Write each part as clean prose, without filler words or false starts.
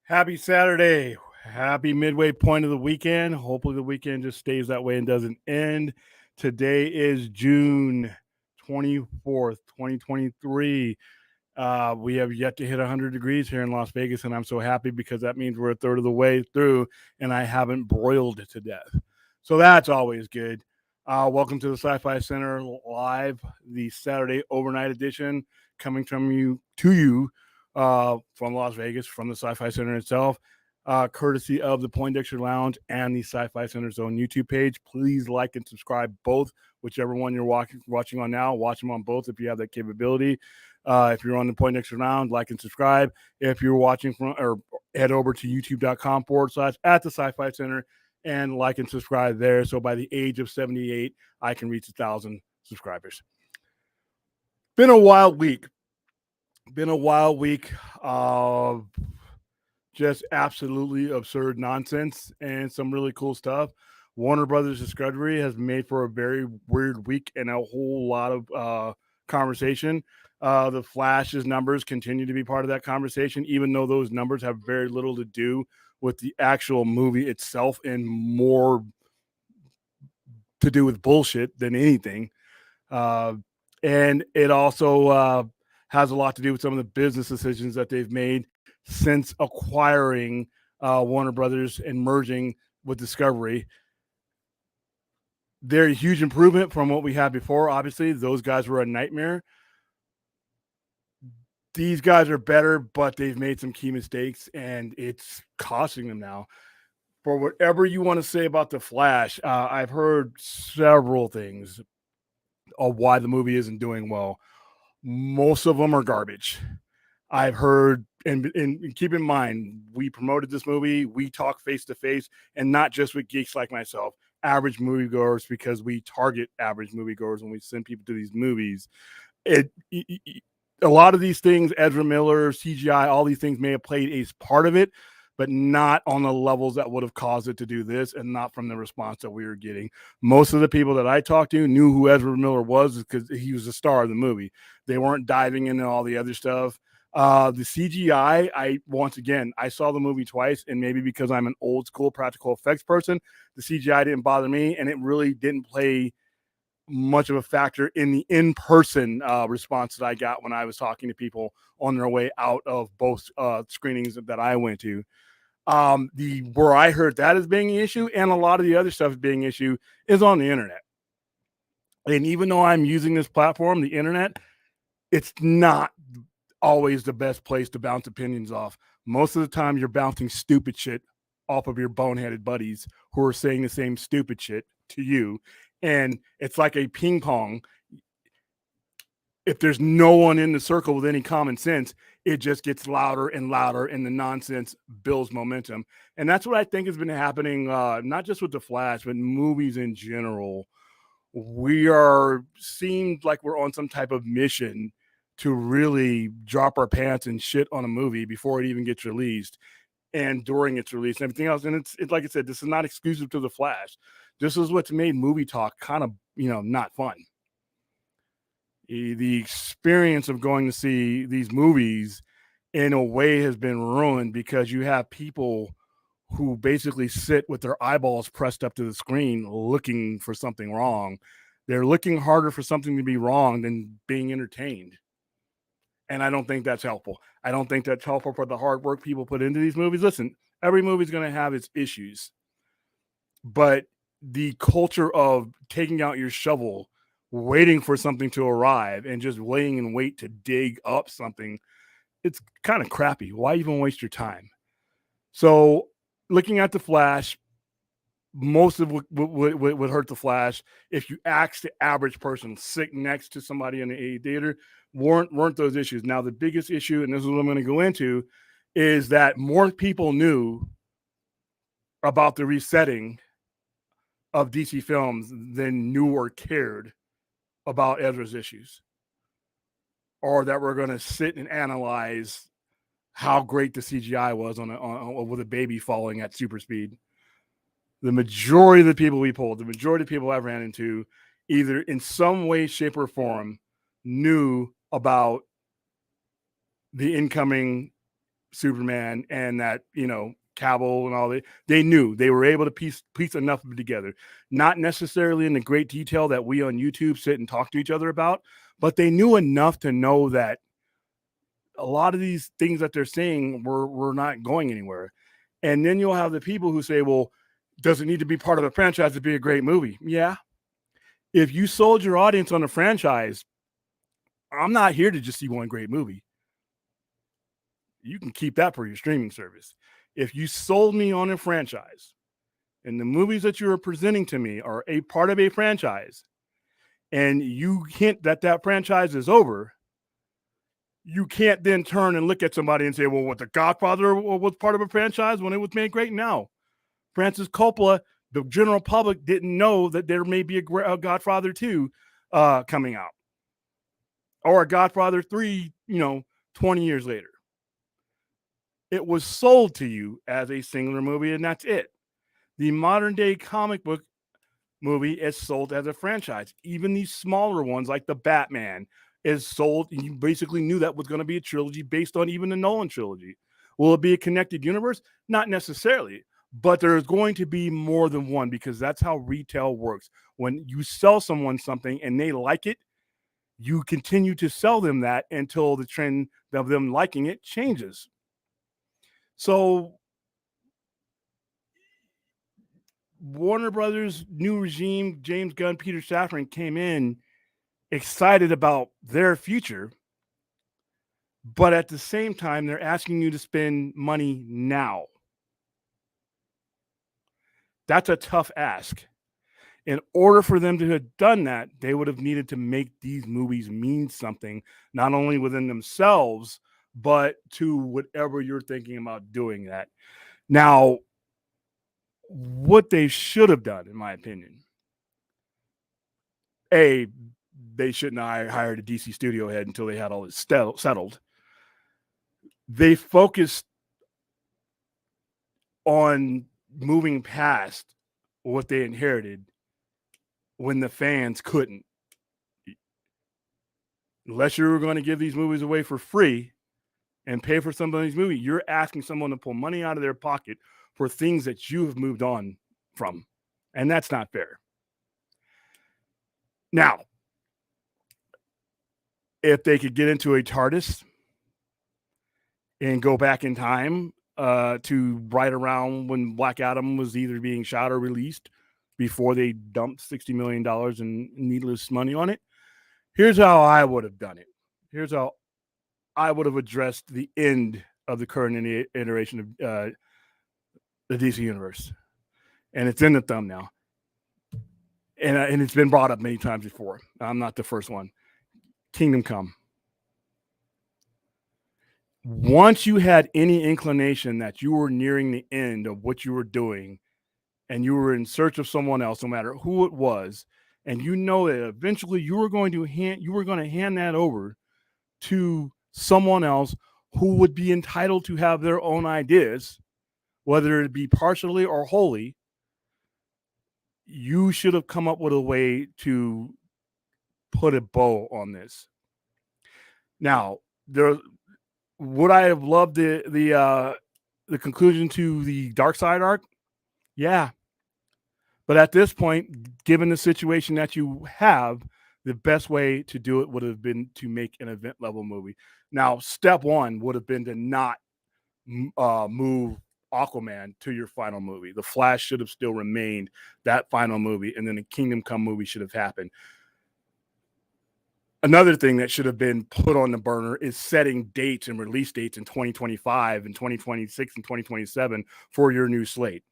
Happy Saturday. Happy midway point of the weekend. Hopefully, the weekend just stays that way and doesn't end. Today is June 24th, 2023. We have yet to hit 100 degrees here in Las Vegas, and I'm so happy because that means we're a third of the way through and I haven't broiled to death. So that's always good. Welcome to the Sci-Fi Center Live, the Saturday overnight edition, coming from you to you from Las Vegas, from the Sci-Fi Center itself, courtesy of the Poindexter Lounge and the Sci-Fi Center Zone YouTube page. Please like and subscribe both, whichever one you're watching on now. Watch them on both if you have that capability. If you're on the Poindexter Lounge, like and subscribe. If you're watching from, or head over to youtube.com/at the Sci-Fi Center and like and subscribe there. So by the age of 78, I can reach 1,000 subscribers. Been a wild week. Of just absolutely absurd nonsense and some really cool stuff. Warner Brothers Discovery has made for a very weird week and a whole lot of conversation. The Flash's numbers continue to be part of that conversation, even though those numbers have very little to do with the actual movie itself and more to do with bullshit than anything. And it also has a lot to do with some of the business decisions that they've made since acquiring Warner Brothers and merging with Discovery. They're a huge improvement from what we had before. Obviously, those guys were a nightmare. These guys are better, but they've made some key mistakes, and it's costing them now. For whatever you want to say about The Flash, I've heard several things of why the movie isn't doing well. Most of them are garbage. I've heard, and keep in mind, we promoted this movie. We talk face to face, and not just with geeks like myself, average moviegoers, because we target average moviegoers when we send people to these movies. A lot of these things, Ezra Miller, CGI, all these things may have played a part of it, but not on the levels that would have caused it to do this, and not from the response that we were getting. Most of the people that I talked to knew who Ezra Miller was because he was the star of the movie. They weren't diving into all the other stuff. The CGI, I saw the movie twice, and maybe because I'm an old school practical effects person, the CGI didn't bother me, and it really didn't play much of a factor in the in-person response that I got when I was talking to people on their way out of both screenings that I went to. Where I heard that as being an issue, and a lot of the other stuff being an issue, is on the internet. And even though I'm using this platform, the internet, it's not always the best place to bounce opinions off. Most of the time, you're bouncing stupid shit off of your boneheaded buddies who are saying the same stupid shit to you. And it's like a ping pong. If there's no one in the circle with any common sense, it just gets louder and louder, and the nonsense builds momentum. And that's what I think has been happening, not just with The Flash, but movies in general. Seemed like we're on some type of mission to really drop our pants and shit on a movie before it even gets released and during its release and everything else. And it's like I said, this is not exclusive to The Flash. This is what's made movie talk kind of, not fun. The experience of going to see these movies in a way has been ruined because you have people who basically sit with their eyeballs pressed up to the screen looking for something wrong. They're looking harder for something to be wrong than being entertained. And I don't think that's helpful. I don't think that's helpful for the hard work people put into these movies. Listen, every movie's going to have its issues, but the culture of taking out your shovel, waiting for something to arrive, and just laying in wait to dig up something, it's kind of crappy. Why even waste your time? So looking at The Flash, most of what would hurt The Flash if you asked the average person sitting next to somebody in the A theater weren't those issues. Now, the biggest issue, and this is what I'm going to go into, is that more people knew about the resetting of DC films than knew or cared about Ezra's issues, or that we're going to sit and analyze how great the CGI was on with a baby falling at super speed. The majority of the people we polled, the majority of people I've ran into, either in some way, shape, or form, knew about the incoming Superman and that, Cavill and all that. They knew they were able to piece enough of it together. Not necessarily in the great detail that we on YouTube sit and talk to each other about, but they knew enough to know that a lot of these things that they're saying were not going anywhere. And then you'll have the people who say, well, does it need to be part of a franchise to be a great movie? Yeah. If you sold your audience on a franchise, I'm not here to just see one great movie. You can keep that for your streaming service. If you sold me on a franchise and the movies that you are presenting to me are a part of a franchise and you hint that that franchise is over, you can't then turn and look at somebody and say, well, what, The Godfather was part of a franchise when it was made great? No. Francis Coppola, the general public didn't know that there may be a Godfather 2 coming out or a Godfather 3, 20 years later. It was sold to you as a singular movie, and that's it. The modern day comic book movie is sold as a franchise. Even these smaller ones like the Batman is sold, and you basically knew that was going to be a trilogy based on even the Nolan trilogy. Will it be a connected universe? Not necessarily, but there's going to be more than one because that's how retail works. When you sell someone something and they like it, you continue to sell them that until the trend of them liking it changes. So Warner Brothers' new regime, James Gunn, Peter Safran, came in excited about their future, but at the same time, they're asking you to spend money now. That's a tough ask. In order for them to have done that, they would have needed to make these movies mean something, not only within themselves, but to whatever you're thinking about doing that. Now, what they should have done, in my opinion, they shouldn't have hired a DC studio head until they had all this settled. They focused on moving past what they inherited when the fans couldn't. Unless you were going to give these movies away for free and pay for somebody's movie, you're asking someone to pull money out of their pocket for things that you have moved on from. And that's not fair. Now, if they could get into a TARDIS and go back in time to right around when Black Adam was either being shot or released before they dumped $60 million in needless money on it, here's how I would have done it. Here's how I would have addressed the end of the current iteration of the DC universe. And it's in the thumbnail. And it's been brought up many times before. I'm not the first one. Kingdome Come. Once you had any inclination that you were nearing the end of what you were doing and you were in search of someone else, no matter who it was, and you know that eventually you were going to hand that over to someone else who would be entitled to have their own ideas, whether it be partially or wholly, you should have come up with a way to put a bow on this. Now, would I have loved the conclusion to the Dark Side arc? Yeah. But at this point, given the situation that you have, the best way to do it would have been to make an event level movie. Now, step one would have been to not move Aquaman to your final movie. The Flash should have still remained that final movie, and then the Kingdome Come movie should have happened. Another thing that should have been put on the burner is setting dates and release dates in 2025 and 2026 and 2027 for your new slate.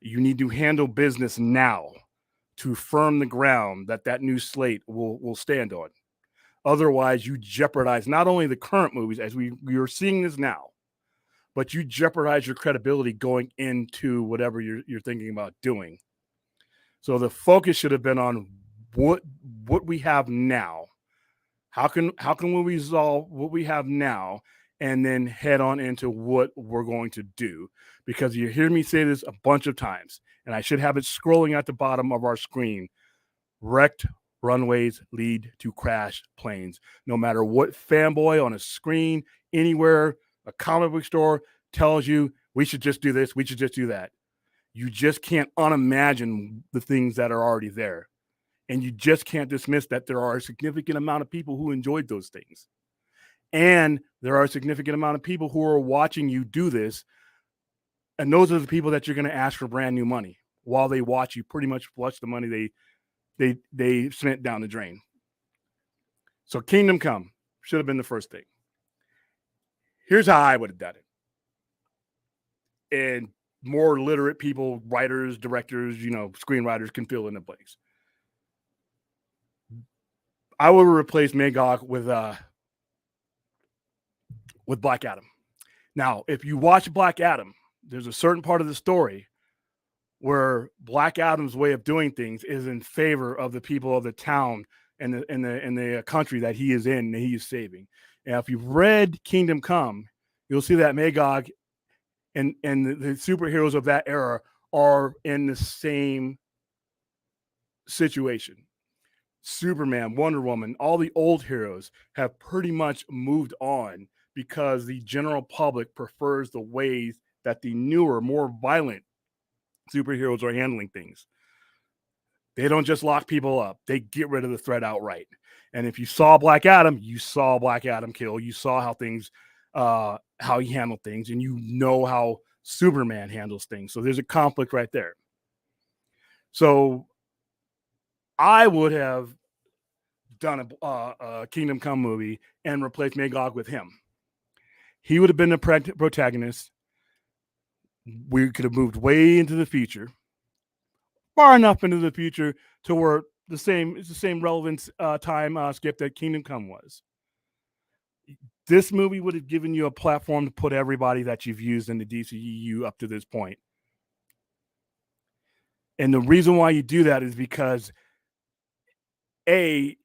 You need to handle business now to firm the ground that new slate will stand on. Otherwise, you jeopardize not only the current movies, as we are seeing this now, but you jeopardize your credibility going into whatever you're thinking about doing. So the focus should have been on what we have now. How can we resolve what we have now and then head on into what we're going to do? Because you hear me say this a bunch of times, and I should have it scrolling at the bottom of our screen. Wrecked runways lead to crash planes. No matter what fanboy on a screen, anywhere, A comic book store tells you we should just do this, we should just do that. You just can't unimagine the things that are already there. And you just can't dismiss that there are a significant amount of people who enjoyed those things. And there are a significant amount of people who are watching you do this. And those are the people that you're going to ask for brand new money while they watch you pretty much flush the money they spent down the drain. So Kingdome Come should have been the first thing. Here's how I would have done it. And more literate people, writers, directors, screenwriters can fill in the blanks. I would replace Magog with Black Adam. Now, if you watch Black Adam, there's a certain part of the story where Black Adam's way of doing things is in favor of the people of the town and the country that he is in and he is saving. And if you've read Kingdome Come, you'll see that Magog and the superheroes of that era are in the same situation. Superman, Wonder Woman, all the old heroes have pretty much moved on because the general public prefers the ways that the newer, more violent superheroes are handling things. They don't just lock people up. They get rid of the threat outright. And if you saw Black Adam, you saw Black Adam kill. You saw how he handled things, and you know how Superman handles things. So there's a conflict right there. So I would have done a Kingdome Come movie and replaced Magog with him. He would have been the protagonist. We could have moved way into the future, far enough into the future to where it's the same relevance time skip that Kingdome Come was. This movie would have given you a platform to put everybody that you've used in the DCEU up to this point. And the reason why you do that is because it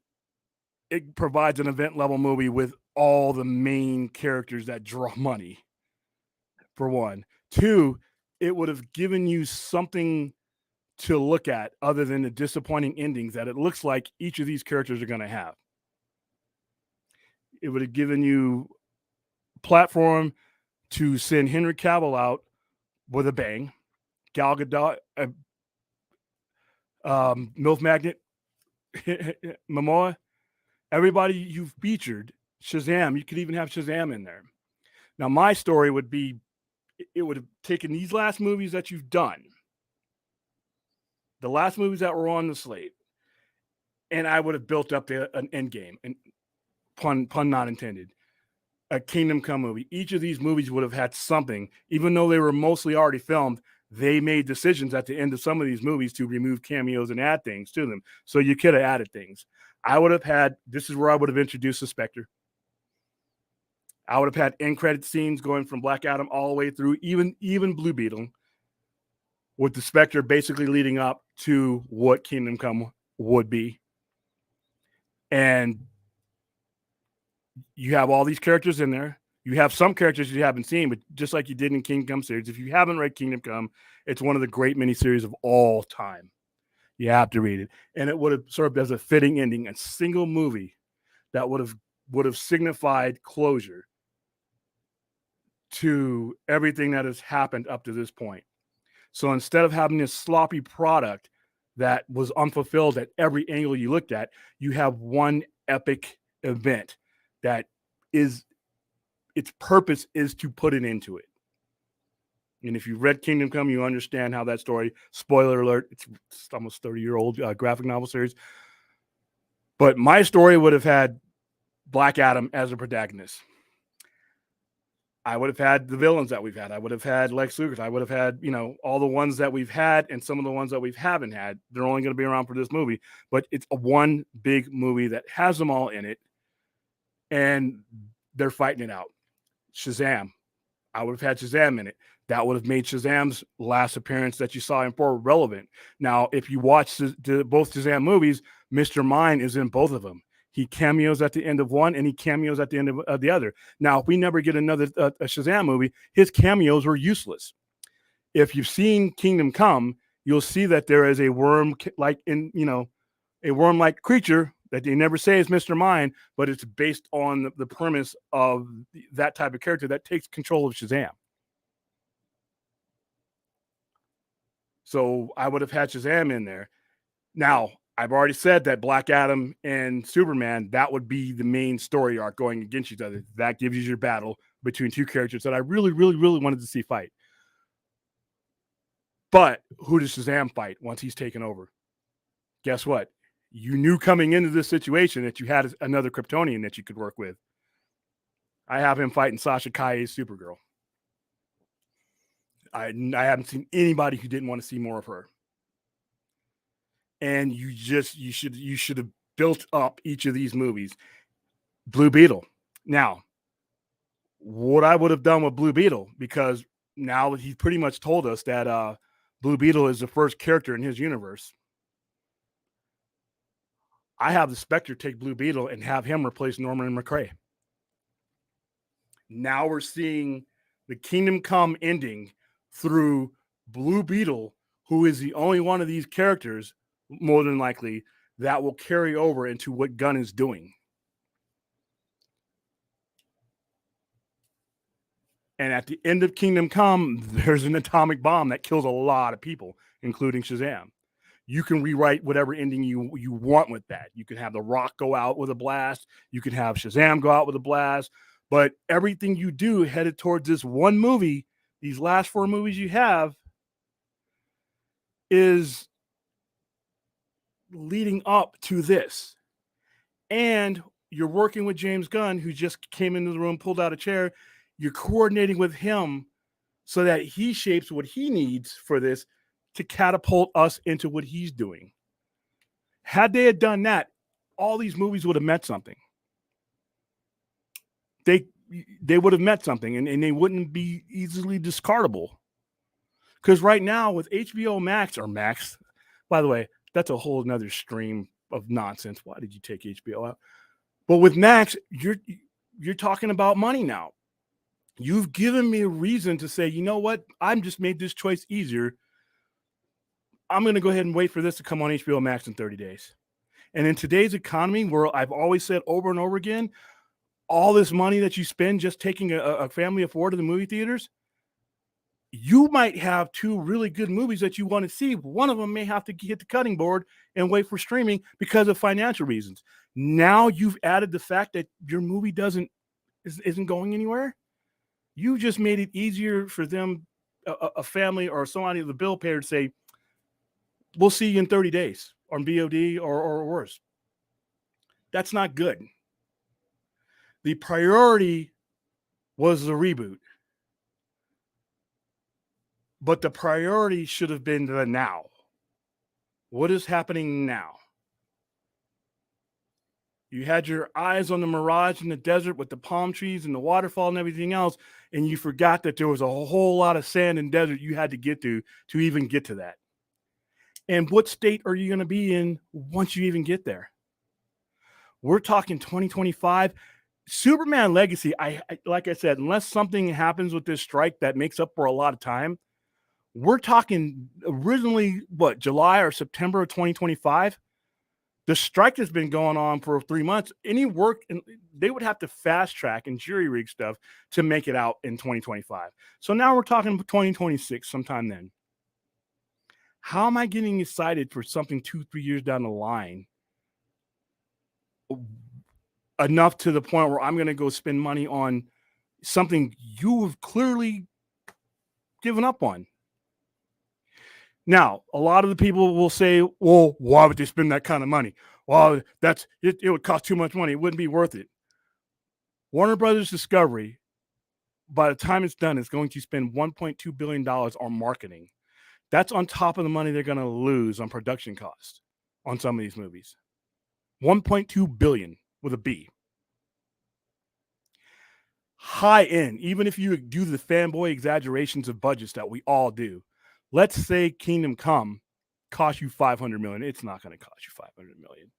provides an event level movie with all the main characters that draw money, for one. Two, it would have given you something to look at other than the disappointing endings that it looks like each of these characters are going to have. It would have given you a platform to send Henry Cavill out with a bang. Gal Gadot, MILF Magnet, Momoa, everybody you've featured, Shazam, you could even have Shazam in there. Now, my story would be, it would have taken these last movies that you've done, the last movies that were on the slate, and I would have built up an end game, and pun not intended, a Kingdome Come movie. Each of these movies would have had something, even though they were mostly already filmed. They made decisions at the end of some of these movies to remove cameos and add things to them. So you could have added things. I would have had, this is where I would have introduced the Spectre. I would have had end credit scenes going from Black Adam all the way through, even Blue Beetle, with the Spectre basically leading up to what Kingdome Come would be. And you have all these characters in there. You have some characters you haven't seen, but just like you did in Kingdome Come series, if you haven't read Kingdome Come, it's one of the great miniseries of all time. You have to read it. And it would have served as a fitting ending, a single movie that would have signified closure to everything that has happened up to this point. So instead of having this sloppy product that was unfulfilled at every angle you looked at, you have one epic event that is, its purpose is to put it into it. And if you've read Kingdome Come, you understand how that story, spoiler alert, it's almost 30-year-old graphic novel series. But my story would have had Black Adam as a protagonist. I would have had the villains that we've had. I would have had Lex Luthor. I would have had, all the ones that we've had and some of the ones that we haven't had. They're only going to be around for this movie. But it's a one big movie that has them all in it. And they're fighting it out. Shazam. I would have had Shazam in it. That would have made Shazam's last appearance that you saw him for relevant. Now, if you watch both Shazam movies, Mr. Mime is in both of them. He cameos at the end of one and he cameos at the end of the other. Now, if we never get another a Shazam movie, his cameos were useless. If you've seen Kingdome Come, you'll see that there is a worm-like creature that they never say is Mr. Mind, but it's based on the premise of that type of character that takes control of Shazam. So I would have had Shazam in there. Now, I've already said that Black Adam and Superman, that would be the main story arc going against each other. That gives you your battle between two characters that I really, really, really wanted to see fight. But who does Shazam fight once he's taken over? Guess what? You knew coming into this situation that you had another Kryptonian that you could work with. I have him fighting Sasha Calle's Supergirl. I haven't seen anybody who didn't want to see more of her. And you should have built up each of these movies. Blue Beetle. Now, what I would have done with Blue Beetle, because now he pretty much told us that Blue Beetle is the first character in his universe. I have the Spectre take Blue Beetle and have him replace Norman McRae. Now we're seeing the Kingdom Come ending through Blue Beetle, who is the only one of these characters, more than likely, that will carry over into what Gunn is doing. And at the end of Kingdom Come, there's an atomic bomb that kills a lot of people, including Shazam. You can rewrite whatever ending you want with that. You can have The Rock go out with a blast. You can have Shazam go out with a blast. But everything you do headed towards this one movie, these last 4 movies you have, is leading up to this. And you're working with James Gunn, who just came into the room, pulled out a chair. You're coordinating with him so that he shapes what he needs for this to catapult us into what he's doing. Had they had done that, all these movies would have meant something. They would have meant something, and they wouldn't be easily discardable. Because right now with HBO Max, or Max, by the way, that's a whole nother stream of nonsense. Why did you take HBO out? But with Max, you're talking about money now. You've given me a reason to say, you know what? I've just made this choice easier. I'm going to go ahead and wait for this to come on HBO Max in 30 days. And in today's economy, where I've always said over and over again, all this money that you spend just taking a family of 4 to the movie theaters, you might have 2 really good movies that you want to see. One of them may have to hit the cutting board and wait for streaming because of financial reasons. Now you've added the fact that your movie isn't going anywhere. You just made it easier for them, a family or somebody, the bill payer, to say, we'll see you in 30 days on VOD or worse. That's not good. The priority was the reboot. But the priority should have been the now. What is happening now? You had your eyes on the mirage in the desert with the palm trees and the waterfall and everything else, and you forgot that there was a whole lot of sand and desert you had to get to even get to that. And what state are you going to be in once you even get there? We're talking 2025. Superman Legacy, I like I said, unless something happens with this strike that makes up for a lot of time, we're talking originally, July or September of 2025? The strike has been going on for 3 months. Any work, and they would have to fast track and jury rig stuff to make it out in 2025. So now we're talking 2026 sometime then. How am I getting excited for something 2-3 years down the line enough to the point where I'm going to go spend money on something you have clearly given up on? Now, a lot of the people will say, well, why would they spend that kind of money? Well, it would cost too much money. It wouldn't be worth it. Warner Brothers Discovery, by the time it's done, is going to spend $1.2 billion on marketing. That's on top of the money they're going to lose on production costs on some of these movies. $1.2 billion with a B. High end, even if you do the fanboy exaggerations of budgets that we all do. Let's say Kingdom Come cost you $500 million. It's not going to cost you $500 million,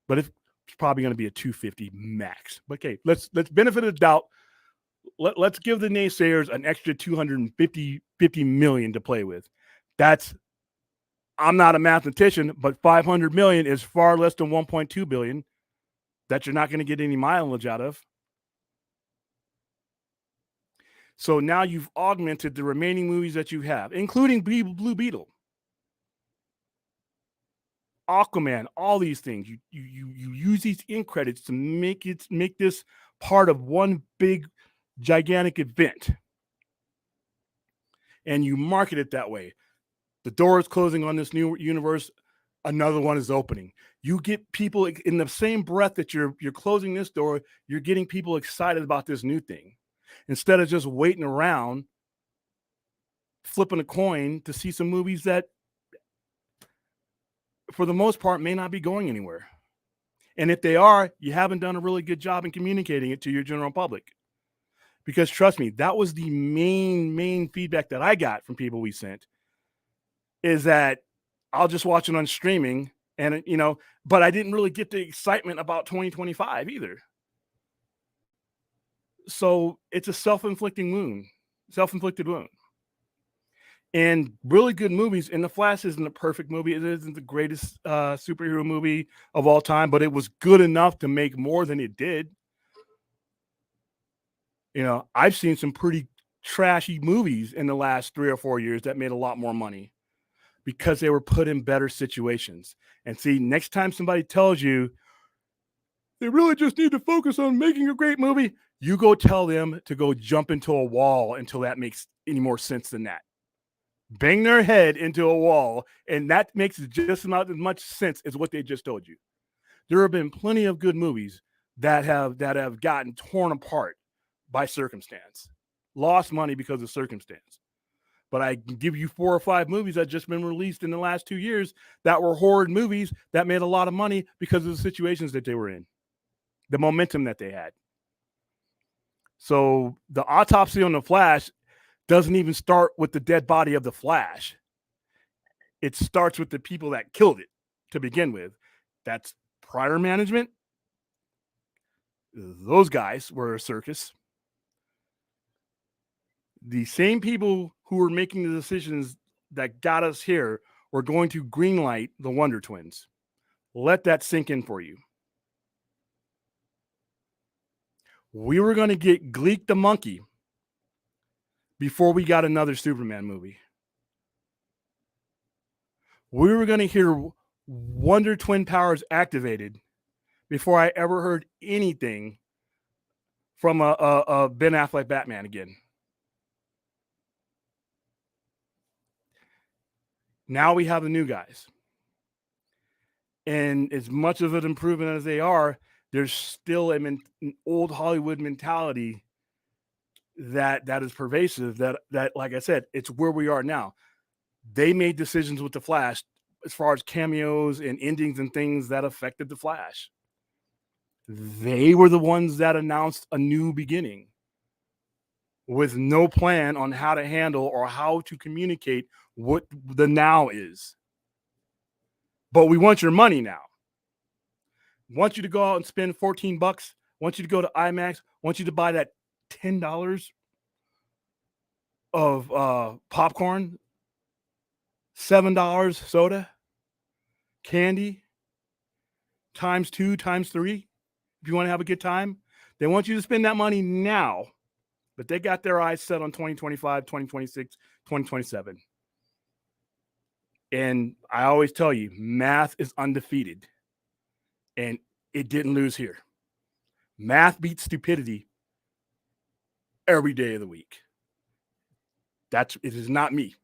but it's probably going to be a $250 max. But okay, let's benefit of the doubt. Let's give the naysayers an extra $250 million to play with. That's I'm not a mathematician, but 500 million is far less than 1.2 billion that you're not going to get any mileage out of. So now you've augmented the remaining movies that you have, including Blue Beetle, Aquaman, all these things. You use these end credits to make this part of one big gigantic event. And you market it that way. The door is closing on this new universe. Another one is opening. You get people in the same breath that you're closing this door, you're getting people excited about this new thing. Instead of just waiting around, flipping a coin to see some movies that, for the most part, may not be going anywhere. And if they are, you haven't done a really good job in communicating it to your general public. Because trust me, that was the main feedback that I got from people we sent, is that I'll just watch it on streaming, and but I didn't really get the excitement about 2025 either. So it's a self-inflicted wound. And really good movies. And The Flash isn't a perfect movie. It isn't the greatest superhero movie of all time, but it was good enough to make more than it did. I've seen some pretty trashy movies in the last 3 or 4 years that made a lot more money because they were put in better situations. And see, next time somebody tells you they really just need to focus on making a great movie, you go tell them to go jump into a wall until that makes any more sense than that. Bang their head into a wall, and that makes just about as much sense as what they just told you. There have been plenty of good movies that have gotten torn apart by circumstance, lost money because of circumstance. But I can give you 4 or 5 movies that just been released in the last 2 years that were horrid movies that made a lot of money because of the situations that they were in, the momentum that they had. So the autopsy on the Flash doesn't even start with the dead body of the Flash. It starts with the people that killed it to begin with. That's prior management. Those guys were a circus. The same people who were making the decisions that got us here were going to greenlight the Wonder Twins. Let that sink in for you. We were going to get Gleek the monkey before we got another Superman movie. We were going to hear Wonder Twin powers activated before I ever heard anything from a Ben Affleck Batman again. Now we have the new guys. And as much of an improvement as they are, there's still an old Hollywood mentality that is pervasive, that, like I said, it's where we are now. They made decisions with the Flash as far as cameos and endings and things that affected the Flash. They were the ones that announced a new beginning with no plan on how to handle or how to communicate what the now is. But we want your money now. Want you to go out and spend $14. Want you to go to IMAX. Want you to buy that $10 of popcorn, $7 soda, candy, times 2, times 3. If you want to have a good time, they want you to spend that money now, but they got their eyes set on 2025, 2026, 2027. And I always tell you, math is undefeated, and it didn't lose here. Math beats stupidity every day of the week. It is not me.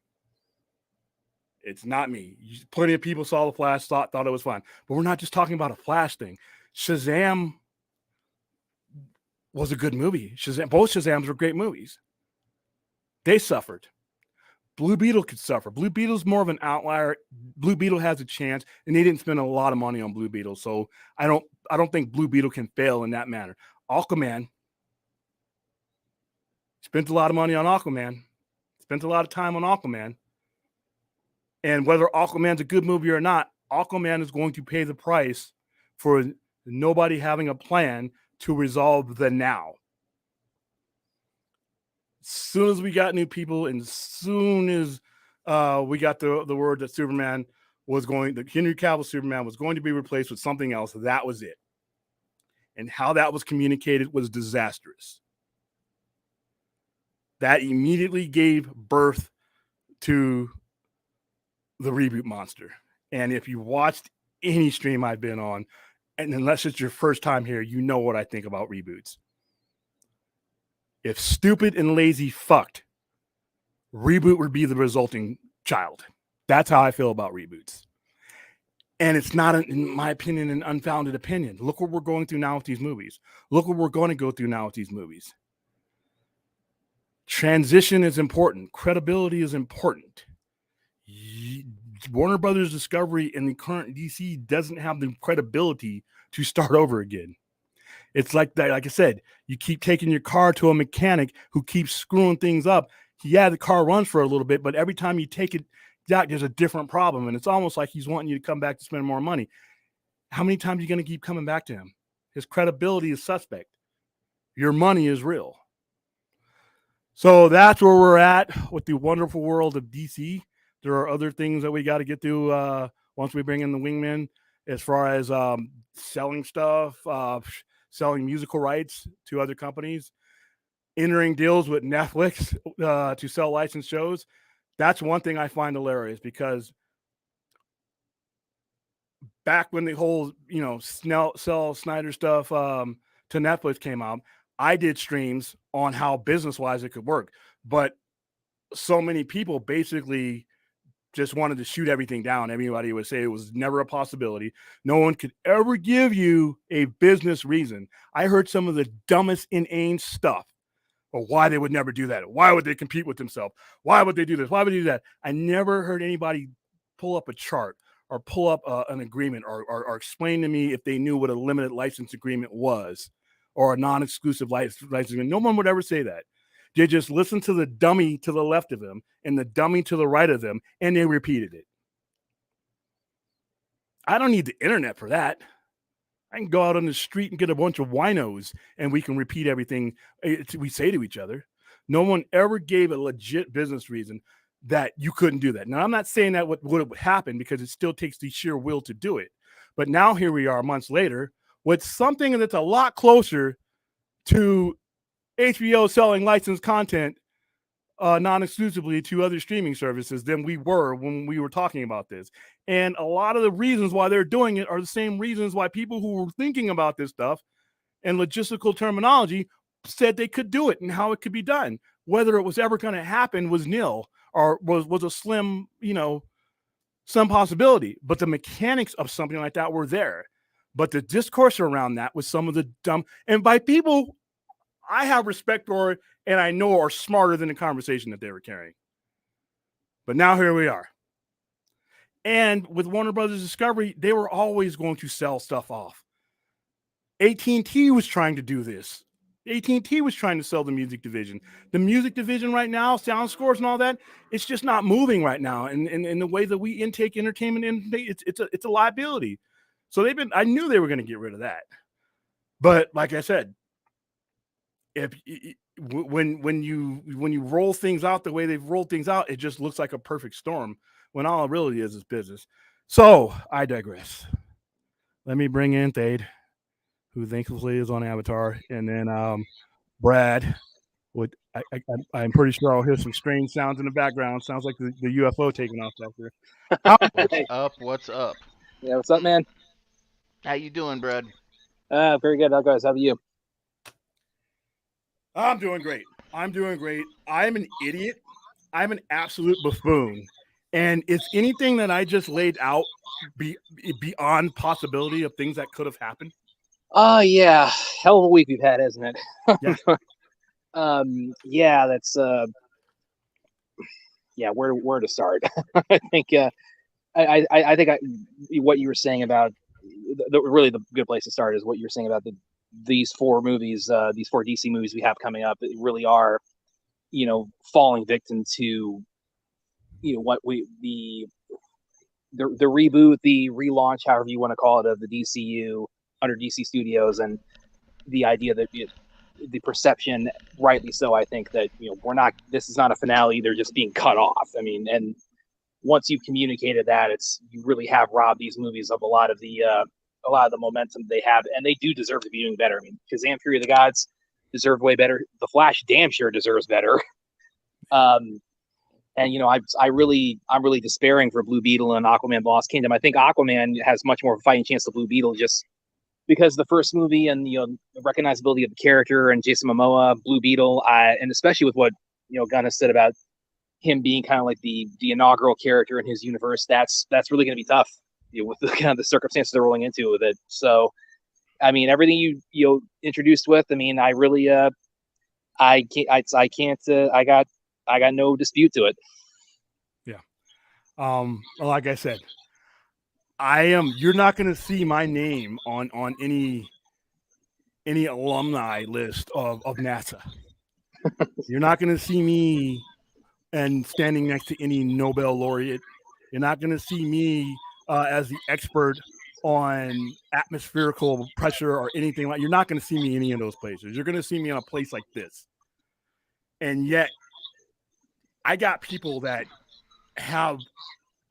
It's not me. Plenty of people saw the Flash, thought it was fun. But we're not just talking about a Flash thing. Shazam was a good movie. Both Shazams were great movies. They suffered. Blue Beetle could suffer. Blue Beetle's more of an outlier. Blue Beetle has a chance, and they didn't spend a lot of money on Blue Beetle. So I don't think Blue Beetle can fail in that manner. Aquaman spent a lot of money on Aquaman. Spent a lot of time on Aquaman. And whether Aquaman's a good movie or not, Aquaman is going to pay the price for nobody having a plan to resolve the now. As soon as we got new people, and as soon as we got the word that Superman Henry Cavill Superman was going to be replaced with something else. That was it. And how that was communicated was disastrous. That immediately gave birth to the reboot monster. And if you watched any stream I've been on, and unless it's your first time here, you know what I think about reboots. If stupid and lazy fucked, reboot would be the resulting child. That's how I feel about reboots. And it's not, in my opinion, an unfounded opinion. Look what we're going through now with these movies. Look what we're going to go through now with these movies. Transition is important. Credibility is important. Warner Brothers Discovery and the current DC doesn't have the credibility to start over again. It's like that. Like I said, you keep taking your car to a mechanic who keeps screwing things up. Yeah, the car runs for a little bit, but every time you take it out, there's a different problem. And it's almost like he's wanting you to come back to spend more money. How many times are you going to keep coming back to him? His credibility is suspect. Your money is real. So that's where we're at with the wonderful world of DC. There are other things that we got to get through once we bring in the wingmen, as far as selling stuff, selling musical rights to other companies, entering deals with Netflix to sell licensed shows. That's one thing I find hilarious, because back when the whole, sell Snyder stuff to Netflix came out, I did streams on how business-wise it could work. But so many people basically just wanted to shoot everything down. Everybody would say it was never a possibility. No one could ever give you a business reason. I heard some of the dumbest inane stuff. Or why they would never do that. Why would they compete with themselves? Why would they do this? Why would they do that? I never heard anybody pull up a chart or pull up an agreement or explain to me if they knew what a limited license agreement was or a non-exclusive license agreement. No one would ever say that. They just listened to the dummy to the left of them and the dummy to the right of them, and they repeated it. I don't need the internet for that. I can go out on the street and get a bunch of winos and we can repeat everything we say to each other. No one ever gave a legit business reason that you couldn't do that. Now, I'm not saying that would happen, because it still takes the sheer will to do it. But now here we are months later with something that's a lot closer to HBO selling licensed content non-exclusively to other streaming services than we were when we were talking about this. And a lot of the reasons why they're doing it are the same reasons why people who were thinking about this stuff and logistical terminology said they could do it and how it could be done. Whether it was ever going to happen was nil, or was a slim, some possibility. But the mechanics of something like that were there. But the discourse around that was some of the dumb, and by people I have respect for and I know are smarter than the conversation that they were carrying. But now here we are. And with Warner Brothers Discovery, they were always going to sell stuff off. AT&T was trying to do this. AT&T was trying to sell the music division. The music division right now, sound scores and all that, it's just not moving right now. And in the way that we intake entertainment, it's a liability. So I knew they were going to get rid of that. But like I said, when you roll things out the way they've rolled things out, it just looks like a perfect storm, when all it really is business. So I digress. Let me bring in Thade, who thankfully is on Avatar, and then Brad. I'm pretty sure I'll hear some strange sounds in the background. Sounds like the UFO taking off back there. What's up? Yeah, what's up, man? How you doing, Brad? Very good. How guys? How are you? I'm doing great. I'm an idiot. I'm an absolute buffoon. And is anything that I just laid out beyond possibility of things that could have happened? Yeah. Hell of a week we've had, isn't it? Yeah. Yeah, that's where to start? I think I think what you were saying about really the good place to start is what you were saying about these four movies, these four DC movies we have coming up. That really are, falling victim to, what the reboot, the relaunch, however you want to call it, of the DCU under DC Studios, and the idea that the perception, rightly so, I think that this is not a finale; they're just being cut off. I mean, and once you've communicated that, you really have robbed these movies of a lot of the momentum they have, and they do deserve to be doing better. I mean, Shazam! Fury of the Gods deserved way better. The Flash damn sure deserves better. And I'm really despairing for Blue Beetle and Aquaman: Lost Kingdom. I think Aquaman has much more of a fighting chance than Blue Beetle, just because the first movie and the recognizability of the character and Jason Momoa, Blue Beetle, and especially with what Gunn has said about him being kind of like the inaugural character in his universe, that's really going to be tough with the kind of the circumstances they're rolling into with it. So, I mean, everything you introduced with, I mean, I really I got no dispute to it. Yeah. Like I said, you're not going to see my name on any alumni list of NASA. You're not going to see me and standing next to any Nobel laureate. You're not going to see me as the expert on atmospherical pressure or anything like. You're not going to see me any of those places. You're going to see me in a place like this. And yet, I got people that have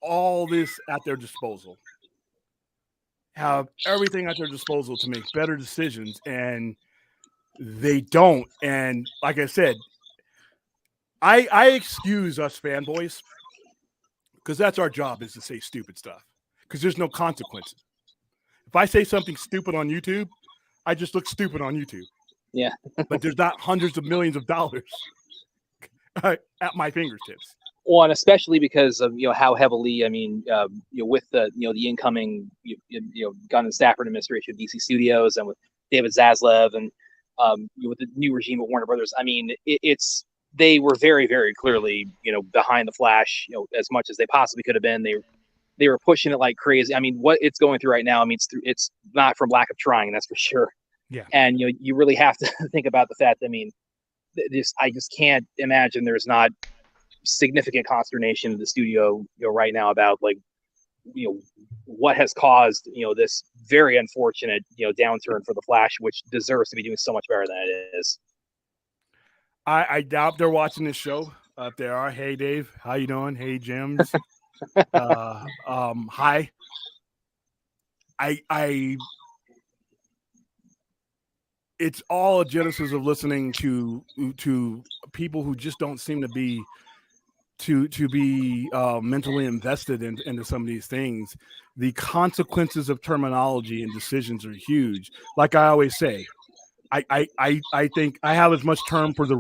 all this at their disposal, have everything at their disposal to make better decisions, and they don't. And like I said, I excuse us fanboys because that's our job, is to say stupid stuff because there's no consequences. If I say something stupid on YouTube, I just look stupid on YouTube. Yeah. But there's not hundreds of millions of dollars at my fingertips. Well, and especially because of how heavily, I mean, with the the incoming Gunn and Stafford administration of DC Studios, and with David Zaslav, and with the new regime of Warner Brothers, I mean, they were very, very clearly behind the Flash as much as they possibly could have been. They were pushing it like crazy. I mean, what it's going through right now, I mean, it's not from lack of trying, that's for sure. Yeah. And you really have to think about the fact. I mean, I just can't imagine there's not significant consternation in the studio right now about what has caused this very unfortunate downturn for the Flash, which deserves to be doing so much better than it is. I doubt they're watching this show. If they are, hey Dave, how you doing? Hey Jims. Hi. It's all a genesis of listening to people who just don't seem to be mentally invested into some of these things. The consequences of terminology and decisions are huge. Like I always say, I think I have as much term for the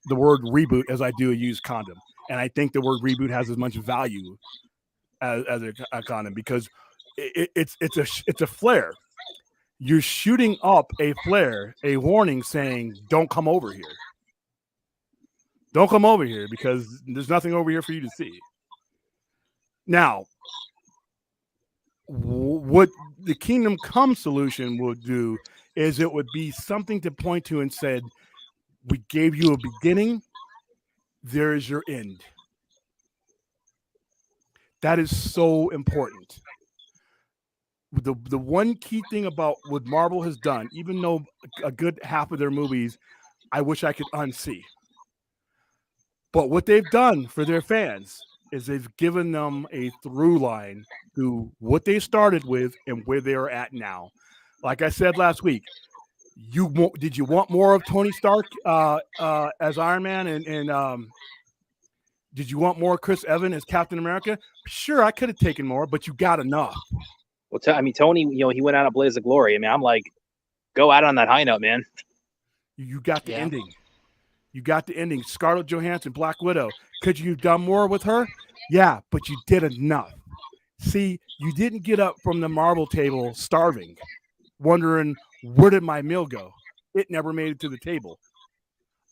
word reboot as I do a used condom, and I think the word reboot has as much value as a condom, because it's a flare. You're shooting up a flare, a warning saying, "Don't come over here. Don't come over here because there's nothing over here for you to see." Now, what the Kingdome Come solution would do is it would be something to point to and said, "We gave you a beginning. There is your end." That is so important. The one key thing about what Marvel has done, even though a good half of their movies, I wish I could unsee. But what they've done for their fans is they've given them a through line to what they started with and where they are at now. Like I said last week, did you want more of Tony Stark as Iron Man, and did you want more Chris Evans as Captain America? Sure, I could have taken more, but you got enough. Well, I mean, Tony, he went out a blaze of glory. I mean, I'm like, go out on that high note, man. You got the ending. You got the ending. Scarlett Johansson, Black Widow. Could you have done more with her? Yeah, but you did enough. See, you didn't get up from the marble table starving, wondering, where did my meal go? It never made it to the table.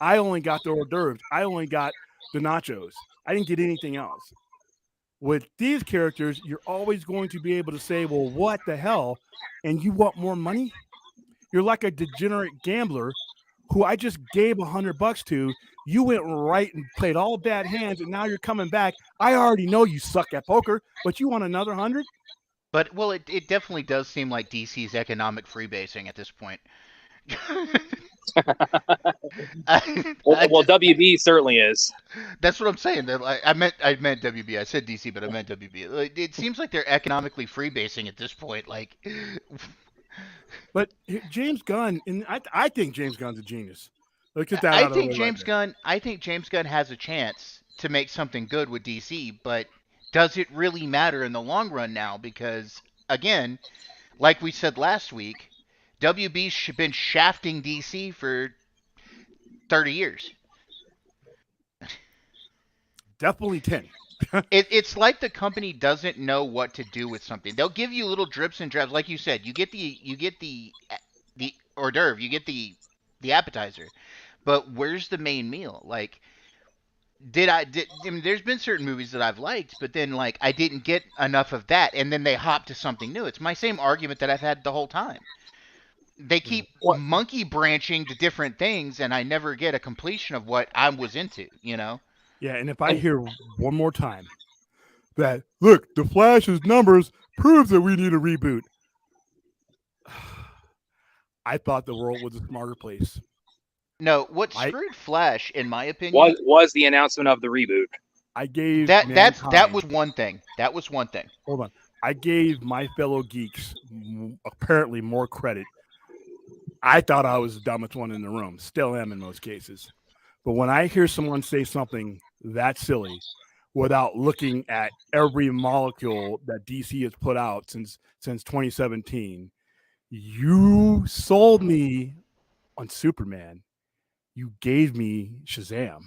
I only got the hors d'oeuvres. I only got the nachos. I didn't get anything else. With these characters, you're always going to be able to say, well, what the hell? And you want more money? You're like a degenerate gambler who I just gave $100 to. You went right and played all bad hands, and now you're coming back. I already know you suck at poker, but you want another 100? But, well, it definitely does seem like DC's economic freebasing at this point. Well, WB certainly is. That's what I'm saying. I meant WB. I said DC, but I meant WB. It seems like they're economically freebasing at this point. Like, But James Gunn, and I think James Gunn's a genius. Let's get that I out of the think way James right Gunn. I think James Gunn has a chance to make something good with DC, but does it really matter in the long run now? Because again, like we said last week, WB's been shafting DC for 30 years. Definitely 10. It's like the company doesn't know what to do with something. They'll give you little drips and drabs, like you said. You get the hors d'oeuvre, you get the appetizer, but where's the main meal? Like, I mean, there's been certain movies that I've liked, but then like I didn't get enough of that, and then they hop to something new. It's my same argument that I've had the whole time. They keep What? monkey branching to different things, and I never get a completion of what I was into. Yeah, and if I hear one more time that, look, the Flash's numbers proves that we need a reboot, I thought the world was a smarter place. No, what I screwed Flash, in my opinion, Was the announcement of the reboot. I gave that mankind, was one thing. That was one thing. hold on. I gave my fellow geeks apparently more credit. I thought I was the dumbest one in the room. Still am in most cases. But when I hear someone say something that silly without looking at every molecule that DC has put out since 2017, you sold me on Superman. You gave me Shazam.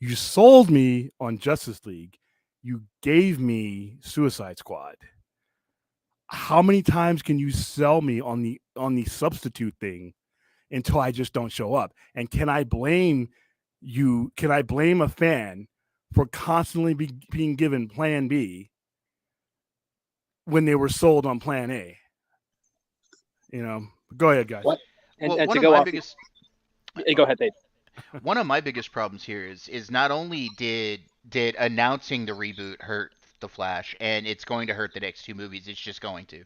You sold me on Justice League. You gave me Suicide Squad. How many times can you sell me on the substitute thing until I just don't show up? And can I blame you? Can I blame a fan for constantly being given Plan B when they were sold on Plan A? Go ahead, guys. What? And Well, to go off, go ahead, Dave. one of my biggest problems here is not only did announcing the reboot hurt the Flash, and it's going to hurt the next two movies. It's just going to.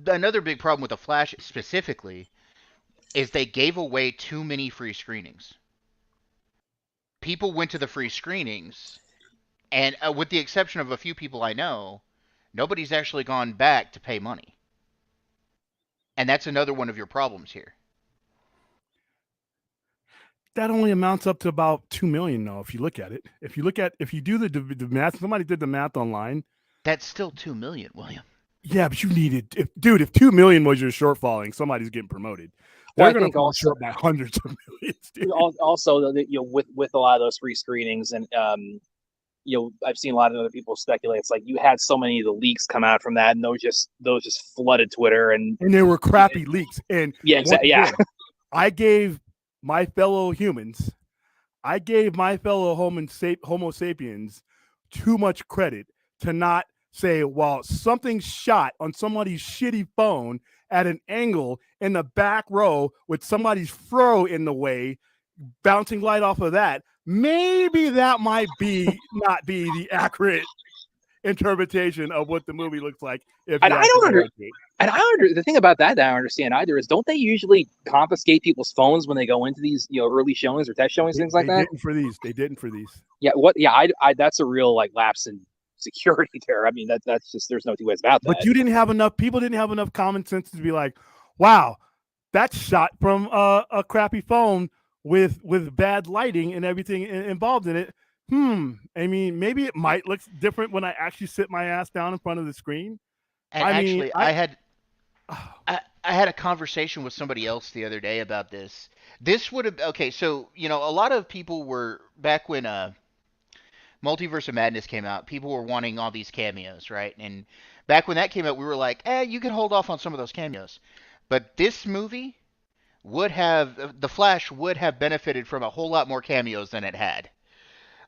Another big problem with the Flash specifically is they gave away too many free screenings. People went to the free screenings, and with the exception of a few people I know, nobody's actually gone back to pay money. And that's another one of your problems here. That only amounts up to about 2 million, though. If you do the math, somebody did the math online. That's still 2 million, William. Yeah, but you needed, if 2 million was your shortfalling, somebody's getting promoted. They're going to fall short by hundreds of millions. Dude. Also, with a lot of those free screenings, and I've seen a lot of other people speculate. It's like you had so many of the leaks come out from that, and those just flooded Twitter, and they were crappy leaks. And yeah, exactly. Yeah, I gave my fellow humans, I gave my fellow Homo sapiens too much credit to not say, well, something's shot on somebody's shitty phone at an angle in the back row with somebody's fro in the way, bouncing light off of that. Maybe that might not be the accurate interpretation of what the movie looks like. The thing about that I don't understand either is, don't they usually confiscate people's phones when they go into these early showings or test showings, things like that? They didn't for these. Yeah, that's a real lapse in security there. I mean, that's just, there's no two ways about that. But people didn't have enough common sense to be like, wow, that's shot from a crappy phone with bad lighting and everything involved in it. I mean, maybe it might look different when I actually sit my ass down in front of the screen. And I had a conversation with somebody else the other day about this. This would have, okay, so, a lot of people were, back when Multiverse of Madness came out, people were wanting all these cameos, right? And back when that came out, we were like, you can hold off on some of those cameos. But this movie The Flash would have benefited from a whole lot more cameos than it had.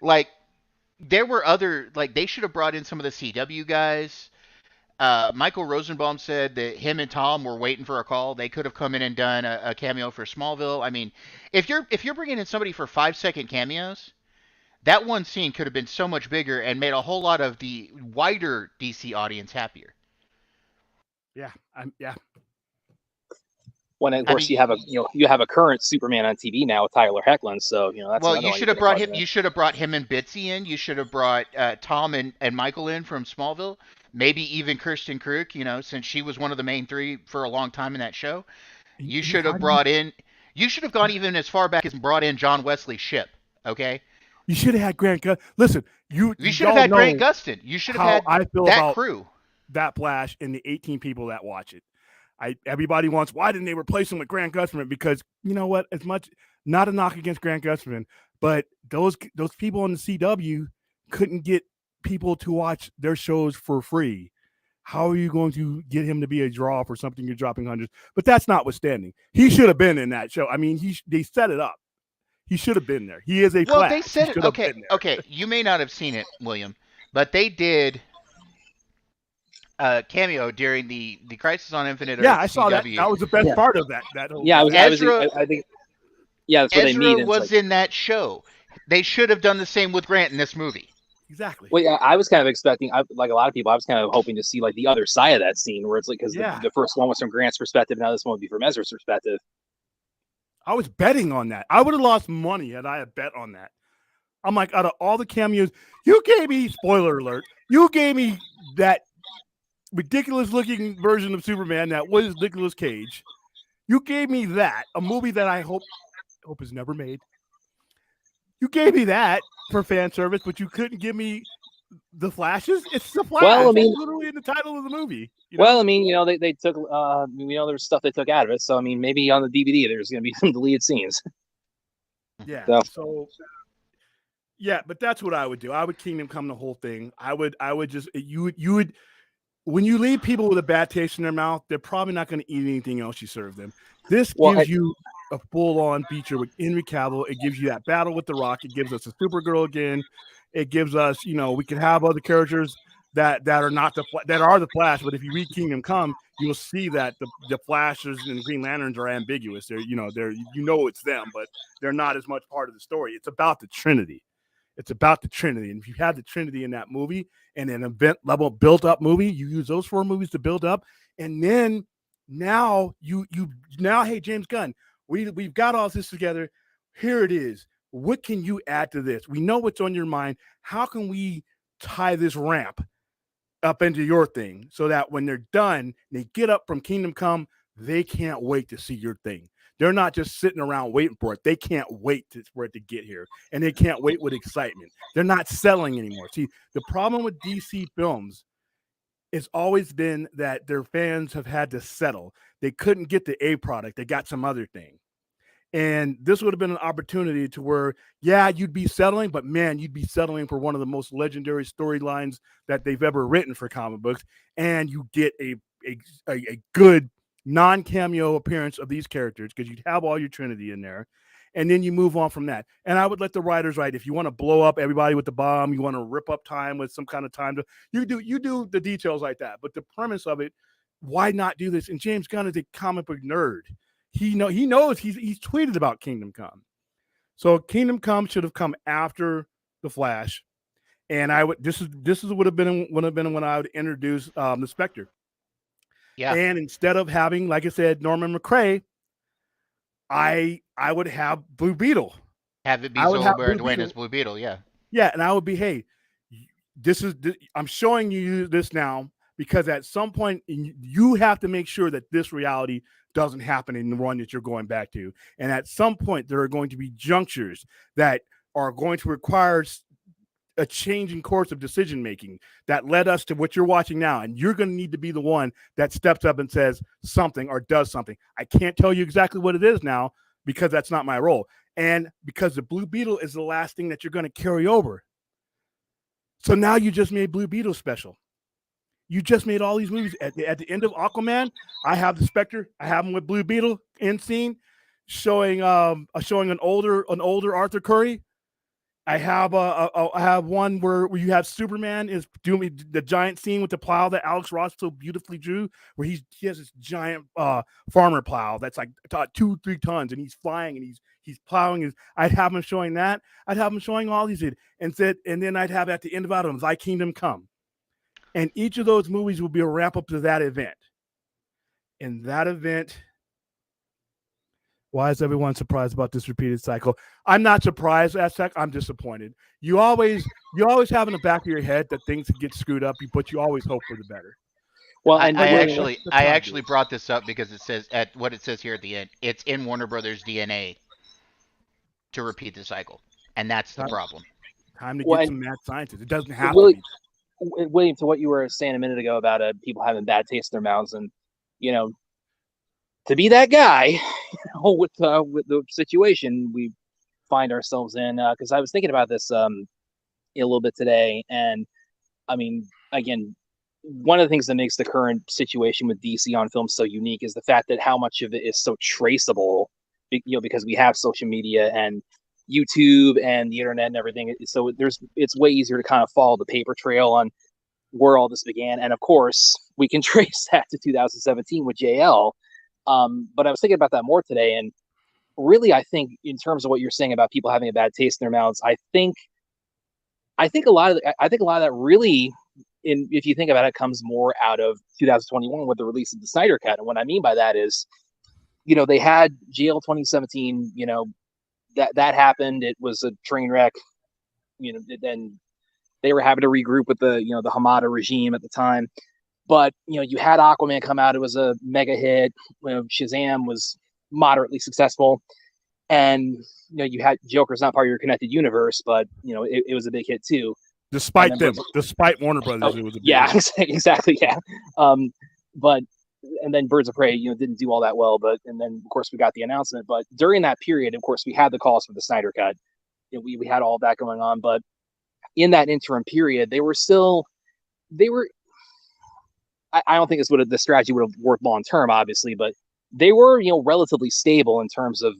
Like, there were they should have brought in some of the CW guys. Michael Rosenbaum said that him and Tom were waiting for a call. They could have come in and done a cameo for Smallville. I mean, if you're bringing in somebody for 5-second cameos, that one scene could have been so much bigger and made a whole lot of the wider DC audience happier. Yeah. When of course you have a current Superman on TV now with Tyler Hoechlin, so that's well, another you one should you have brought plug him. in. You should have brought him and Bitsy in. You should have brought Tom and Michael in from Smallville. Maybe even Kirsten Krug. Since she was one of the main three for a long time in that show. You should have brought in. You should have gone even as far back as brought in John Wesley Shipp. Okay. You should have had Grant Gustin. Listen, you should have had Grant Gustin. You should have had I feel that about crew. That Flash and the 18 people that watch it. Everybody wants, why didn't they replace him with Grant Gustin? Because you know what? As much, not a knock against Grant Gustin, but those people on the CW couldn't get people to watch their shows for free. How are you going to get him to be a draw for something you're dropping hundreds? But that's notwithstanding. He should have been in that show. I mean, they set it up. He should have been there. He is a Flash. They said it. Okay. You may not have seen it, William, but they did cameo during the Crisis on Infinite Earths. Yeah, I saw that. That was the best part of that. Whole I think. Yeah, that's what they mean. Ezra was in that show. They should have done the same with Grant in this movie. Exactly. Well, yeah, I was kind of expecting, like a lot of people, I was kind of hoping to see like the other side of that scene, where it's like, because the first one was from Grant's perspective, now this one would be from Ezra's perspective. I was betting on that. I would have lost money had I had bet on that. I'm like, out of all the cameos, you gave me, spoiler alert, you gave me that ridiculous looking version of Superman that was Nicolas Cage. You gave me that, a movie that I hope is never made. You gave me that for fan service, but you couldn't give me the Flashes. It's the Flash. Well, I mean, it's literally in the title of the movie. Well, I mean, they took, there's stuff they took out of it. So, I mean, maybe on the DVD, there's going to be some deleted scenes. Yeah. So, yeah, but that's what I would do. I would Kingdom Come the whole thing. I would just, you would, when you leave people with a bad taste in their mouth, they're probably not going to eat anything else you serve them. This gives you a full-on feature with Henry Cavill. It gives you that battle with The Rock. It gives us a Supergirl again. It gives us, we can have other characters that are not that are the Flash. But if you read Kingdom Come, you'll see that the Flashes and Green Lanterns are ambiguous. They're it's them, but they're not as much part of the story. It's about the Trinity. It's about the Trinity. And if you have the Trinity in that movie and an event level built up movie, you use those 4 movies to build up. And then now hey, James Gunn, we've got all this together. Here it is. What can you add to this? We know what's on your mind. How can we tie this ramp up into your thing so that when they're done, they get up from Kingdom Come, they can't wait to see your thing. They're not just sitting around waiting for it. They can't wait for it to get here, and they can't wait with excitement. They're not settling anymore. See, the problem with DC films has always been that their fans have had to settle. They couldn't get the A product. They got some other thing. And this would have been an opportunity to where, you'd be settling, but man, you'd be settling for one of the most legendary storylines that they've ever written for comic books. And you get a good non-cameo appearance of these characters because you'd have all your Trinity in there. And then you move on from that. And I would let the writers write. If you want to blow up everybody with the bomb, you want to rip up time with some kind of time, you do the details like that. But the premise of it, why not do this? And James Gunn is a comic book nerd. He knows he's tweeted about Kingdom Come. So Kingdom Come should have come after the Flash. And this would have been when I would introduce the Spectre. Yeah. And instead of having, like I said, Norman McRae, I would have Blue Beetle. Have it be Zolber Dwayne as Blue Beetle, yeah. Yeah, and I would be, hey, I'm showing you this now because at some point you have to make sure that this reality doesn't happen in the one that you're going back to. And at some point there are going to be junctures that are going to require a change in course of decision making that led us to what you're watching now. And you're going to need to be the one that steps up and says something or does something. I can't tell you exactly what it is now because that's not my role. And because the Blue Beetle is the last thing that you're going to carry over. So now you just made Blue Beetle special. You just made all these movies. At the end of Aquaman, I have the Spectre. I have him with Blue Beetle in scene, showing an older Arthur Curry. I have one where you have Superman is doing the giant scene with the plow that Alex Ross so beautifully drew, where he has this giant farmer plow that's like 2-3 tons, and he's flying and he's plowing. I'd have him showing that. I'd have him showing all these, and then I'd have at the end of Adam, Thy Kingdom Come, and each of those movies will be a wrap up to that event. And that event Why is everyone surprised about this repeated cycle? I'm not surprised, Aztec. I'm disappointed. You always have in the back of your head that things get screwed up, but you always hope for the better. Well, I, and I William, actually I actually brought this up because it says at what it says here at the end. It's in Warner Brothers DNA to repeat the cycle, and that's the problem. Time to get some mad scientists. It doesn't have William, to be. William, to what you were saying a minute ago about people having bad taste in their mouths, and to be that guy, with the situation we find ourselves in, because I was thinking about this a little bit today, and I mean, again, one of the things that makes the current situation with DC on film so unique is the fact that how much of it is so traceable, because we have social media and YouTube and the internet and everything. So it's way easier to kind of follow the paper trail on where all this began. And of course, we can trace that to 2017 with JL. But I was thinking about that more today, and really, I think in terms of what you're saying about people having a bad taste in their mouths, I think a lot of that really, if you think about it, comes more out of 2021 with the release of the Snyder Cut. And what I mean by that is, they had JL 2017, that happened. It was a train wreck. Then they were having to regroup with the Hamada regime at the time. But you had Aquaman come out; it was a mega hit. Shazam was moderately successful, and you had Joker's not part of your connected universe, but it was a big hit too. Despite Warner Brothers, it was a big hit. Exactly, yeah. And then Birds of Prey, didn't do all that well, and then of course we got the announcement. But during that period, of course, we had the calls for the Snyder Cut. We had all that going on, but in that interim period, they were. I don't think the strategy would have worked long term, obviously, but they were, relatively stable in terms of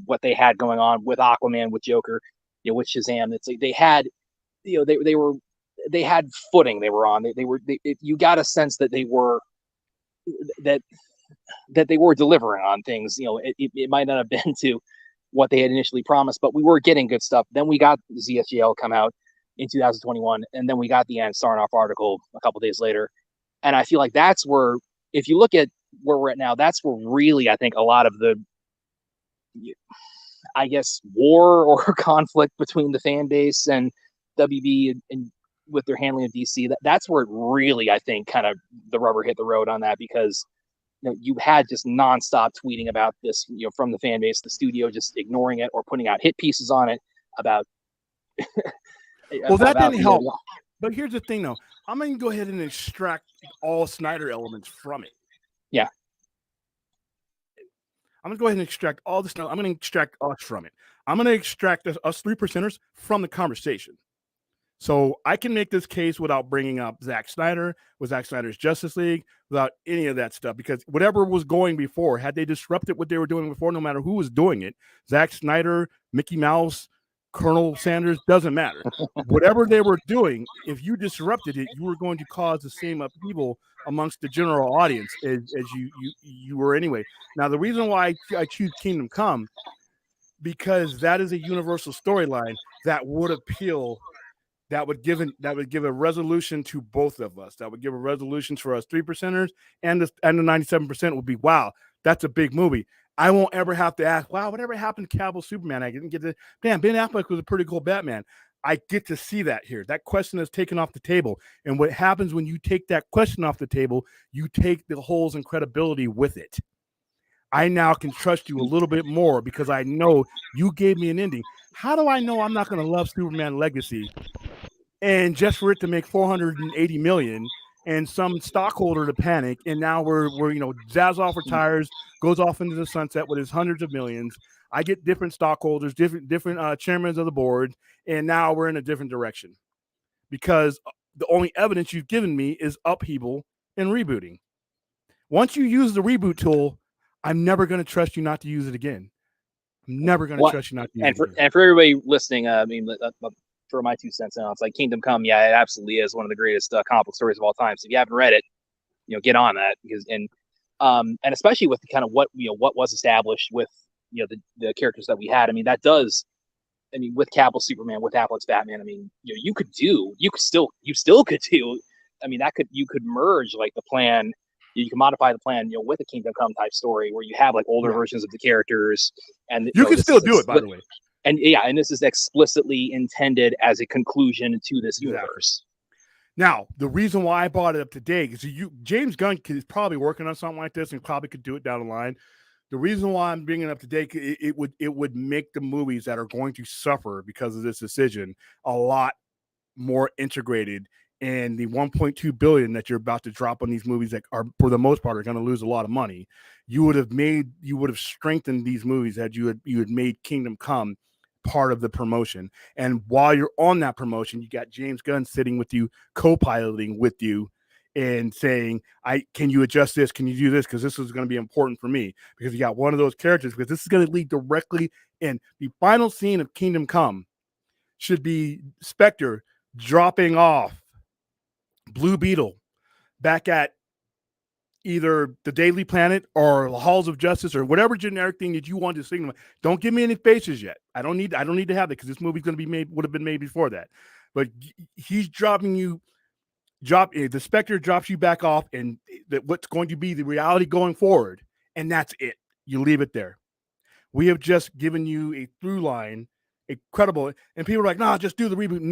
what they had going on with Aquaman, with Joker, with Shazam. It's like they had, they had footing they were on. You got a sense that they were delivering on things. It might not have been to what they had initially promised, but we were getting good stuff. Then we got ZSGL come out in 2021, and then we got the Ann Sarnoff article a couple days later. And I feel like that's where, if you look at where we're at now, that's where really I think a lot of the, I guess, war or conflict between the fan base and WB and with their handling of DC, that's where it really, I think, kind of the rubber hit the road on that, because you had just nonstop tweeting about this, from the fan base, the studio just ignoring it or putting out hit pieces on it about. Well, that didn't help. But here's the thing, though. I'm going to go ahead and extract all Snyder elements from it. Yeah. I'm going to go ahead and extract all this. I'm going to extract us from it. I'm going to extract us 3%ers from the conversation. So I can make this case without bringing up Zack Snyder, with Zack Snyder's Justice League, without any of that stuff, because whatever was going before, had they disrupted what they were doing before, no matter who was doing it, Zack Snyder, Mickey Mouse, Colonel Sanders, doesn't matter. Whatever they were doing, if you disrupted it, you were going to cause the same upheaval amongst the general audience as you were anyway. Now, the reason why I choose Kingdom Come, because that is a universal storyline that would appeal, that would give a resolution to both of us. That would give a resolution for us 3%ers, and the 97% would be, wow, that's a big movie. I won't ever have to ask, wow, whatever happened to Cavill Superman? I didn't get to, damn, Ben Affleck was a pretty cool Batman. I get to see that here. That question is taken off the table. And what happens when you take that question off the table, you take the holes in credibility with it. I now can trust you a little bit more because I know you gave me an ending. How do I know I'm not going to love Superman Legacy and just for it to make $480 million and some stockholder to panic, and now we're Zazoff retires, goes off into the sunset with his hundreds of millions. I get different stockholders, different chairmen of the board, and now we're in a different direction because the only evidence you've given me is upheaval and rebooting. Once you use the reboot tool, I'm never going to trust you not to use it again. I'm never going to trust you not to use it again. And for everybody listening, I mean, throw my 2 cents out. It's like Kingdom Come. Yeah, it absolutely is one of the greatest comic book stories of all time. So if you haven't read it, get on that, because and especially with the kind of what was established with the characters that we had. I mean, that does. I mean, with Cavill Superman, with Affleck's Batman. I mean, you still could do. I mean, you could merge like the plan You can modify the plan, with a Kingdom Come type story where you have like older versions of the characters, and you can still do it, by the way. And and this is explicitly intended as a conclusion to this universe. Now, the reason why I brought it up today is James Gunn is probably working on something like this and probably could do it down the line. The reason why I'm bringing it up today, it would make the movies that are going to suffer because of this decision a lot more integrated. And the $1.2 billion that you're about to drop on these movies that are, for the most part, are going to lose a lot of money. You would have strengthened these movies had you had made Kingdom Come part of the promotion. And while you're on that promotion, you got James Gunn sitting with you, co-piloting with you, and saying, can you adjust this? Can you do this? Because this is going to be important for me. Because you got one of those characters, because this is going to lead directly in. The final scene of Kingdom Come should be Spectre dropping off Blue Beetle back at either the Daily Planet or the Halls of Justice or whatever generic thing that you want to signal. Don't give me any faces yet. I don't need to have it because this movie's going to be would have been made before that. But he's the Spectre drops you back off, and what's going to be the reality going forward, and that's it. You leave it there. We have just given you a through line, a credible, and people are like, "No, just do the reboot."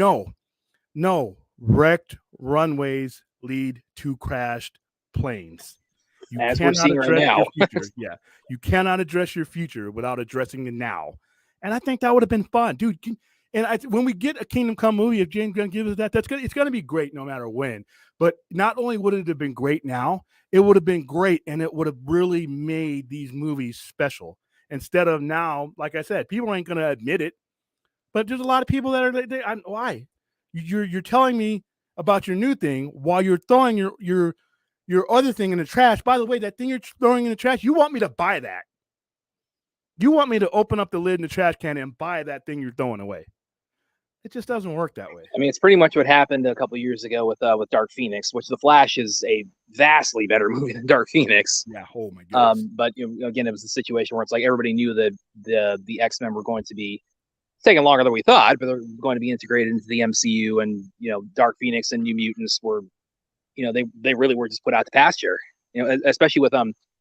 No, wrecked runways lead to crashed planes. As we're seeing right now. Yeah, you cannot address your future without addressing the now, and I think that would have been fun, dude. And when we get a Kingdom Come movie, if James Gunn gives us that, it's going to be great no matter when. But not only would it have been great now, it would have been great, and it would have really made these movies special. Instead of now, like I said, people ain't going to admit it, but there's a lot of people that are. Why? You're telling me about your new thing while you're throwing your other thing in the trash. By the way, that thing you're throwing in the trash, you want me to buy that. You want me to open up the lid in the trash can and buy that thing you're throwing away. It just doesn't work that way. I mean, it's pretty much what happened a couple of years ago with Dark Phoenix, which The Flash is a vastly better movie than Dark Phoenix. Yeah, oh my goodness. But again, it was a situation where it's like everybody knew that the X-Men were going to be taking longer than we thought, but they're going to be integrated into the MCU, and Dark Phoenix and New Mutants were, they really were just put out to pasture. Especially with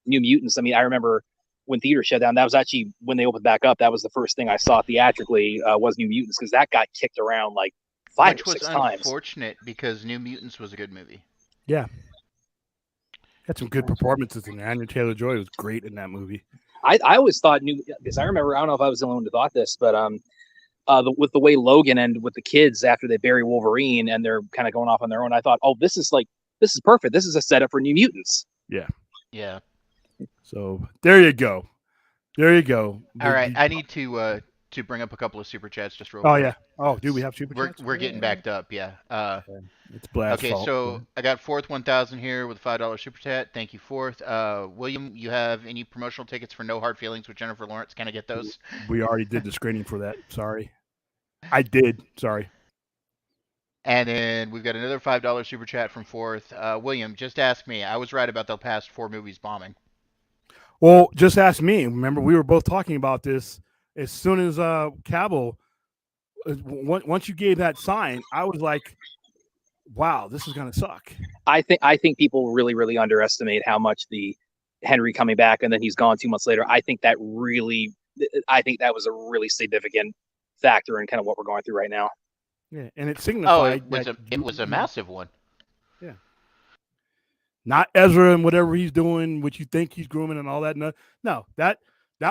New Mutants. I mean, I remember when theaters shut down, that was actually when they opened back up. That was the first thing I saw theatrically was New Mutants, because that got kicked around like 5 or 6 times. Which was unfortunate because New Mutants was a good movie. Yeah, had some good performances in there. Anya Taylor-Joy was great in that movie. I always thought because I remember, I don't know if I was the only one who thought this, but with the way Logan and with the kids after they bury Wolverine and they're kind of going off on their own, I thought, oh, this is perfect. This is a setup for New Mutants. Yeah. So there you go. All right, I need to bring up a couple of super chats just real quick. Oh yeah. Oh, dude, we have super chats. We're getting backed up. Yeah. It's Blad's fault. So I got Fourth 1000 here with a $5 super chat. Thank you, Fourth. William, you have any promotional tickets for No Hard Feelings with Jennifer Lawrence? Can I get those? We already did the screening for that. Sorry. I did. Sorry. And then we've got another $5 super chat from Fourth. William, just ask me. I was right about the past 4 movies bombing. Well, just ask me. Remember, we were both talking about this as soon as Cavill. Once you gave that sign, I was like, "Wow, this is gonna suck." I think people really, really underestimate how much the Henry coming back and then he's gone 2 months later. I think that was a really significant factor in kind of what we're going through right now. Yeah, and it signified. It was a massive one. Yeah. Not Ezra and whatever he's doing, which you think he's grooming and all that. No, that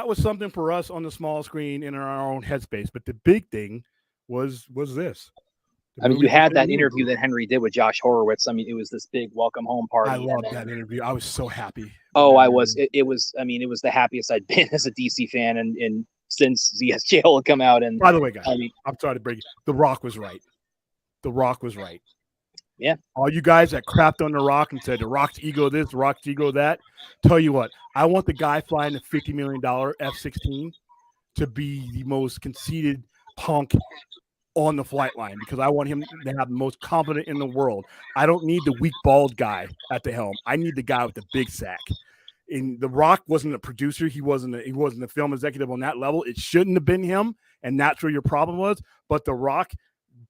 was something for us on the small screen in our own headspace. But the big thing was this. I mean, you had that interview that Henry did with Josh Horowitz. I mean, it was this big welcome home party. I loved that interview. I was so happy. Oh, I was. It was. I mean, it was the happiest I'd been as a DC fan, and since ZSJL had come out. And by the way, guys, I'm sorry to break it. The Rock was right. The Rock was right. Yeah. All you guys that crapped on The Rock and said The Rock's ego this, The Rock's ego that, tell you what, I want the guy flying the $50 million F-16 to be the most conceited punk on the flight line, because I want him to have the most confident in the world. I don't need the weak, bald guy at the helm. I need the guy with the big sack. And The Rock wasn't a producer. He wasn't a film executive on that level. It shouldn't have been him, and that's where your problem was. But The Rock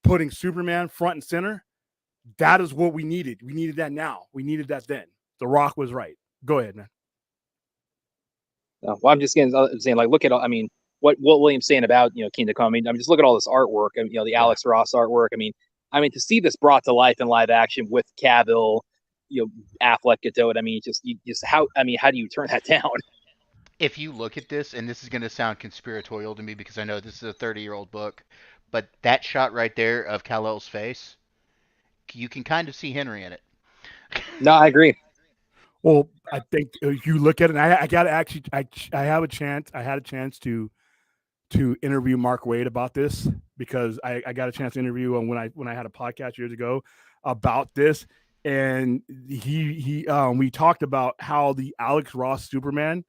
putting Superman front and center, that is what we needed. We needed that now. We needed that then. The Rock was right. Go ahead, man. Well, I'm just saying, like, look at, I mean, what William's saying about, Kingdom Come. I mean, just look at all this artwork, and the Alex Ross artwork. I mean, to see this brought to life in live action with Cavill, Affleck, Godot. I mean, how do you turn that down? If you look at this, and this is going to sound conspiratorial to me because I know this is a 30-year-old book, but that shot right there of Kal-El's face, you can kind of see Henry in it. No, I agree. Well, I think if you look at it, and I got to actually, I have a chance. I had a chance to interview Mark Waid about this because I got a chance to interview him when I had a podcast years ago about this, and we talked about how the Alex Ross Superman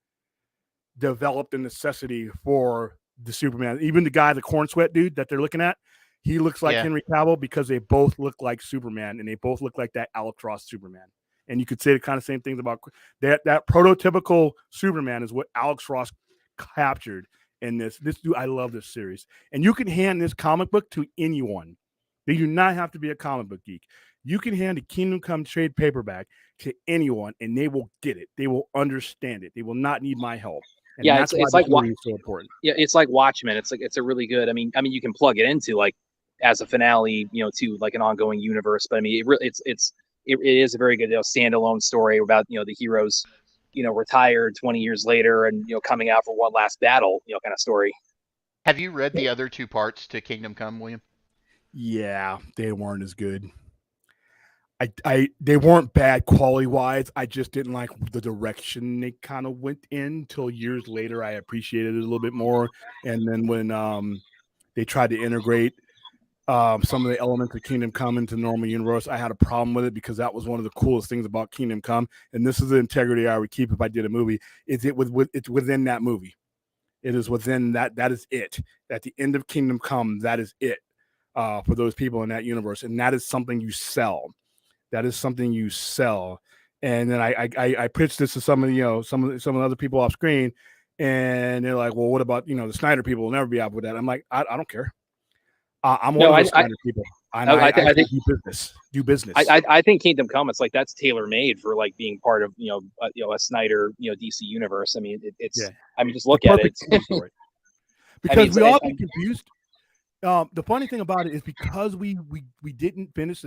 developed the necessity for the Superman. Even the guy, the corn sweat dude that they're looking at, he looks like Henry Cavill because they both look like Superman, and they both look like that Alex Ross Superman. And you could say the kind of same things about that prototypical Superman is what Alex Ross captured in this dude. I love this series, and you can hand this comic book to anyone. They do not have to be a comic book geek. You can hand a Kingdom Come trade paperback to anyone, and they will get it. They will understand it. They will not need my help. And that's it's like so important. Yeah, it's like Watchmen. It's a really good. I mean, you can plug it into like as a finale, to like an ongoing universe. But I mean, it is a very good standalone story about the heroes, retired 20 years later and coming out for one last battle, kind of story. Have you read the other two parts to Kingdom Come, William? Yeah, they weren't as good. They weren't bad quality wise. I just didn't like the direction they kind of went in till years later. I appreciated it a little bit more. And then when they tried to integrate some of the elements of Kingdom Come into the normal universe, I had a problem with it because that was one of the coolest things about Kingdom Come. And this is the integrity I would keep if I did a movie. It's within that movie. It is within that. That is it. At the end of Kingdom Come, that is it for those people in that universe. And that is something you sell. That is something you sell. And then I pitched this to some of the other people off screen, and they're like, "Well, what about the Snyder people? Will never be out with that." I'm like, I don't care. I'm one of those Snyder people. I think do business. I think Kingdom Come, it's like that's tailor made for like being part of a Snyder DC universe. I mean, I mean, just look at it. Because we all get confused. The funny thing about it is because we didn't finish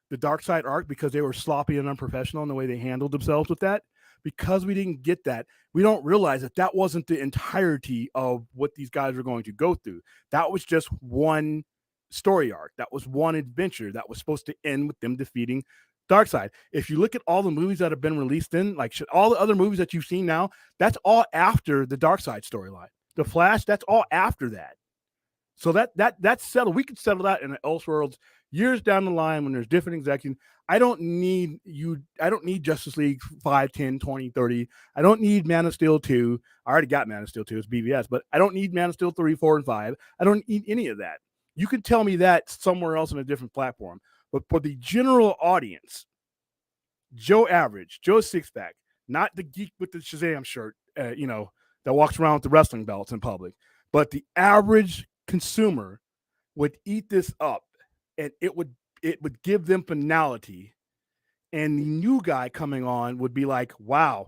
the Dark Side arc because they were sloppy and unprofessional in the way they handled themselves with that. Because we didn't get that, we don't realize that wasn't the entirety of what these guys were going to go through. That was just one story arc. That was one adventure that was supposed to end with them defeating Darkseid. If you look at all the movies that have been released all the other movies that you've seen now, that's all after the Darkseid storyline. The Flash, that's all after that. So that's settled. We could settle that in the Elseworlds years down the line when there's different executives. I don't need Justice League 5, 10, 20, 30. I don't need Man of Steel 2. I already got Man of Steel 2 as BVS, but I don't need Man of Steel 3, 4, and 5. I don't need any of that. You can tell me that somewhere else on a different platform. But for the general audience, Joe Average, Joe Sixpack, not the geek with the Shazam shirt, that walks around with the wrestling belts in public, but the average consumer would eat this up, and it would give them finality, and the new guy coming on would be like, wow,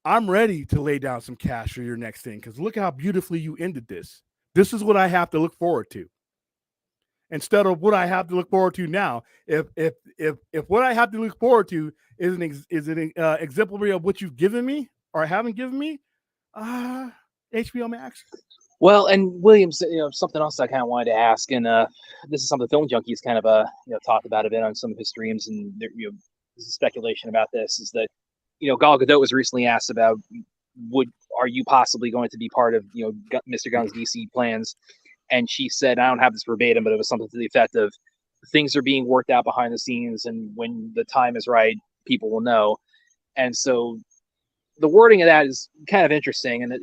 I'm ready to lay down some cash for your next thing because look how beautifully you ended this. This is what I have to look forward to instead of what I have to look forward to now. If what I have to look forward to is an exemplary of what you've given me or haven't given me, HBO Max. Well, and Williams, something else I kind of wanted to ask, and this is something Film Junkies kind of talked about a bit on some of his streams, and there's speculation about this is that Gal Gadot was recently asked about are you possibly going to be part of Mr. Gunn's DC plans, and she said, I don't have this verbatim, but it was something to the effect of things are being worked out behind the scenes, and when the time is right, people will know. And so the wording of that is kind of interesting, and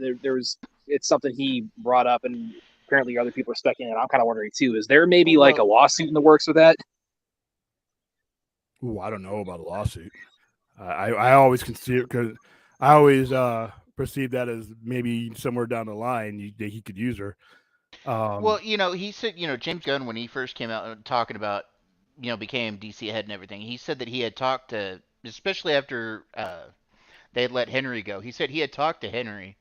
it's something he brought up, and apparently other people are speculating, and I'm kind of wondering too, is there maybe like a lawsuit in the works with that? Ooh, I don't know about a lawsuit. I always consider, because I always perceive that as maybe somewhere down the line he could use her. Well, he said, James Gunn, when he first came out talking about, became DC head and everything, he said that he had talked to especially after they had let Henry go. He said he had talked to Henry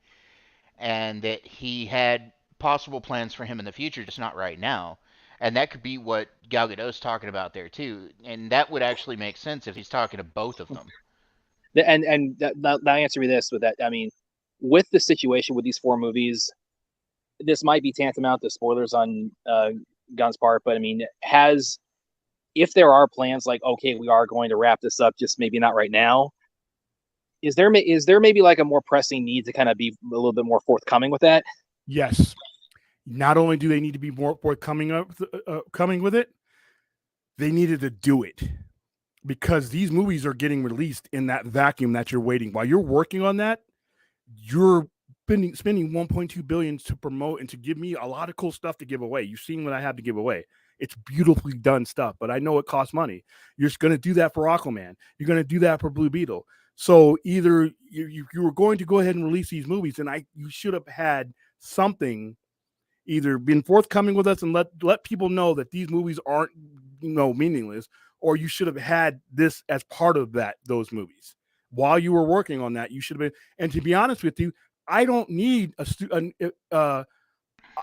and that he had possible plans for him in the future, just not right now. And that could be what Gal Gadot's talking about there too, and that would actually make sense if he's talking to both of them. And that answer me this with that. I mean, with the situation with these 4 movies, this might be tantamount to spoilers on Gunn's part, but I mean, if there are plans like, okay, we are going to wrap this up, just maybe not right now. Is there maybe like a more pressing need to kind of be a little bit more forthcoming with that? Yes. Not only do they need to be more forthcoming coming with it, they needed to do it, because these movies are getting released in that vacuum that you're waiting. While you're working on that, you're spending 1.2 billion to promote and to give me a lot of cool stuff to give away. You've seen what I have to give away. It's beautifully done stuff, but I know it costs money. You're going to do that for Aquaman. You're going to do that for Blue Beetle. So either you were going to go ahead and release these movies, and you should have had something, either been forthcoming with us and let people know that these movies aren't meaningless, or you should have had this as part of those movies. While you were working on that, you should have been. And to be honest with you, I don't need I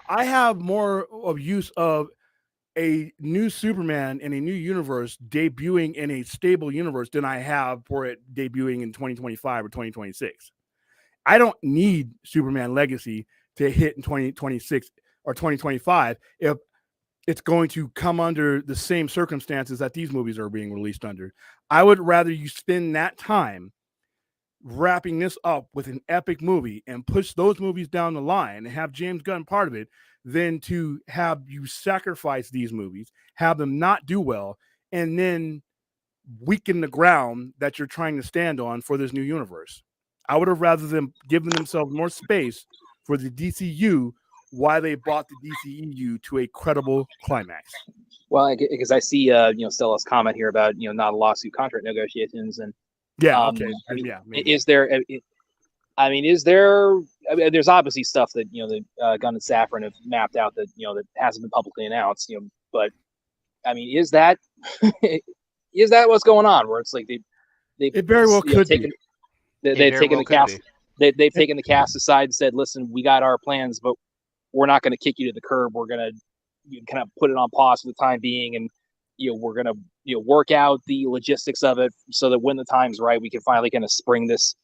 have more of use of a new Superman in a new universe debuting in a stable universe than I have for it debuting in 2025 or 2026. I don't need Superman Legacy to hit in 2026 or 2025 if it's going to come under the same circumstances that these movies are being released under. I would rather you spend that time wrapping this up with an epic movie and push those movies down the line and have James Gunn part of it than to have you sacrifice these movies, have them not do well, and then weaken the ground that you're trying to stand on for this new universe. I would have rather them given themselves more space for the DCU while they brought the DCEU to a credible climax. Well, because I see Stella's comment here about not a lawsuit, contract negotiations, and okay. I mean, yeah, maybe. is there? I mean, is there? I mean, there's obviously stuff that that Gunn and Safran have mapped out that that hasn't been publicly announced. But I mean, is that is that what's going on? Where it's like it very well could taken, be. They've taken the cast. They've taken the cast aside and said, "Listen, we got our plans, but we're not going to kick you to the curb. We're going to kind of put it on pause for the time being, and we're going to work out the logistics of it so that when the time's right, we can finally kind of spring this."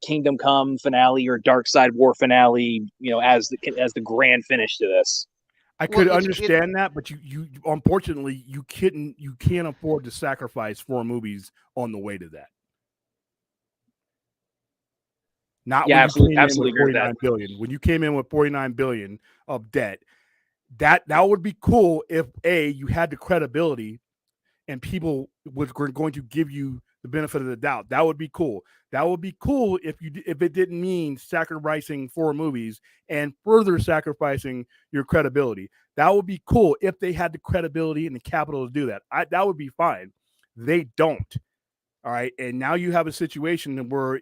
Kingdom Come finale or Dark Side War finale, as the grand finish to this. I could understand that, but you unfortunately you can't afford to sacrifice 4 movies on the way to that. Not when you came in with 49 billion. When you came in with 49 billion of debt, that would be cool if you had the credibility and people were going to give you the benefit of the doubt. That would be cool. That would be cool if it didn't mean sacrificing 4 movies and further sacrificing your credibility. That would be cool if they had the credibility and the capital to do that. That would be fine. They don't. All right, and now you have a situation where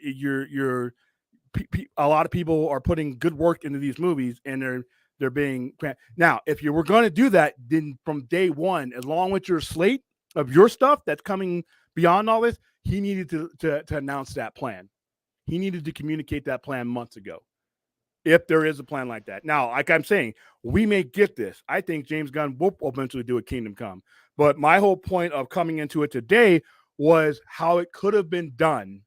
a lot of people are putting good work into these movies, and they're being now. If you were going to do that, then from day one, along with your slate of your stuff that's coming beyond all this, he needed to announce that plan. He needed to communicate that plan months ago, if there is a plan like that. Now, like I'm saying, we may get this. I think James Gunn will eventually do a Kingdom Come. But my whole point of coming into it today was how it could have been done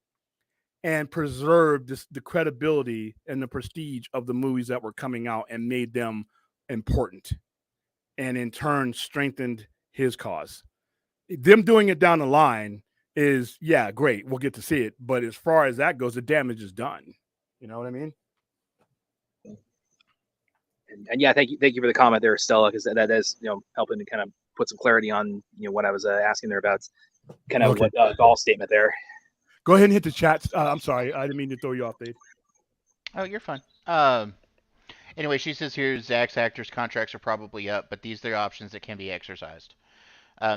and preserved the credibility and the prestige of the movies that were coming out and made them important, and in turn strengthened his cause. Them doing it down the line is, great. We'll get to see it. But as far as that goes, the damage is done. You know what I mean? And thank you for the comment there, Stella, because that is helping to kind of put some clarity on what I was asking there about, kind of what Gall's statement there. Go ahead and hit the chat. I'm sorry, I didn't mean to throw you off, Dave. Oh, you're fine. Anyway, she says here Zach's actors' contracts are probably up, but these are the options that can be exercised.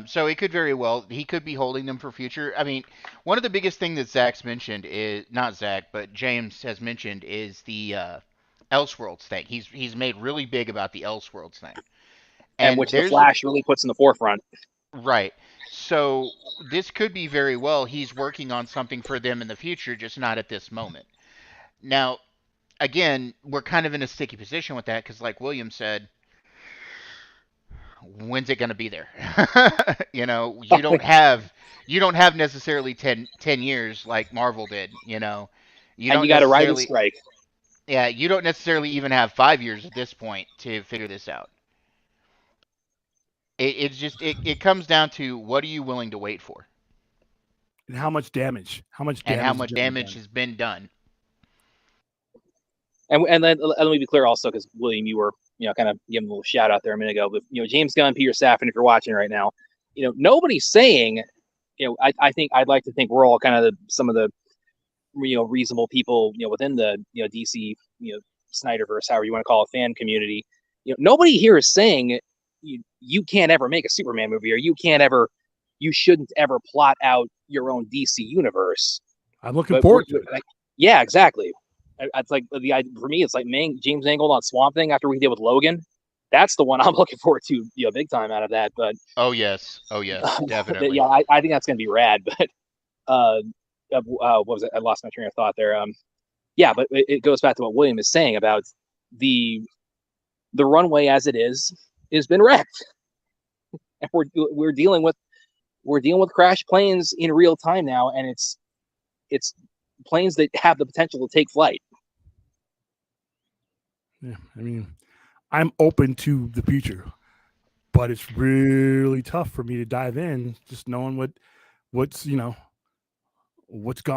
So it could very well, he could be holding them for future. I mean, one of the biggest things that Zach's mentioned is, not Zach, but James has mentioned, is the Elseworlds thing. He's made really big about the Elseworlds thing. And which the Flash really puts in the forefront. Right. So this could be very well he's working on something for them in the future, just not at this moment. Now, again, we're kind of in a sticky position with that because, like William said, when's it going to be there? You don't have necessarily 10 years like Marvel did. You And don't you got to ride the necessarily, strike. yeah, you don't necessarily even have 5 years at this point to figure this out. It comes down to what are you willing to wait for, And how much damage? How much and how damage has much been damage done? has been done. And then let me be clear also, because William, you were kind of giving a little shout out there a minute ago, but James Gunn, Peter Safran, if you're watching right now, nobody's saying, I think I'd like to think we're all kind of some of the reasonable people within the DC Snyderverse, however you want to call it, fan community. Nobody here is saying you can't ever make a Superman movie, or you shouldn't ever plot out your own DC universe. I'm looking forward to it. Yeah, exactly. It's like for me, it's like James Mangold on Swamp Thing after we did with Logan. That's the one I'm looking forward to, big time out of that. But Oh yes, definitely. but yeah, I think that's gonna be rad. But what was it? I lost my train of thought there. Yeah, but it goes back to what William is saying about the runway as it is has been wrecked, and we're dealing with crashed planes in real time now, and it's planes that have the potential to take flight. Yeah, I mean, I'm open to the future, but it's really tough for me to dive in just knowing what's gone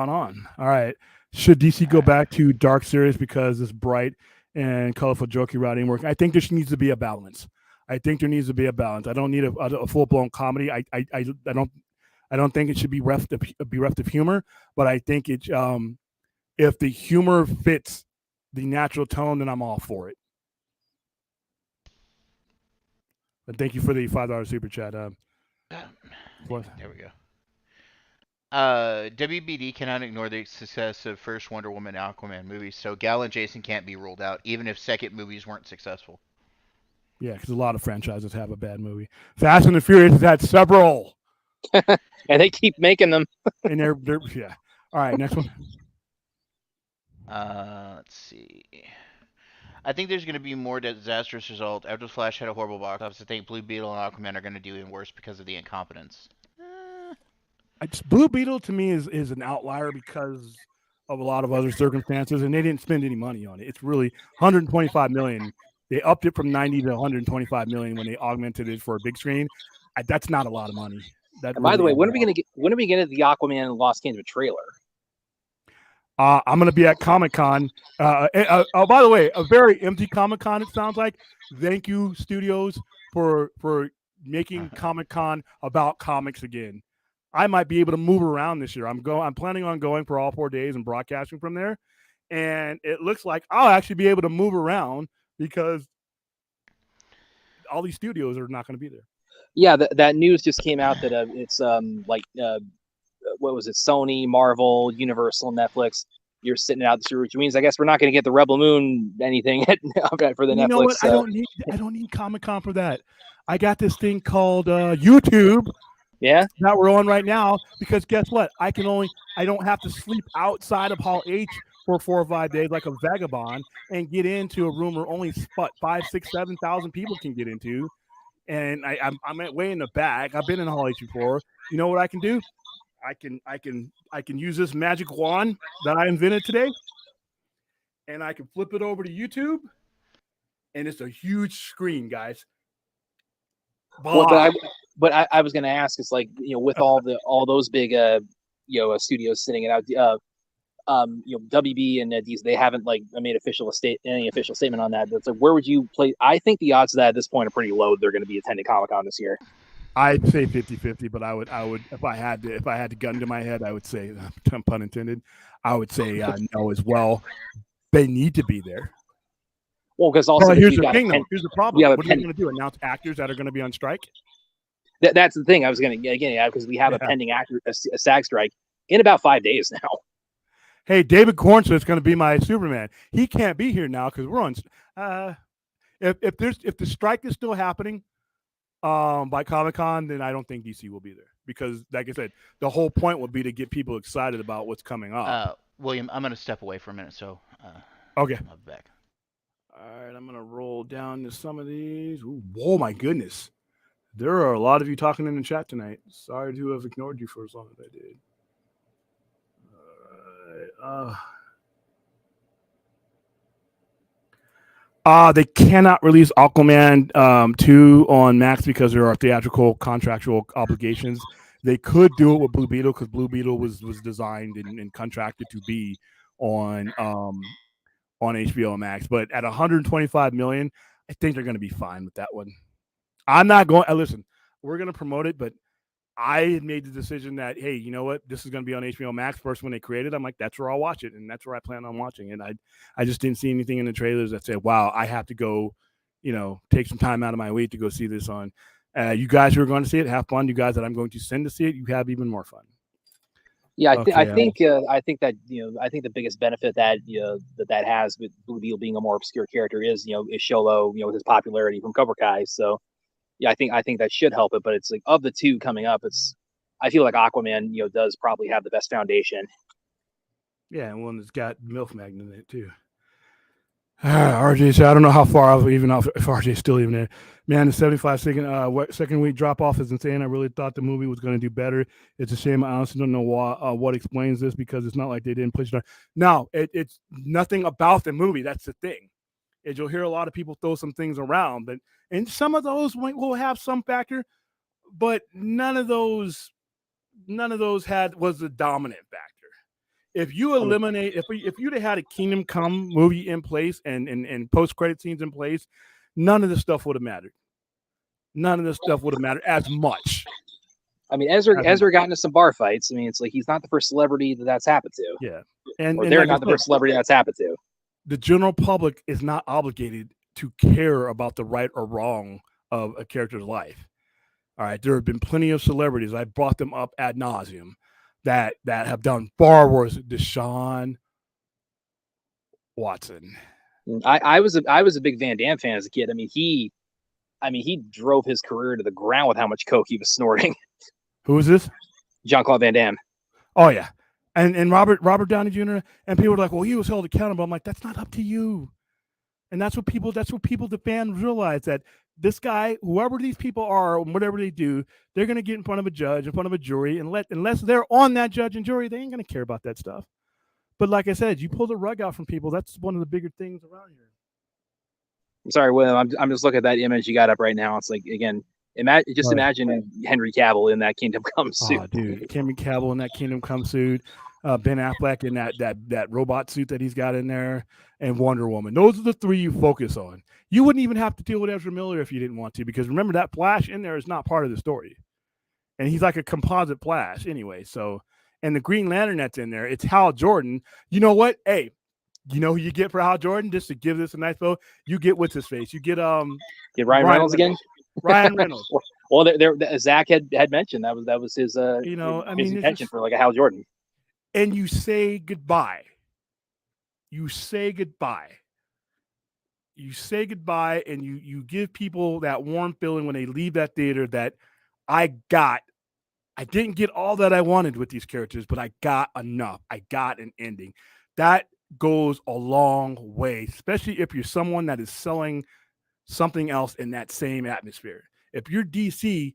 on. All right, should DC go back to dark series because this bright and colorful jokey route ain't working? I think there needs to be a balance. I don't need a full blown comedy. I don't think it should be bereft of humor, but I think if the humor fits the natural tone, then I'm all for it. And thank you for the $5 super chat. There we go. WBD cannot ignore the success of first Wonder Woman and Aquaman movies, so Gal and Jason can't be ruled out, even if second movies weren't successful. Yeah, because a lot of franchises have a bad movie. Fast and the Furious has had several. And they keep making them. And they're yeah. All right, next one. Let's see. I think there's going to be more disastrous result. After Flash had a horrible box office, I think Blue Beetle and Aquaman are going to do even worse because of the incompetence. Blue Beetle to me is an outlier because of a lot of other circumstances, and they didn't spend any money on it. It's really 125 million. They upped it from 90 to 125 million when they augmented it for a big screen. That's not a lot of money. By the way, when are we going to get the Aquaman and Lost Kingdom trailer? I'm going to be at Comic-Con. By the way, a very empty Comic-Con, it sounds like. Thank you, studios, for making Comic-Con about comics again. I might be able to move around this year. I'm planning on going for all 4 days and broadcasting from there. And it looks like I'll actually be able to move around because all these studios are not going to be there. Yeah, that news just came out that it's what was it? Sony, Marvel, Universal, Netflix. You're sitting out the which means I guess we're not going to get the Rebel Moon anything for the Netflix. Know what? I don't need Comic-Con for that. I got this thing called YouTube. Yeah, that we're on right now because guess what? I don't have to sleep outside of Hall H for 4 or 5 days like a vagabond and get into a room where only 5, 6, 7,000 people can get into. And I'm way in the back. I've been in Hall H before. You know what I can do? I can use this magic wand that I invented today, and I can flip it over to YouTube, and it's a huge screen, guys. Well, but I was going to ask, it's like with all those big studios sitting it out, WB and these, they haven't made any official statement on that. It's like, where would you play? I think the odds of that at this point are pretty low. They're going to be attending Comic-Con this year. I'd say 50-50, but I would if I had to gun to my head, I would say, pun intended, I would say no as well. They need to be there. Well, because also here's the thing, though. Here's the problem. What are you going to do? Announce actors that are going to be on strike? That's the thing I was going to get at, because we have a pending a SAG strike in about 5 days now. Hey, David Cornsworth is going to be my Superman. He can't be here now because we're on. If the strike is still happening, by Comic-Con, then I don't think DC will be there because, like I said, the whole point would be to get people excited about what's coming up. William, I'm going to step away for a minute, so Okay. I'll be back. All right, I'm going to roll down to some of these. Ooh, oh, my goodness. There are a lot of you talking in the chat tonight. Sorry to have ignored you for as long as I did. They cannot release Aquaman 2 on Max because there are theatrical contractual obligations. They could do it with Blue Beetle because Blue Beetle was designed and contracted to be on HBO Max. But at 125 million, I think they're going to be fine with that one. I'm not going. Listen, we're going to promote it, but I had made the decision that, hey, you know what? This is going to be on HBO Max first when they create it. I'm like, that's where I'll watch it, and that's where I plan on watching it. I just didn't see anything in the trailers that said, wow, I have to go, take some time out of my week to go see this on. You guys who are going to see it, have fun. You guys that I'm going to send to see it, you have even more fun. Yeah, I think that I think the biggest benefit that that has with Blue Beetle being a more obscure character is Sholo, with his popularity from Cobra Kai. So yeah, I think that should help it. But it's like of the two coming up, I feel like Aquaman does probably have the best foundation. Yeah, and one that's got MILF Magnet in it too. RJ said, I don't know how far if RJ's still even there. Man, the second week drop off is insane. I really thought the movie was going to do better. It's a shame. I honestly don't know what explains this because it's not like they didn't push it on. No, it's nothing about the movie. That's the thing. You'll hear a lot of people throw some things around, and some of those will have some factor, but none of those was the dominant factor. If you eliminate, if you'd have had a Kingdom Come movie in place and post credit scenes in place, none of this stuff would have mattered. None of this stuff would have mattered as much. I mean, Ezra got into some bar fights. I mean, it's like he's not the first celebrity that's happened to. Yeah, and they're not the first celebrity that's happened to. The general public is not obligated to care about the right or wrong of a character's life. All right, there have been plenty of celebrities. I brought them up ad nauseum that have done far worse. Deshaun Watson. I was a big Van Damme fan as a kid. I mean, he drove his career to the ground with how much coke he was snorting. Who is this? Jean-Claude Van Damme. Oh yeah, and Robert Downey Jr. And people were like, well, he was held accountable. I'm like, that's not up to you. And that's what the fans realize, that this guy, whoever these people are, whatever they do, they're going to get in front of a judge, in front of a jury, and unless they're on that judge and jury, they ain't going to care about that stuff. But like I said, you pull the rug out from people. That's one of the bigger things around here. I'm sorry, Will. I'm just looking at that image you got up right now. It's like, again, imagine Henry Cavill in that Kingdom Come suit. Oh, dude, Henry Cavill in that Kingdom Come suit. Ben Affleck in that robot suit that he's got in there, and Wonder Woman. Those are the three you focus on. You wouldn't even have to deal with Ezra Miller if you didn't want to, because remember, that Flash in there is not part of the story. And he's like a composite Flash anyway. So, and the Green Lantern that's in there, it's Hal Jordan. You know what? Hey, you know who you get for Hal Jordan? Just to give this a nice bow, you get what's his face. You get Ryan Reynolds again. Ryan Reynolds. Well, Zach had mentioned that was his his intention for like a Hal Jordan. And you say goodbye. You say goodbye, and you give people that warm feeling when they leave that theater that I didn't get all that I wanted with these characters, but I got enough. I got an ending. That goes a long way, especially if you're someone that is selling something else in that same atmosphere. If you're DC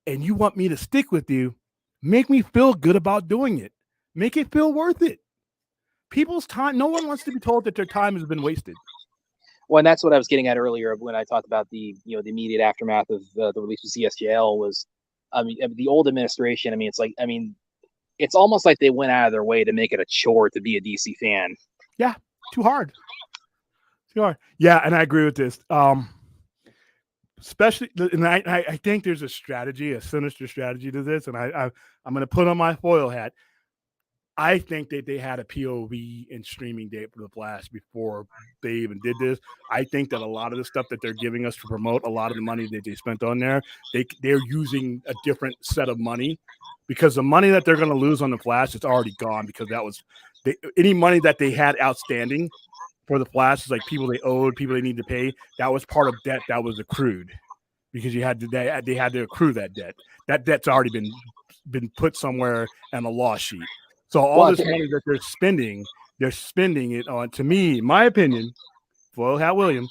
and you want me to stick with you, make me feel good about doing it. Make it feel worth it. People's time, no one wants to be told that their time has been wasted. Well, and that's what I was getting at earlier when I talked about the immediate aftermath of the release of CSJL was, the old administration. It's almost like they went out of their way to make it a chore to be a DC fan. Yeah, too hard. Yeah, and I agree with this. Especially, and I think there's a sinister strategy to this, and I'm going to put on my foil hat. I think that they had a POV and streaming date for the Flash before they even did this. I think that a lot of the stuff that they're giving us to promote, a lot of the money that they spent on there, they're using a different set of money, because the money that they're going to lose on the Flash is already gone, because that was any money that they had outstanding for the Flash is like people they owed, people they need to pay. That was part of debt that was accrued. because they had to accrue that debt. That debt's already been put somewhere on a loss sheet. So all this money that they're spending it on. To me, my opinion, Foil Hat William,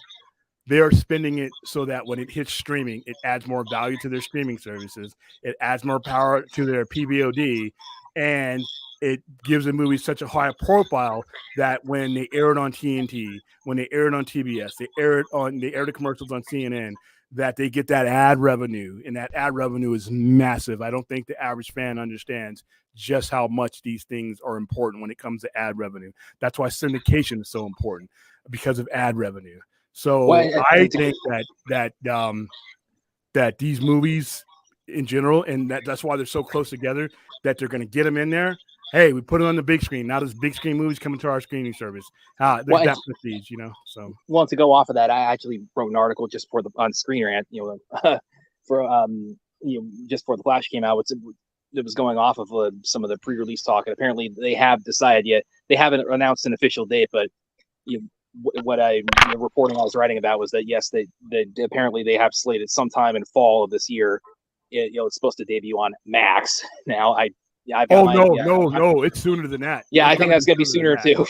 they are spending it so that when it hits streaming, it adds more value to their streaming services. It adds more power to their PVOD, and it gives the movie such a high profile that when they air it on TNT, when they air it on TBS, they air the commercials on CNN, that they get that ad revenue, and that ad revenue is massive. I don't think the average fan understands just how much these things are important when it comes to ad revenue. That's why syndication is so important, because of ad revenue. So I think that these movies in general, and that's why they're so close together, that they're going to get them in there. Hey, we put it on the big screen. Now there's big screen movies coming to our streaming service. There's that prestige, So, well, to go off of that, I actually wrote an article just for on Screen Rant, for just before The Flash came out. It was going off of some of the pre-release talk, and apparently they have decided yet. They haven't announced an official date, but what reporting I was writing about was that yes, they apparently they have slated sometime in fall of this year. It's supposed to debut on Max. Now no, it's sooner than that. Yeah, I think that's gonna be sooner too.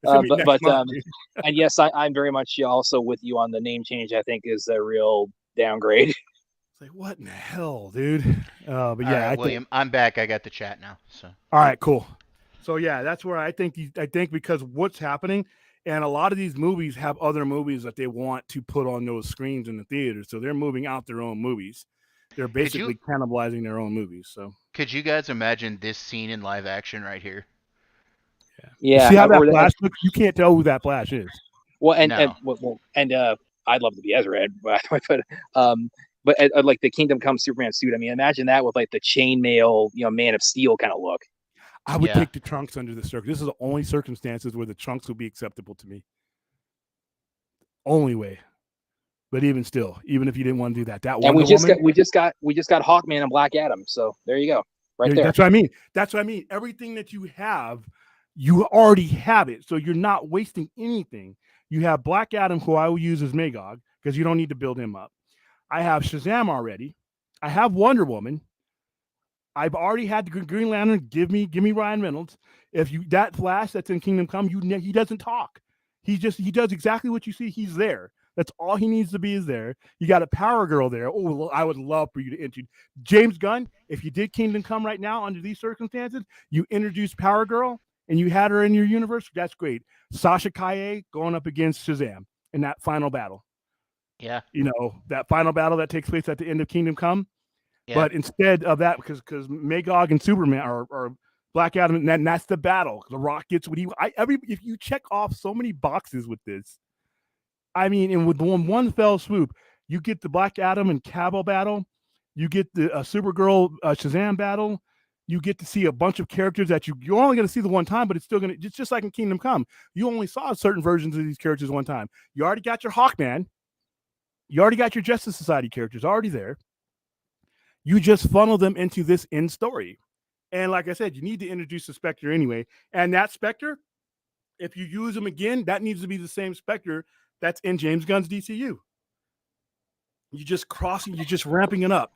And yes, I'm very much also with you on the name change. I think is a real downgrade. It's like, what in the hell, dude? But yeah, right, William, I'm back. I got the chat now. So all right, cool. So yeah, that's where I think because what's happening. And a lot of these movies have other movies that they want to put on those screens in the theater. So they're moving out their own movies. They're basically cannibalizing their own movies. So could you guys imagine this scene in live action right here? Yeah. You see how that Flash looks? You can't tell who that Flash is. Well, and I'd love to be Ezra, but like the Kingdom Come Superman suit. I mean, imagine that with like the chainmail, Man of Steel kind of look. I would take the trunks under the circle. This is the only circumstances where the trunks would be acceptable to me. Only way. But even still, even if you didn't want to do that, and we just got Hawkman and Black Adam. So there you go, right there. That's what I mean. Everything that you have, you already have it. So you're not wasting anything. You have Black Adam, who I will use as Magog, because you don't need to build him up. I have Shazam already. I have Wonder Woman. I've already had the Green Lantern. Give me Ryan Reynolds. That Flash that's in Kingdom Come, he doesn't talk. He does exactly what you see. He's there. That's all he needs to be is there. You got a Power Girl there. Oh, I would love for you to introduce James Gunn. If you did Kingdom Come right now under these circumstances, you introduced Power Girl and you had her in your universe. That's great. Sasha Calle going up against Shazam in that final battle. Yeah. That final battle that takes place at the end of Kingdom Come. Yeah. But instead of that, because Magog and Superman are Black Adam, and that's the battle. The Rock gets what if you check off so many boxes with this, I mean, and with one fell swoop, you get the Black Adam and Cavill battle, you get the Supergirl Shazam battle, you get to see a bunch of characters that you're only going to see the one time, but it's just like in Kingdom Come. You only saw certain versions of these characters one time. You already got your Hawkman, you already got your Justice Society characters already there. You just funnel them into this end story. And like I said, you need to introduce the Spectre anyway. And that Spectre, if you use them again, that needs to be the same Spectre that's in James Gunn's DCU. You're just ramping it up.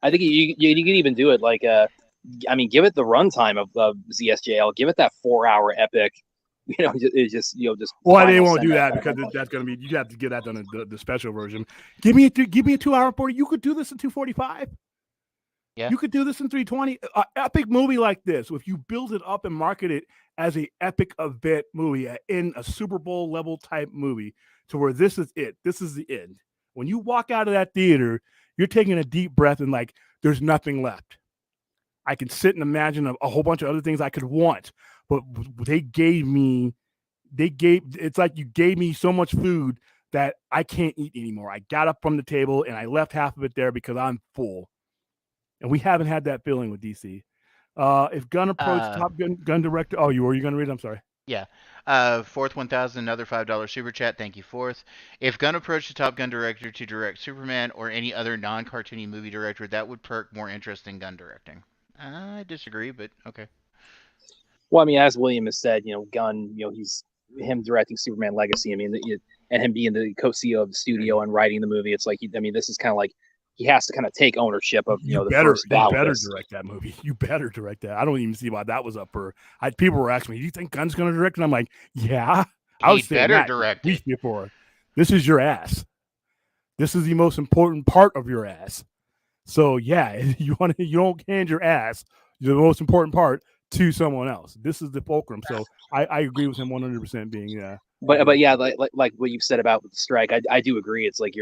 I think you can even do it like, give it the runtime of ZSJL. Give it that 4-hour epic. It's just. Well, they won't do that because that's going to be. You have to get that done in the special version. Give me a 2-hour 40. You could do this in 245. Yeah, you could do this in 320. An epic movie like this, if you build it up and market it as a epic event movie in a Super Bowl level type movie, to where this is it. This is the end. When you walk out of that theater, you're taking a deep breath and like, there's nothing left. I can sit and imagine a whole bunch of other things I could want. But it's like you gave me so much food that I can't eat anymore. I got up from the table and I left half of it there because I'm full. And we haven't had that feeling with DC. If Gunn approached Top Gun director, were you going to read it? I'm sorry. Yeah. Fourth 1,000, another $5 super chat. Thank you, Fourth. If Gunn approached the Top Gun director to direct Superman or any other non-cartoony movie director, that would perk more interest in Gunn directing. I disagree, but okay. Well, I mean, as William has said, Gunn, him directing Superman Legacy. I mean, and him being the co-CEO of the studio and writing the movie. It's like, I mean, this is kind of like he has to kind of take ownership of the first bout. You better direct that movie. You better direct that. I don't even see why that was up for. People were asking me, "Do you think Gunn's going to direct?" And I'm like, "Yeah." I was saying that direct weeks before. This is your ass. This is the most important part of your ass. So yeah, you don't hand your ass, the most important part, to someone else. This is the fulcrum. So I agree with him 100% being But yeah, like what you've said about the strike, I do agree. It's like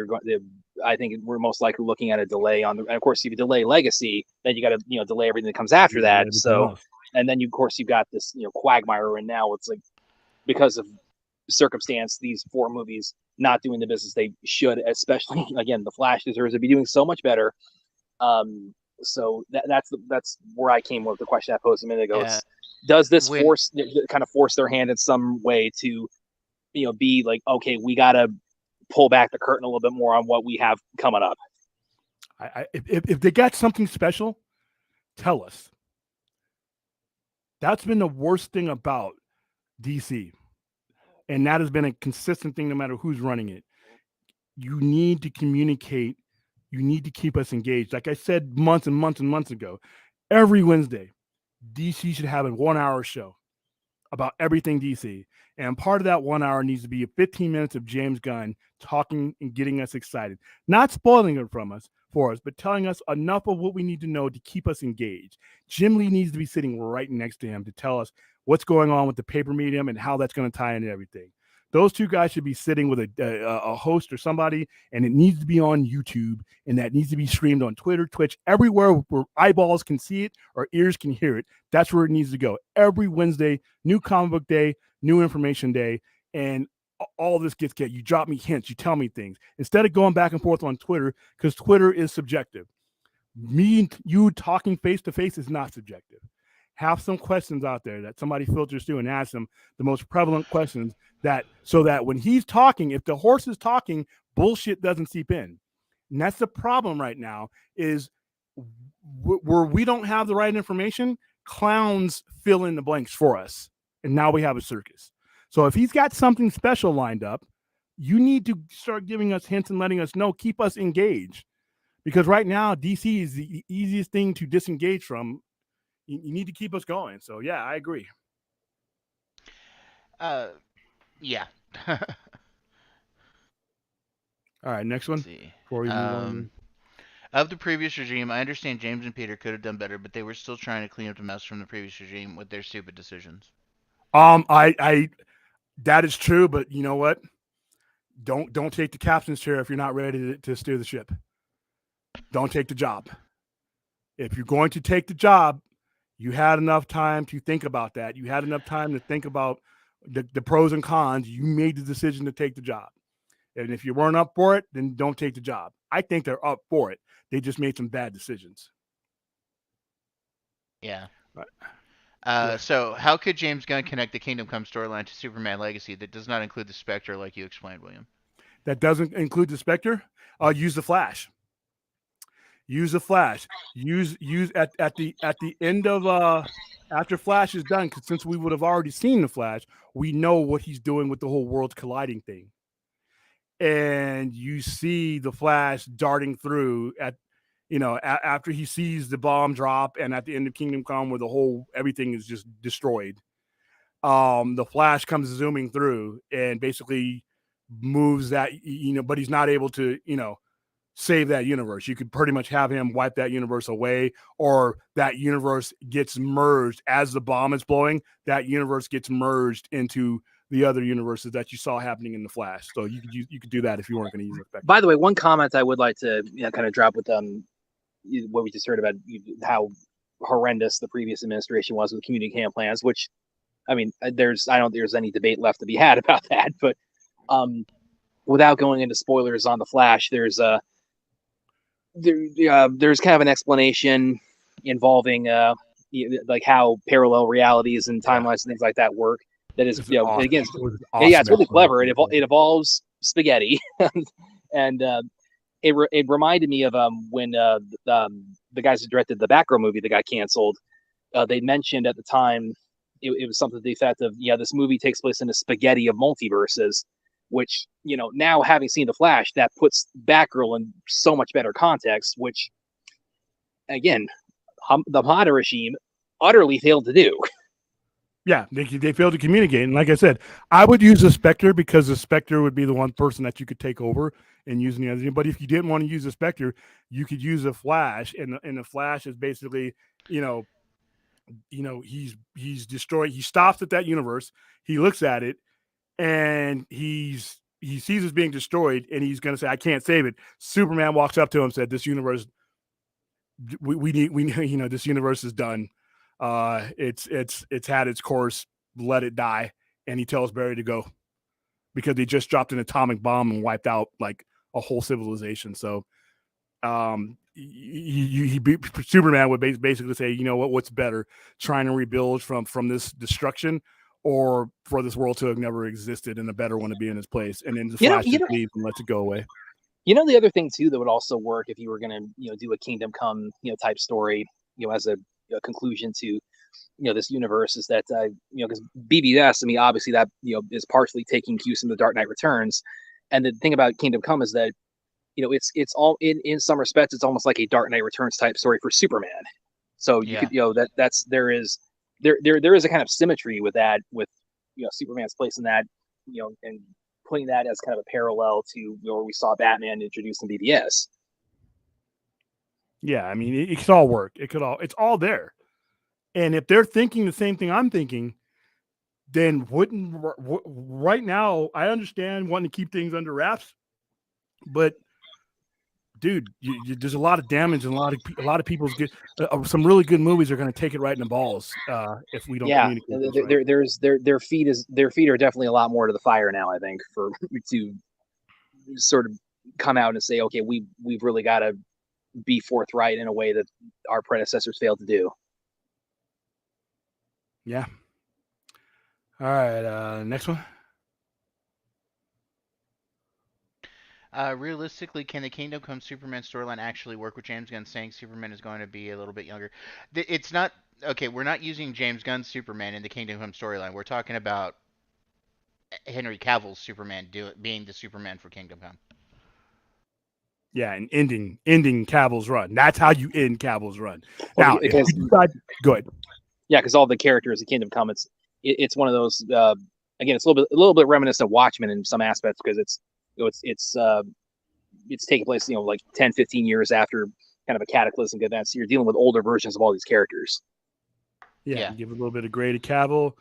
I think we're most likely looking at a delay on and of course, if you delay Legacy, then you got to delay everything that comes after that. So and then of course you've got this quagmire, and now it's like because of circumstance, these 4 movies not doing the business they should, especially again, The Flash deserves to be doing so much better. So that's where I came with the question I posed a minute ago. Yeah. Does this force their hand in some way to be like, okay, we got to pull back the curtain a little bit more on what we have coming up? If they got something special, tell us. That's been the worst thing about DC. And that has been a consistent thing no matter who's running it. You need to communicate. You need to keep us engaged. Like I said months and months and months ago, every Wednesday, DC should have a 1-hour show about everything DC. And part of that 1 hour needs to be 15 minutes of James Gunn talking and getting us excited. Not spoiling it for us, but telling us enough of what we need to know to keep us engaged. Jim Lee needs to be sitting right next to him to tell us what's going on with the paper medium and how that's going to tie into everything. Those two guys should be sitting with a host or somebody, and it needs to be on YouTube, and that needs to be streamed on Twitter, Twitch, everywhere where eyeballs can see it or ears can hear it. That's where it needs to go. Every Wednesday, new comic book day, new information day, and all this gets get. You drop me hints, you tell me things. Instead of going back and forth on Twitter, because Twitter is subjective. Me and you talking face-to-face is not subjective. Have some questions out there that somebody filters through and asks them the most prevalent questions so that when he's talking, if the horse is talking, bullshit doesn't seep in. And that's the problem right now is where we don't have the right information, clowns fill in the blanks for us. And now we have a circus. So if he's got something special lined up, you need to start giving us hints and letting us know, keep us engaged. Because right now, DC is the easiest thing to disengage from. You need to keep us going. So, yeah, I agree. Yeah. All right, next one. Before we move on. Of the previous regime, I understand James and Peter could have done better, but they were still trying to clean up the mess from the previous regime with their stupid decisions. That is true, but you know what? Don't take the captain's chair if you're not ready to steer the ship. Don't take the job. If you're going to take the job, you had enough time to think about that. You had enough time to think about the pros and cons. You made the decision to take the job. And if you weren't up for it, then don't take the job. I think they're up for it. They just made some bad decisions. Yeah. Right. So how could James Gunn connect the Kingdom Come storyline to Superman Legacy that does not include the Spectre like you explained, William? That doesn't include the Spectre? Use the Flash. Use the Flash. Use at the end of after Flash is done, because since we would have already seen the Flash, we know what he's doing with the whole worlds colliding thing. And you see the Flash darting through after he sees the bomb drop, and at the end of Kingdom Come, where everything is just destroyed. The Flash comes zooming through and basically moves that, but he's not able to, save that universe. You could pretty much have him wipe that universe away, or that universe gets merged as the bomb is blowing. That universe gets merged into the other universes that you saw happening in the Flash. So you could do that if you weren't going to use it. By the way, one comment I would like to kind of drop with what we just heard about how horrendous the previous administration was with community camp plans, which, I mean, I don't think there's any debate left to be had about that. But without going into spoilers on the Flash, there's kind of an explanation involving like how parallel realities and timelines and things like that work. That is, awesome. Again, it's really clever. It involves spaghetti, and it reminded me of when the guys who directed the Batgirl movie that got canceled. They mentioned at the time it was something to the effect of, this movie takes place in a spaghetti of multiverses, which, now having seen The Flash, that puts Batgirl in so much better context, which, again, the Hamada regime utterly failed to do. Yeah, they failed to communicate. And like I said, I would use a Spectre because the Spectre would be the one person that you could take over and use the other. But if you didn't want to use a Spectre, you could use a Flash, and the Flash is basically, he's destroyed. He stops at that universe. He looks at it, and he sees it's being destroyed, and he's going to say, "I can't save it." Superman walks up to him and said, "This universe, we need, this universe is done. It's had its course. Let it die." And he tells Barry to go because they just dropped an atomic bomb and wiped out like a whole civilization. So, Superman would basically say, "You know what? What's better, trying to rebuild from this destruction, or for this world to have never existed and a better one to be in its place?" And then the Flash just leaves and lets it go away. The other thing too that would also work if you were going to do a Kingdom Come type story as a conclusion to this universe is that because BBS, I mean, obviously that is partially taking cues from The Dark Knight Returns, and the thing about Kingdom Come is that it's all in some respects it's almost like a Dark Knight Returns type story for Superman. So you could there is a kind of symmetry with that, with Superman's place in that, and putting that as kind of a parallel to where we saw Batman introduced in BBS. Yeah, I mean, it could all work. It's all there. And if they're thinking the same thing I'm thinking, then right now, I understand wanting to keep things under wraps, but dude, there's a lot of damage and a lot of people's some really good movies are going to take it right in the balls if we don't communicate. Their feet are definitely a lot more to the fire now, I think, for to sort of come out and say, okay, we've really got to be forthright in a way that our predecessors failed to do. Yeah. All right. Next one. Realistically, can the Kingdom Come Superman storyline actually work with James Gunn saying Superman is going to be a little bit younger? It's not okay. We're not using James Gunn's Superman in the Kingdom Come storyline. We're talking about Henry Cavill's Superman being the Superman for Kingdom Come. Yeah, and ending Cavill's run. That's how you end Cavill's run. Now, if you decide, go ahead. Yeah, because all the characters in Kingdom Come, it's one of those. Again, it's a little bit reminiscent of Watchmen in some aspects because it's taking place like 10, 15 years after kind of a cataclysmic event. So you're dealing with older versions of all these characters. Yeah. You give a little bit of gray to Cavill.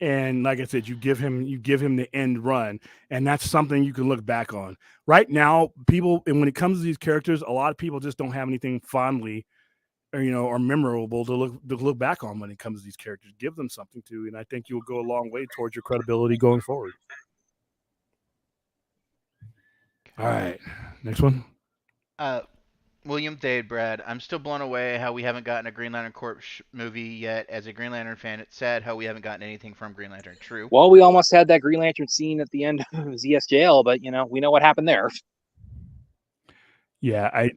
And like I said, you give him the end run, and that's something you can look back on. Right now, people, and when it comes to these characters, a lot of people just don't have anything fondly, or memorable to look back on when it comes to these characters. Give them something to, and I think you'll go a long way towards your credibility going forward. All right, next one. William Dade, Brad, I'm still blown away how we haven't gotten a Green Lantern Corps movie yet. As a Green Lantern fan, it's sad how we haven't gotten anything from Green Lantern. True. Well, we almost had that Green Lantern scene at the end of ZSJL, but we know what happened there. Yeah, I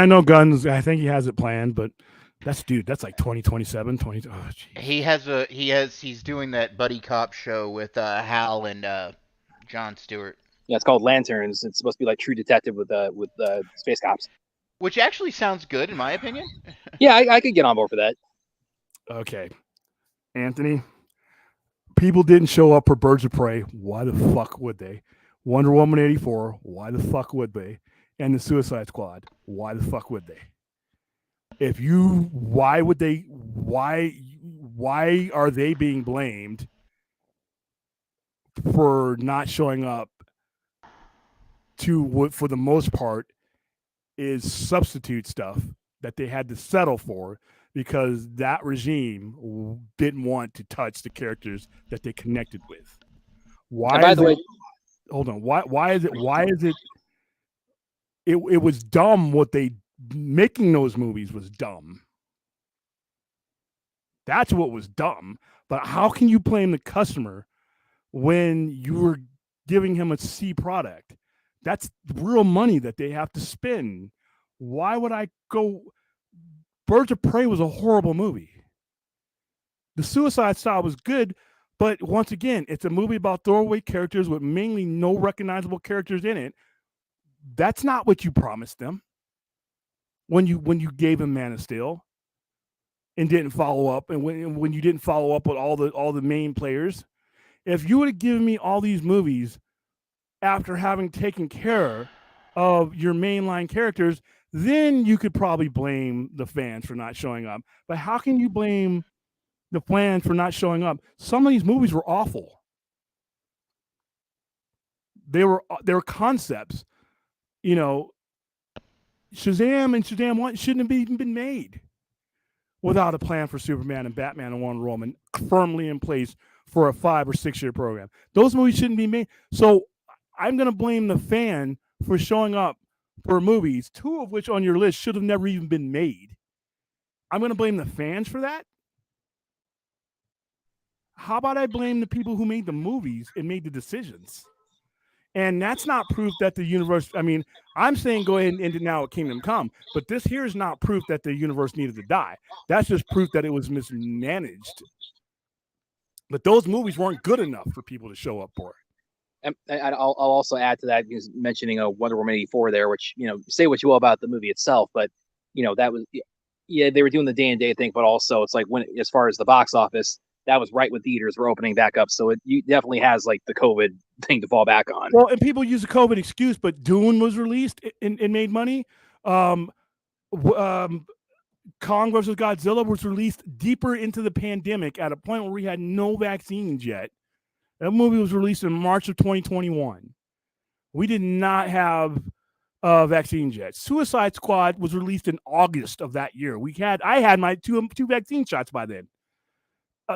know Guns. I think he has it planned, but that's like 2027, 20. Oh, he's doing that buddy cop show with Hal and Jon Stewart. Yeah, it's called Lanterns. It's supposed to be like True Detective with space cops. Which actually sounds good, in my opinion. Yeah, I could get on board for that. Okay. Anthony, people didn't show up for Birds of Prey. Why the fuck would they? Wonder Woman 84. Why the fuck would they? And the Suicide Squad. Why the fuck would they? Why would they? Why are they being blamed for not showing up to what, for the most part, is substitute stuff that they had to settle for because that regime didn't want to touch the characters that they connected with. Why? By the way, hold on. Why is it? It was dumb. What they making those movies was dumb. That's what was dumb. But how can you blame the customer when you were giving him a C product? That's real money that they have to spend. Why would I go? Birds of Prey was a horrible movie. The Suicide Squad was good, but once again, it's a movie about throwaway characters with mainly no recognizable characters in it. That's not what you promised them when you gave them Man of Steel and didn't follow up, and when you didn't follow up with all the main players. If you would have given me all these movies after having taken care of your mainline characters, then you could probably blame the fans for not showing up. But how can you blame the fans for not showing up? Some of these movies were awful. They were concepts. You know, Shazam and Shazam 1 shouldn't have even been made without a plan for Superman and Batman and Wonder Woman firmly in place for a 5 or 6 year program. Those movies shouldn't be made. So I'm going to blame the fan for showing up for movies, 2 of which on your list should have never even been made. I'm going to blame the fans for that. How about I blame the people who made the movies and made the decisions? And that's not proof that the universe, I mean, I'm saying go ahead and end it now at Kingdom Come, but this here is not proof that the universe needed to die. That's just proof that it was mismanaged. But those movies weren't good enough for people to show up for. And I'll also add to that, because mentioning Wonder Woman 84 there, which, say what you will about the movie itself, but, that was, yeah, they were doing the day and day thing, but also it's like when, as far as the box office, that was right when theaters were opening back up. So it definitely has like the COVID thing to fall back on. Well, and people use the COVID excuse, but Dune was released and made money. Kong versus Godzilla was released deeper into the pandemic at a point where we had no vaccines yet. That movie was released in March of 2021. We did not have vaccines yet. Suicide Squad was released in August of that year. I had my two vaccine shots by then.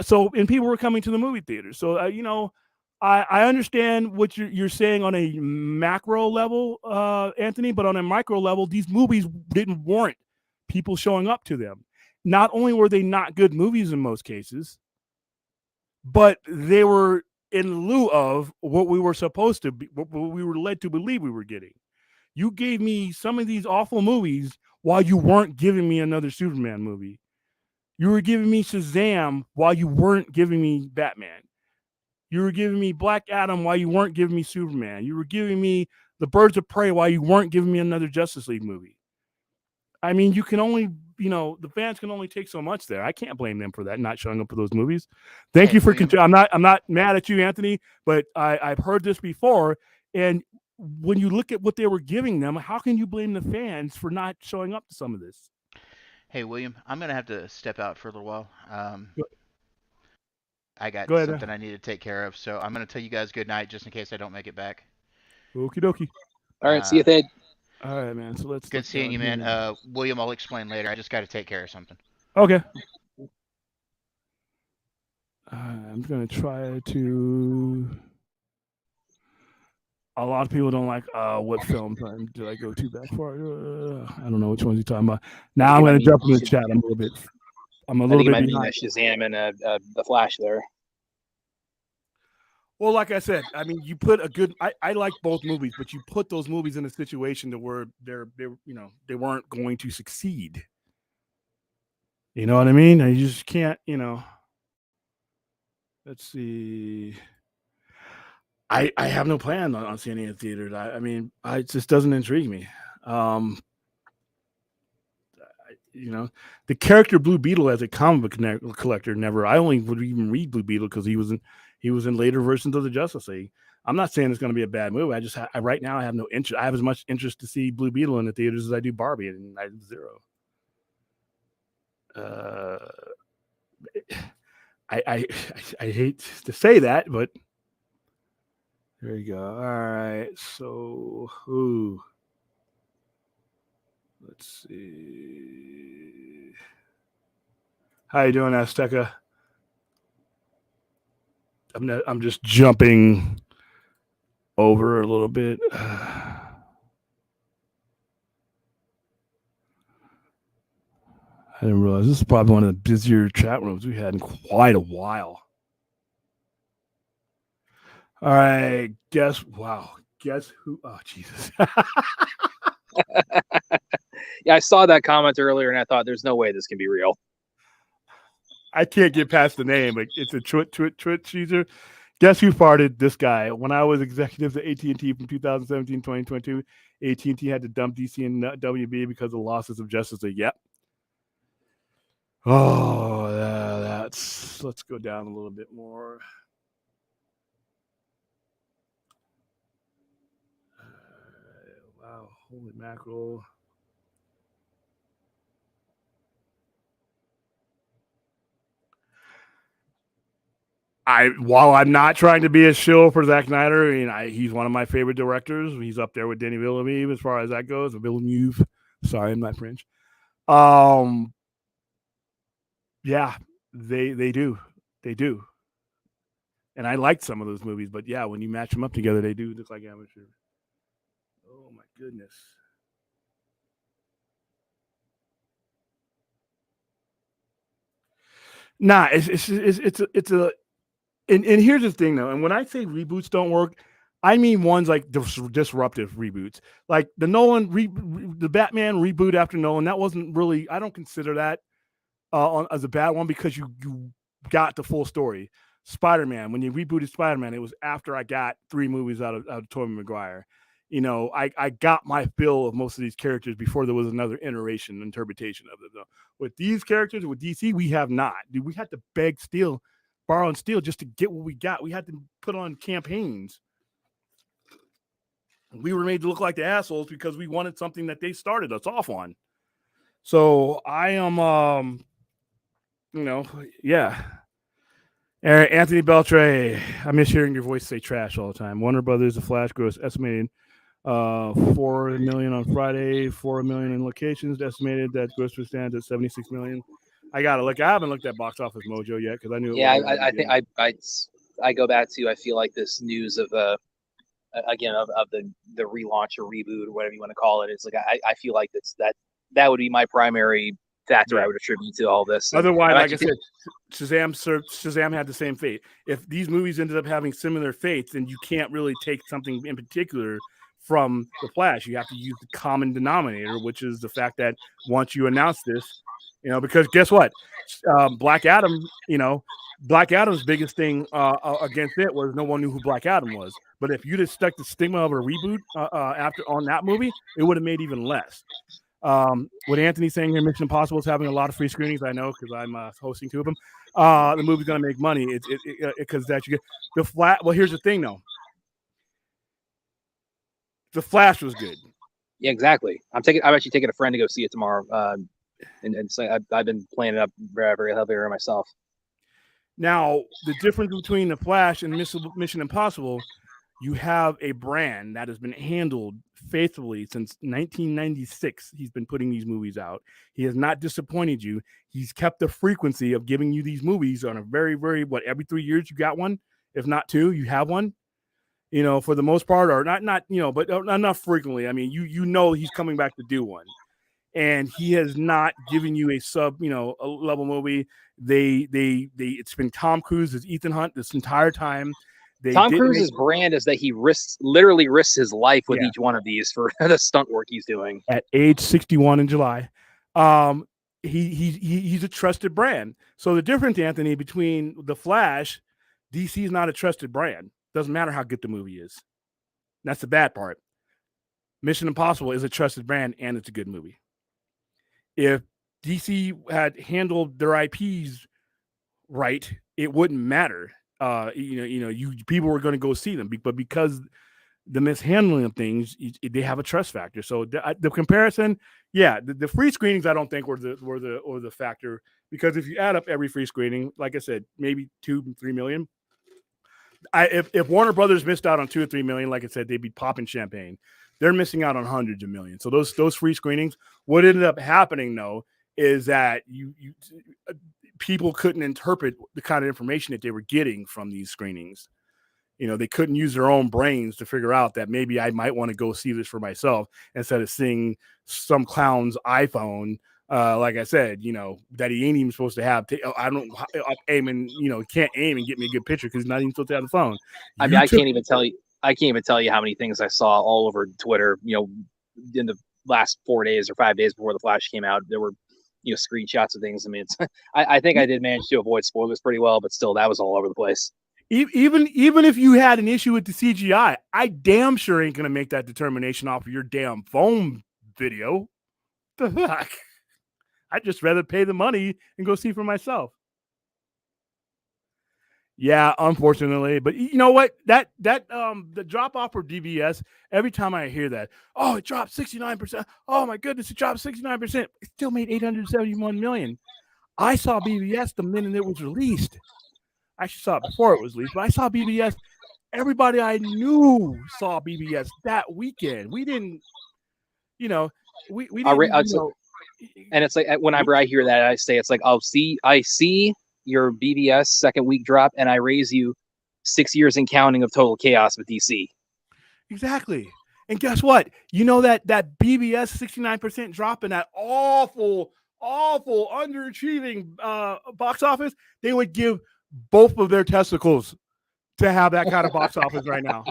And people were coming to the movie theaters. So, I understand what you're saying on a macro level, Anthony, but on a micro level, these movies didn't warrant people showing up to them. Not only were they not good movies in most cases, but they were in lieu of what we were supposed to be, what we were led to believe we were getting. You gave me some of these awful movies while you weren't giving me another Superman movie. You were giving me Shazam while you weren't giving me Batman. You were giving me Black Adam while you weren't giving me Superman. You were giving me the Birds of Prey while you weren't giving me another Justice League movie. I mean, you can only, the fans can only take so much there. I can't blame them for that, not showing up for those movies. Thank you for I'm not mad at you, Anthony, but I've heard this before. And when you look at what they were giving them, how can you blame the fans for not showing up to some of this? Hey, William, I'm going to have to step out for a little while. I got something I need to take care of, so I'm going to tell you guys good night just in case I don't make it back. Okie dokie. All right, see you, Thad. All right, man. So let's. Good seeing you, man. William, I'll explain later. I just got to take care of something. Okay. I'm going to try to. A lot of people don't like what film did I go too back far? I don't know which ones you're talking about. Now I'm going to jump in the chat. I'm a little bit behind. Shazam and the Flash there. Well, like I said, I mean, you put a good. I like both movies, but you put those movies in a situation to where they weren't going to succeed. You know what I mean? You just can't. Let's see. I have no plan on seeing any of the theaters. I mean, it just doesn't intrigue me. The character Blue Beetle as a comic book collector never. I only would even read Blue Beetle because he was in later versions of the Justice League. I'm not saying it's going to be a bad movie. I just right now I have no interest. I have as much interest to see Blue Beetle in the theaters as I do Barbie, and I have zero. I hate to say that, but. There you go. All right. So, let's see. How you doing, Azteca? I'm just jumping over a little bit. I didn't realize this is probably one of the busier chat rooms we had in quite a while. All right, guess who? Oh, Jesus. Yeah, I saw that comment earlier, and I thought, there's no way this can be real. I can't get past the name. Like it's a twit user. Guess who farted? This guy. When I was executive at AT&T from 2017 2022, AT&T had to dump DC and WB because of the losses of justice. Yep. Oh, that's. Let's go down a little bit more. Wow, holy mackerel. While I'm not trying to be a shill for Zack Snyder, he's one of my favorite directors. He's up there with Denis Villeneuve as far as that goes. Villeneuve, sorry, I'm not French. Yeah, they do, and I liked some of those movies. But yeah, when you match them up together, they do look like amateurs. Oh my goodness. Nah, it's a. And here's the thing, though. And when I say reboots don't work, I mean ones like disruptive reboots, like the Nolan, the Batman reboot after Nolan. That wasn't really. I don't consider that as a bad one because you got the full story. Spider-Man, when you rebooted Spider-Man, it was after I got 3 movies out of Tobey Maguire. I got my fill of most of these characters before there was another interpretation of them. Though. With these characters, with DC, we have not. Dude, we had to borrow and steal just to get what we got. We had to put on campaigns. We were made to look like the assholes because we wanted something that they started us off on. So I am, yeah. Anthony Beltre, I miss hearing your voice say trash all the time. Warner Brothers, The Flash gross estimated 4 million on Friday, 4 million in locations. Estimated that gross stands at 76 million. I gotta look. I haven't looked at Box Office Mojo yet because I knew. Yeah, I think I go back to I feel like this news of again of the relaunch or reboot or whatever you want to call it. It's like I feel like that would be my primary factor I would attribute to all this. Otherwise, like I said, Shazam had the same fate. If these movies ended up having similar fates, then you can't really take something in particular from the Flash. You have to use the common denominator, which is the fact that once you announce this, because guess what? Black Adam, Black Adam's biggest thing against it was no one knew who Black Adam was. But if you just stuck the stigma of a reboot after on that movie, it would have made even less. What Anthony's saying here, Mission Impossible is having a lot of free screenings. I know because I'm hosting 2 of them. The movie's gonna make money. It's because that you get the flat. Well, here's the thing though. The Flash was good. Yeah, exactly. I'm actually taking a friend to go see it tomorrow. And so I've been playing it up very, very heavily myself. Now, the difference between the Flash and Mission Impossible, you have a brand that has been handled faithfully since 1996. He's been putting these movies out. He has not disappointed you. He's kept the frequency of giving you these movies on a very, very, every 3 years you got one, if not 2, you have one. For the most part, or not, but not frequently. I mean, he's coming back to do one. And he has not given you a a level movie. It's been Tom Cruise as Ethan Hunt this entire time. Tom Cruise's brand is that he literally risks his life with each one of these for the stunt work he's doing. At age 61 in July, he's a trusted brand. So the difference, Anthony, between the Flash, DC is not a trusted brand. Doesn't matter how good the movie is. That's the bad part. Mission Impossible is a trusted brand and it's a good movie. If DC had handled their IPs right, it wouldn't matter. People were going to go see them, but because the mishandling of things, they have a trust factor. So the comparison, the free screenings, I don't think were the factor, because if you add up every free screening, like I said, maybe 2-3 million. If Warner Brothers missed out on 2 or 3 million, like I said, they'd be popping champagne. They're missing out on hundreds of millions. So those free screenings, what ended up happening though is that people couldn't interpret the kind of information that they were getting from these screenings. They couldn't use their own brains to figure out that maybe I might want to go see this for myself instead of seeing some clown's iPhone. Like I said, that he ain't even supposed to have. I don't aim and can't aim and get me a good picture because he's not even supposed to have the phone. I mean, I can't even tell you how many things I saw all over Twitter. In the last 4 days or 5 days before the Flash came out, there were screenshots of things. I mean, it's I think I did manage to avoid spoilers pretty well, but still, that was all over the place. Even if you had an issue with the CGI, I damn sure ain't gonna make that determination off of your damn phone video. The heck? I'd just rather pay the money and go see for myself. Yeah, unfortunately, but you know what? That the drop off for DBS. Every time I hear that, oh, it dropped 69%. Oh my goodness, it dropped 69%. It still made 871 million. I saw BBS the minute it was released. I actually saw it before it was released, but I saw BBS. Everybody I knew saw BBS that weekend. We didn't, we didn't. And it's like whenever I hear that, I say it's like I see your BBS second week drop, and I raise you 6 years and counting of total chaos with DC. Exactly. And guess what? You know that BBS 69% drop in that awful underachieving box office, they would give both of their testicles to have that kind of box office right now.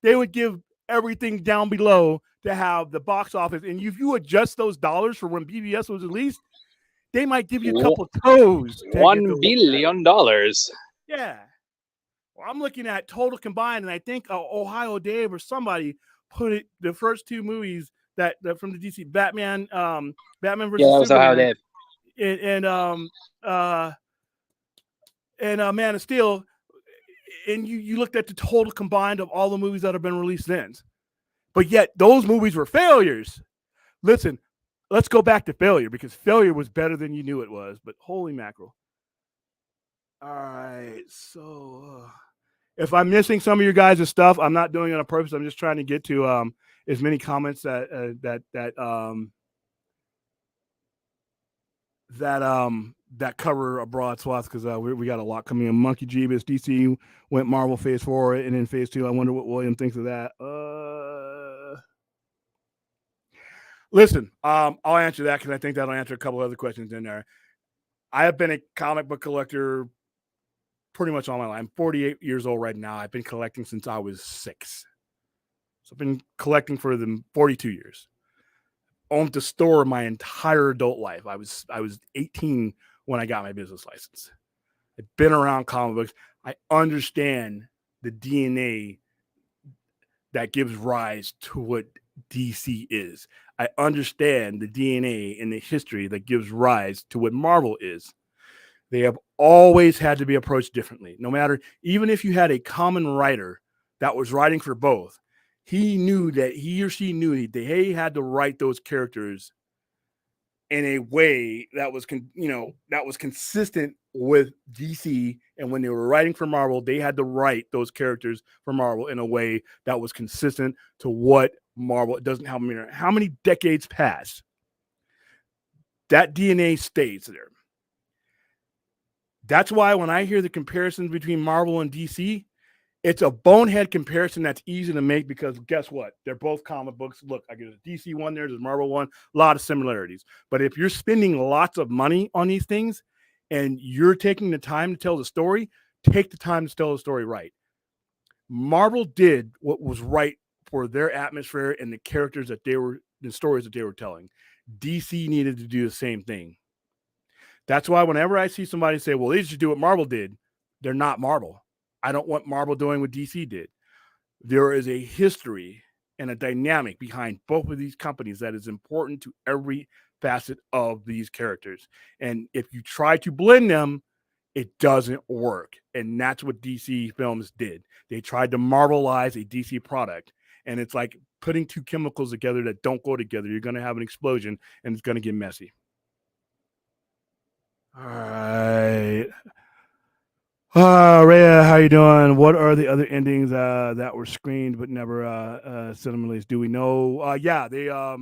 They would give everything down below to have the box office. And if you adjust those dollars for when BBS was released, they might give you a couple toes. $1 billion. Yeah. Well, I'm looking at total combined, and I think Ohio Dave or somebody put it the first two movies that from the DC Batman versus that was Ohio Dave, and Man of Steel, and you looked at the total combined of all the movies that have been released since, but yet those movies were failures. Listen, let's go back to failure, because failure was better than you knew it was. But holy mackerel! All right, so if I'm missing some of your guys' stuff, I'm not doing it on purpose. I'm just trying to get to as many comments that cover a broad swath, because we got a lot coming in. Monkey Jeebus, DC went Marvel phase 4 and then phase 2. I wonder what William thinks of that. Listen, I'll answer that because I think that'll answer a couple other questions in there. I have been a comic book collector pretty much all my life. I'm 48 years old right now. I've been collecting since I was 6. So I've been collecting for them 42 years. Owned the store my entire adult life. I was 18 when I got my business license. I've been around comic books. I understand the DNA that gives rise to what DC is. I understand the DNA and the history that gives rise to what Marvel is. They have always had to be approached differently. No matter, even if you had a common writer that was writing for both, he or she knew that they had to write those characters in a way that was consistent with DC. And when they were writing for Marvel, they had to write those characters for Marvel in a way that was consistent to what Marvel. It doesn't matter how many decades pass. That DNA stays there. That's why when I hear the comparisons between Marvel and DC, it's a bonehead comparison that's easy to make, because guess what? They're both comic books. Look, I get a DC one there's a Marvel one, a lot of similarities. But if you're spending lots of money on these things and you're taking the time to tell the story, take the time to tell the story right. Marvel did what was right for their atmosphere and the characters that the stories that they were telling. DC needed to do the same thing. That's why whenever I see somebody say, well, they should do what Marvel did, they're not Marvel. I don't want Marvel doing what DC did. There is a history and a dynamic behind both of these companies that is important to every facet of these characters. And if you try to blend them, it doesn't work. And that's what DC Films did. They tried to Marvelize a DC product. And it's like putting two chemicals together that don't go together. You're going to have an explosion and it's going to get messy. All right. Rhea, how you doing? What are the other endings that were screened but never cinema released? Do we know? Yeah, they I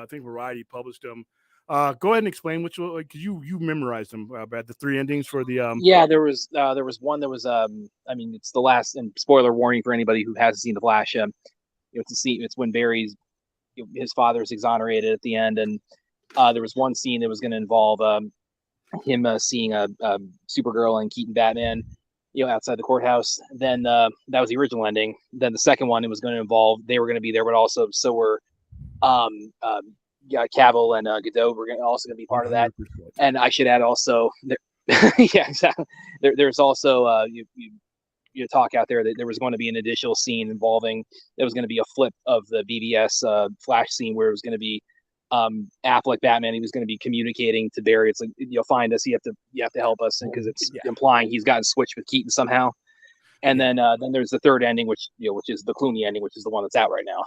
think Variety published them. Go ahead and explain which one, because you memorized them, Brad. The 3 endings for the Yeah, there was one that was I mean, it's the last, and spoiler warning for anybody who hasn't seen The Flash. It's when Barry's his father's exonerated at the end, and there was one scene that was going to involve him seeing a Supergirl and Keaton Batman, outside the courthouse. Then that was the original ending. Then the second one, it was going to involve, they were going to be there, but also so were Cavill and Godot were also going to be part of that. And I should add also, yeah, exactly. There's also you talk out there that there was going to be an additional scene involving, there was going to be a flip of the BBS Flash scene where it was going to be Affleck Batman. He was going to be communicating to Barry. It's like, you'll find us. You have to help us, because it's implying he's gotten switched with Keaton somehow. And then there's the third ending, which is the Clooney ending, which is the one that's out right now.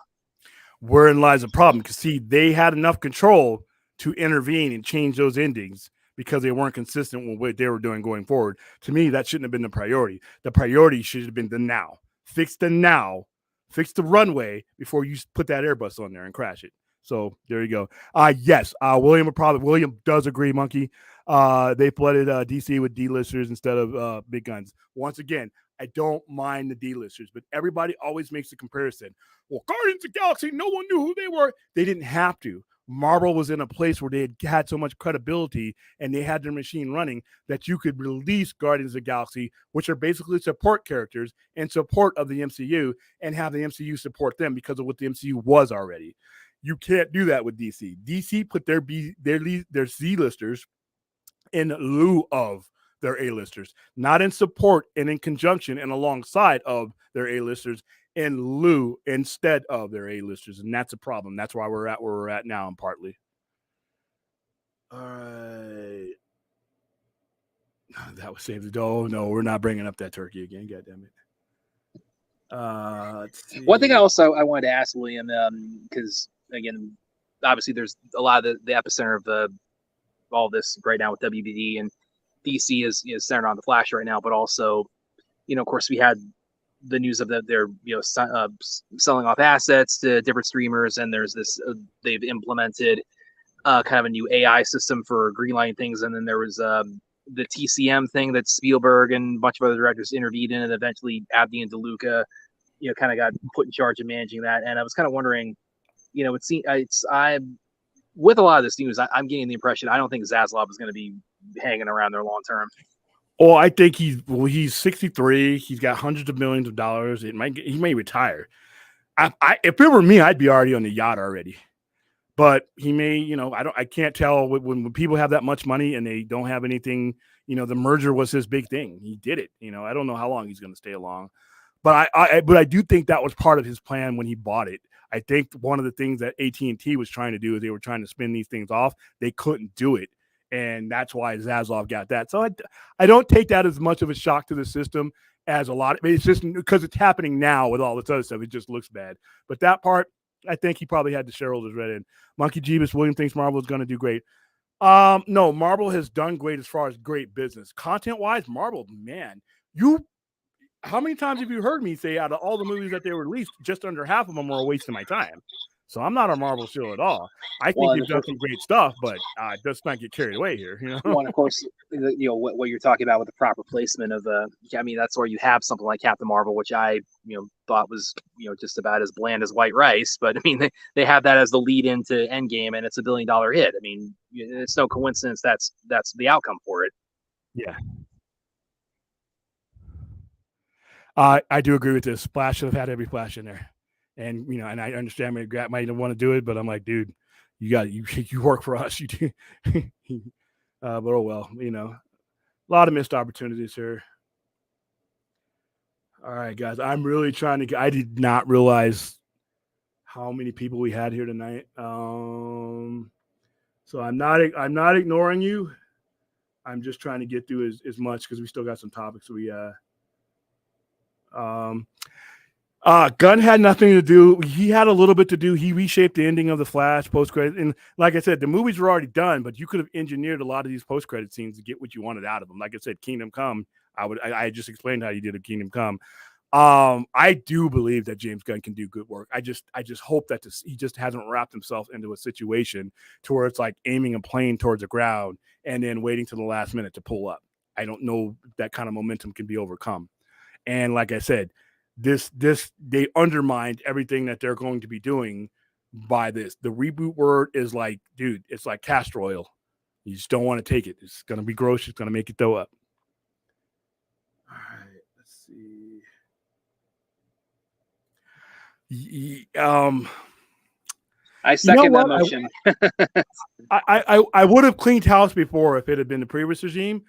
Wherein lies the problem, because see, they had enough control to intervene and change those endings because they weren't consistent with what they were doing going forward. To me, that shouldn't have been the priority. The priority should have been the now. Fix the now. Fix the runway before you put that Airbus on there and crash it. So there you go. Yes, William does agree, Monkey. They flooded DC with D-listers instead of big guns. Once again, I don't mind the D-listers, but everybody always makes a comparison. Well, Guardians of the Galaxy, no one knew who they were. They didn't have to. Marvel was in a place where they had so much credibility and they had their machine running that you could release Guardians of the Galaxy, which are basically support characters in support of the MCU, and have the MCU support them because of what the MCU was already. You can't do that with DC. DC put their Z-listers in lieu of their A-listers, not in support and in conjunction and alongside of their A-listers, in lieu instead of their A-listers. And that's a problem. That's why we're at where we're at now, and partly. All right. That was saved. Oh, no, we're not bringing up that turkey again. God damn it. Let's see. One thing I wanted to ask William, because again, obviously there's a lot of the epicenter of all this right now with WBD, and DC is centered on the Flash right now, but also, of course, we had the news of that they're selling off assets to different streamers, and there's this they've implemented kind of a new AI system for greenlighting things, and then there was the TCM thing that Spielberg and a bunch of other directors intervened in, and eventually Abdi and DeLuca kind of got put in charge of managing that. And I was kind of wondering, I'm with a lot of this news, I'm getting the impression I don't think Zaslav is going to be hanging around there long term. Oh, I think he's 63. He's got hundreds of millions of dollars. He may retire. If it were me, I'd be already on the yacht already. But he may, I can't tell when people have that much money and they don't have anything. The merger was his big thing. He did it. I don't know how long he's going to stay along. But I do think that was part of his plan when he bought it. I think one of the things that AT&T was trying to do is they were trying to spin these things off. They couldn't do it. And that's why Zaslav got that. So I don't take that as much of a shock to the system as a lot. It's just because it's happening now with all this other stuff. It just looks bad. But that part, I think he probably had the shareholders read in. Monkey Jeebus, William thinks Marvel is going to do great. No, Marvel has done great as far as great business. Content-wise, Marvel, man, how many times have you heard me say out of all the movies that they released, just under half of them were a waste of my time? So I'm not a Marvel shill at all. I think they've done some great stuff, but let's not get carried away here. Well, and of course, what you're talking about with the proper placement of that's where you have something like Captain Marvel, which I thought was just about as bland as white rice. But I mean, they have that as the lead into Endgame, and it's $1 billion hit. I mean, it's no coincidence that's the outcome for it. Yeah. I do agree with this. Flash should have had every Flash in there. And, and I understand Grant might want to do it, but I'm like, dude, you work for us. You do. But oh well, a lot of missed opportunities here. All right, guys, I'm really trying to I did not realize how many people we had here tonight. So I'm not ignoring you. I'm just trying to get through as much because we still got some topics Gunn had nothing to do. He had a little bit to do. He reshaped the ending of the Flash post-credit. And like I said, the movies were already done, but you could have engineered a lot of these post-credit scenes to get what you wanted out of them. Like I said, Kingdome Come. I just explained how you did a Kingdome Come. I do believe that James Gunn can do good work. I just hope that he just hasn't wrapped himself into a situation to where it's like aiming a plane towards the ground and then waiting to the last minute to pull up. I don't know if that kind of momentum can be overcome. And like I said, they undermined everything that they're going to be doing by this. The reboot word is like, dude, it's like castor oil. You just don't want to take it. It's going to be gross. It's going to make you throw up. All right, let's see. I second that motion. I would have cleaned house before if it had been the previous regime.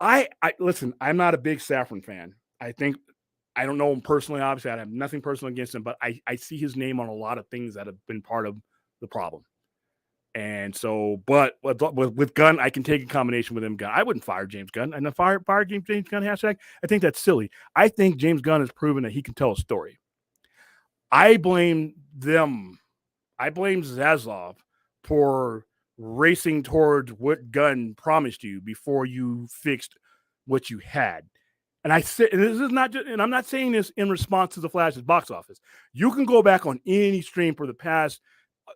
I listen, I'm not a big Saffron fan. I don't know him personally, obviously. I have nothing personal against him, but I see his name on a lot of things that have been part of the problem. And so, but with Gunn, I can take a combination with him. Gunn, I wouldn't fire James Gunn. And the fire James Gunn hashtag, I think that's silly. I think James Gunn has proven that he can tell a story. I blame them. I blame Zaslav for racing towards what Gunn promised you before you fixed what you had. And I said, and this is not just, and I'm not saying this in response to the Flash's box office. You can go back on any stream for the past,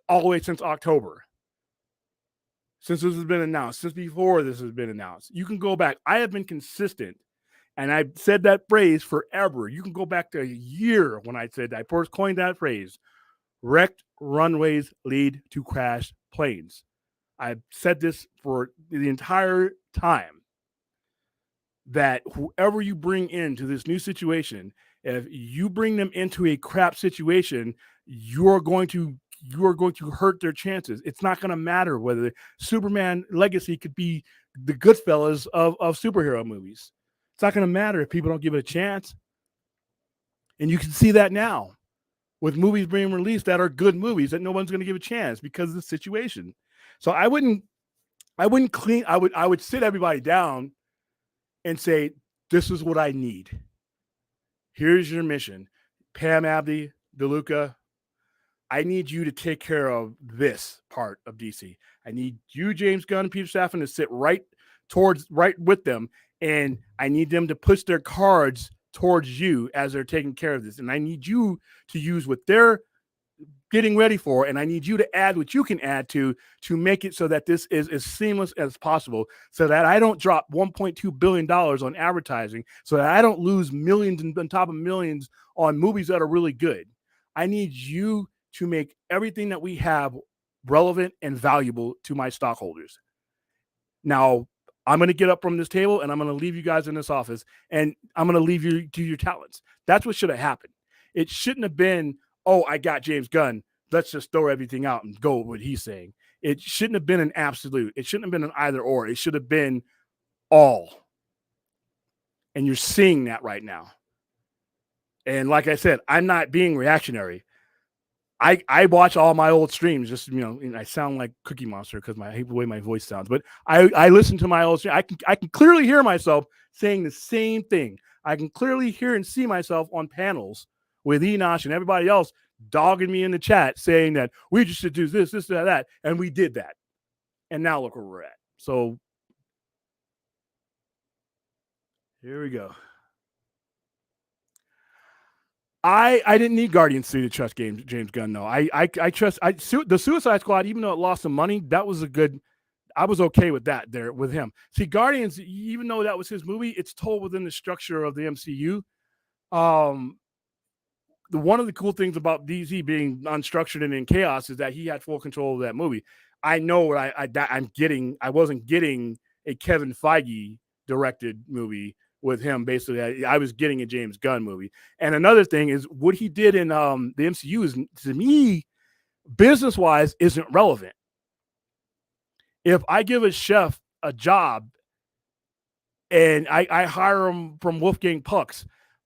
all the way since October, since this has been announced, since before this has been announced. You can go back. I have been consistent, and I've said that phrase forever. You can go back to a year when I said I first coined that phrase. Wrecked runways lead to crashed planes. I've said this for the entire time, that whoever you bring into this new situation, if you bring them into a crap situation, you're going to hurt their chances. It's not going to matter whether Superman Legacy could be the Goodfellas of superhero movies. It's not going to matter if people don't give it a chance. And you can see that now with movies being released that are good movies that no one's going to give a chance because of the situation. So I wouldn't clean. I would sit everybody down and say, this is what I need. Here's your mission. Pam Abdi, DeLuca, I need you to take care of this part of DC. I need you, James Gunn, and Peter Safran, to sit right with them, and I need them to push their cards towards you as they're taking care of this. And I need you to use what they're getting ready for, and I need you to add what you can add to make it so that this is as seamless as possible, so that I don't drop $1.2 billion on advertising, so that I don't lose millions on top of millions on movies that are really good. I need you to make everything that we have relevant and valuable to my stockholders. Now, I'm going to get up from this table and I'm going to leave you guys in this office, and I'm going to leave you to your talents. That's what should have happened. It shouldn't have been, oh, I got James Gunn, let's just throw everything out and go with what he's saying. It shouldn't have been an absolute. It shouldn't have been an either or. It should have been all. And you're seeing that right now. And like I said, I'm not being reactionary. I watch all my old streams, just, and I sound like Cookie Monster because I hate the way my voice sounds, but I listen to my old stream. I can clearly hear myself saying the same thing. I can clearly hear and see myself on panels with Enosh and everybody else dogging me in the chat saying that we just should do this, that, and we did that. And now look where we're at. So here we go. I didn't need Guardians 3 to trust James Gunn, though. I trust the Suicide Squad, even though it lost some money, that was I was okay with that there with him. See, Guardians, even though that was his movie, it's told within the structure of the MCU. One of the cool things about DC being unstructured and in chaos is that he had full control of that movie. I know what I'm getting. I wasn't getting a Kevin Feige directed movie with him. Basically, I was getting a James Gunn movie. And another thing is what he did in the MCU is, to me, business wise, isn't relevant. If I give a chef a job and I hire him from Wolfgang Puck's,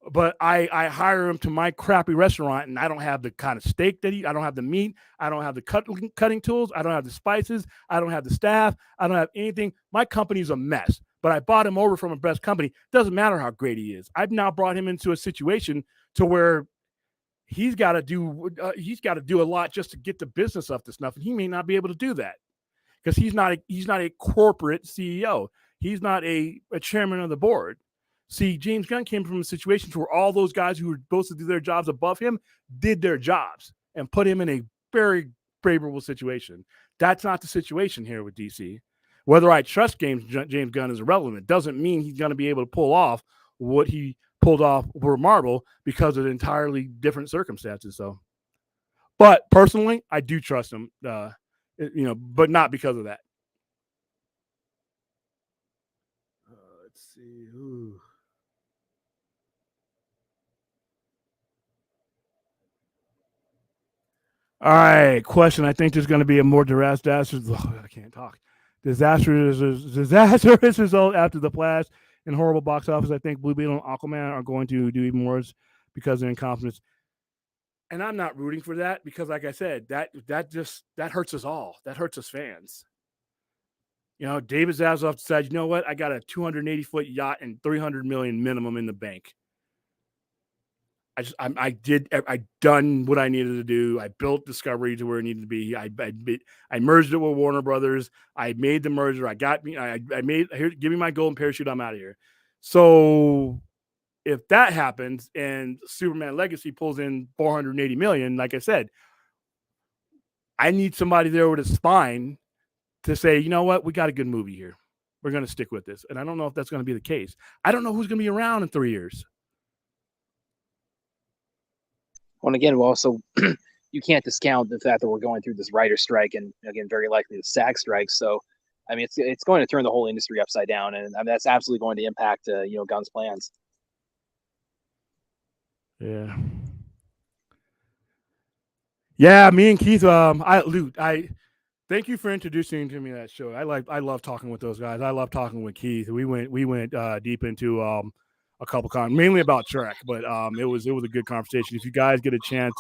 but I hire him to my crappy restaurant, and I don't have the kind of steak that I don't have the meat, I don't have the cutting tools, I don't have the spices, I don't have the staff, I don't have anything. My company's a mess. But I bought him over from a best company. Doesn't matter how great he is. I've now brought him into a situation to where he's got to do a lot just to get the business up to snuff, and he may not be able to do that because he's not a corporate CEO. He's not a chairman of the board. See, James Gunn came from a situation where all those guys who were supposed to do their jobs above him did their jobs and put him in a very favorable situation. That's not the situation here with DC. Whether I trust James Gunn is irrelevant. Doesn't mean he's going to be able to pull off what he pulled off for Marvel because of entirely different circumstances. So, but personally, I do trust him, but not because of that. Let's see. Ooh. All right, question. I think there's going to be a more disastrous. I can't talk. Disastrous result after the Flash and horrible box office. I think Blue Beetle and Aquaman are going to do even worse because they're in confidence. And I'm not rooting for that because, like I said, that hurts us all. That hurts us fans. David Zaslav decided, you know what? I got a 280-foot yacht and 300 million minimum in the bank. I done what I needed to do. I built Discovery to where it needed to be. I merged it with Warner Brothers. I made the merger. I made here. Give me my golden parachute. I'm out of here. So if that happens and Superman Legacy pulls in 480 million, like I said, I need somebody there with a spine to say, you know what, we got a good movie here. We're going to stick with this. And I don't know if that's going to be the case. I don't know who's going to be around in 3 years. Well, and again, also you can't discount the fact that we're going through this writer's strike, and again, very likely the SAG strike. So, I mean, it's going to turn the whole industry upside down, and I mean, that's absolutely going to impact Gunn's plans. Yeah. Yeah, me and Keith. I thank you for introducing to me that show. I love talking with those guys. I love talking with Keith. We went deep into a couple mainly about Trek, but it was a good conversation. If you guys get a chance,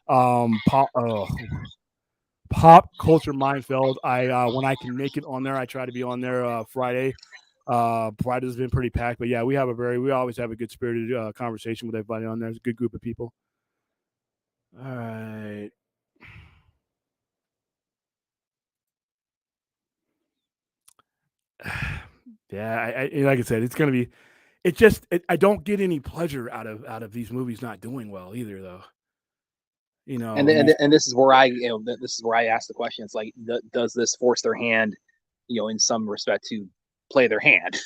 pop culture minefield. When I can make it on there, I try to be on there Friday. Friday's been pretty packed, but yeah, we always have a good spirited conversation with everybody on there. It's a good group of people. All right. Yeah, I like I said, it's gonna be. I don't get any pleasure out of these movies not doing well either, though. And this is where I ask the question. It's like, does this force their hand, in some respect, to play their hand?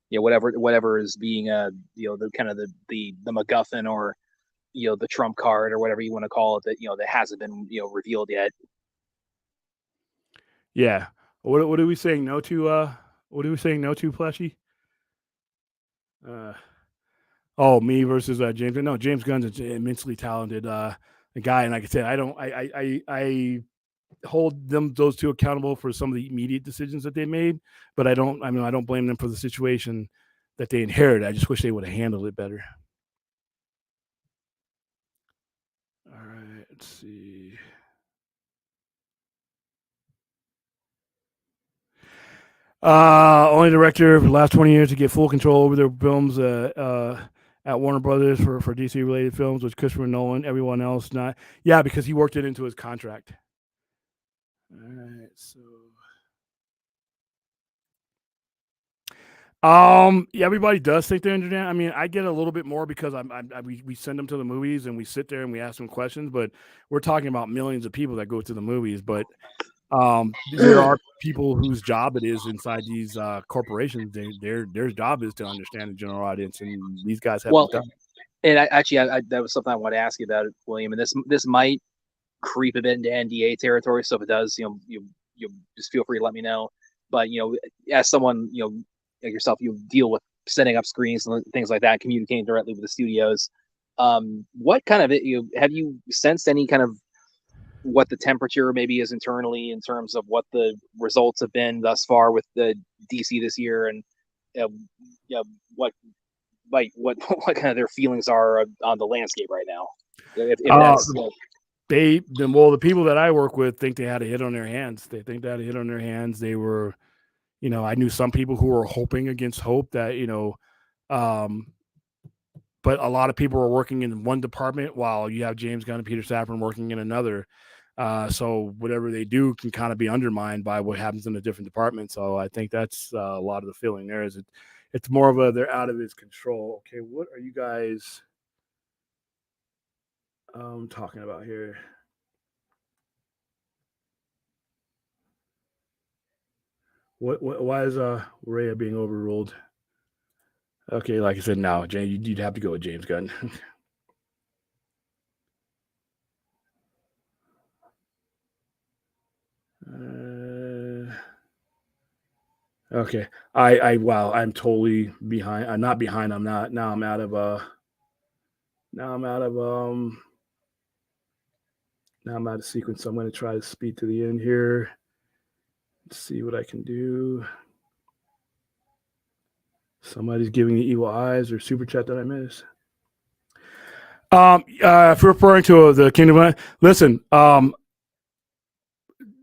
Whatever is being the kind of the MacGuffin, or the trump card, or whatever you want to call it, that hasn't been revealed yet. Yeah. What are we saying no to? What are we saying no to, Fleshy? Me versus James. No, James Gunn's an immensely talented guy, and like I said, I hold those two accountable for some of the immediate decisions that they made, but I don't blame them for the situation that they inherited. I just wish they would have handled it better. All right, let's see. Only director for the last 20 years to get full control over their films at Warner Brothers for DC related films was Christopher Nolan. Everyone else not. Yeah, because he worked it into his contract. All right, so everybody does think they're entertaining. I mean, I get a little bit more because we send them to the movies and we sit there and we ask them questions, but we're talking about millions of people that go to the movies. But there are people whose job it is inside these corporations. Their job is to understand the general audience, and these guys have done it. And that was something I wanted to ask you about, William. And this might creep a bit into NDA territory. So if it does, you just feel free to let me know. But as someone like yourself, you deal with setting up screens and things like that, communicating directly with the studios. What kind of have you sensed any kind of what the temperature maybe is internally in terms of what the results have been thus far with the DC this year, and what kind of their feelings are on the landscape right now? The people that I work with think they had a hit on their hands. They think they had a hit on their hands. They were, I knew some people who were hoping against hope that, but a lot of people are working in one department while you have James Gunn and Peter Safran working in another. So whatever they do can kind of be undermined by what happens in a different department. So I think that's a lot of the feeling there. It's more of they're out of his control. Okay, what are you guys talking about here? Why is Rhea being overruled? Okay, like I said, no, James, you'd have to go with James Gunn. Okay, I'm totally behind. I'm not behind. I'm not now. I'm out of Now I'm out of sequence, so I'm going to try to speed to the end here. Let's see what I can do. Somebody's giving me evil eyes or super chat that I missed. If you're referring to the Kingdom, listen.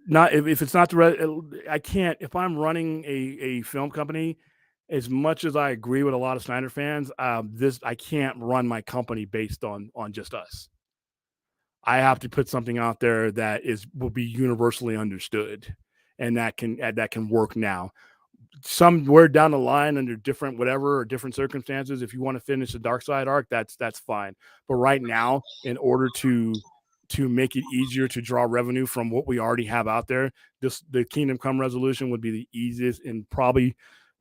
Not if it's not I can't. If I'm running a film company, as much as I agree with a lot of Snyder fans, I can't run my company based on just us. I have to put something out there that will be universally understood, and that can work now. Somewhere down the line, under different circumstances, if you want to finish the Dark Side arc, that's fine. But right now, in order to make it easier to draw revenue from what we already have out there, the Kingdom Come resolution would be the easiest and probably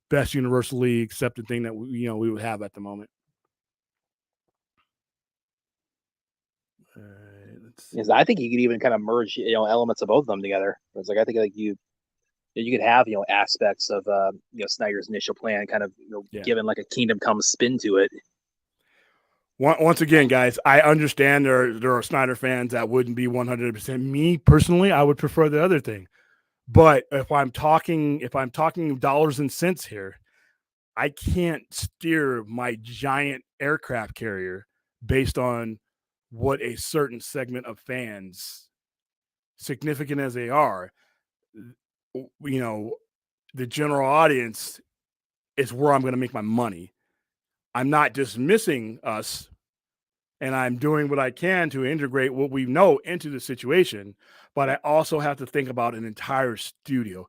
best universally accepted thing that we would have at the moment. Because I think you could even kind of merge elements of both of them together. It's like I think like you could have aspects of Snyder's initial plan kind of given like a Kingdom Come spin to it. Once again, guys, I understand there are Snyder fans that wouldn't be 100%. Me personally, I would prefer the other thing. But if I'm talking dollars and cents here, I can't steer my giant aircraft carrier based on what a certain segment of fans, significant as they are, the general audience is where I'm going to make my money. I'm not dismissing us, and I'm doing what I can to integrate what we know into the situation, but I also have to think about an entire studio,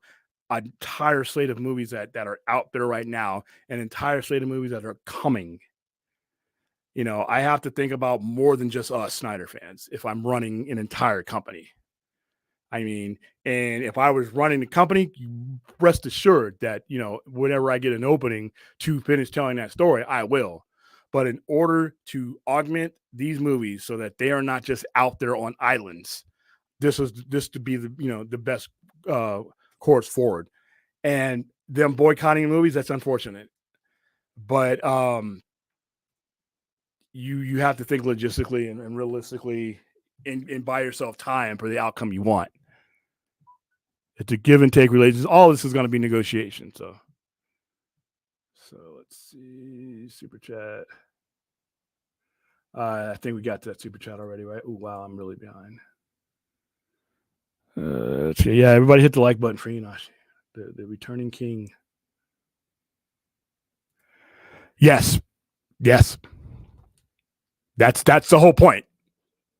an entire slate of movies that are out there right now, an entire slate of movies that are coming. I have to think about more than just us Snyder fans if I'm running an entire company. I mean, and if I was running the company, rest assured that, whenever I get an opening to finish telling that story, I will. But in order to augment these movies so that they are not just out there on islands, this to be the best course forward. And them boycotting movies, that's unfortunate. But you have to think logistically and realistically and buy yourself time for the outcome you want. It's a give and take relationship. All this is going to be negotiation. So let's see. Super chat. I think we got to that super chat already, right? Oh, wow. I'm really behind. Let's see. Yeah, everybody hit the like button for Enosh, the returning king. Yes. That's the whole point.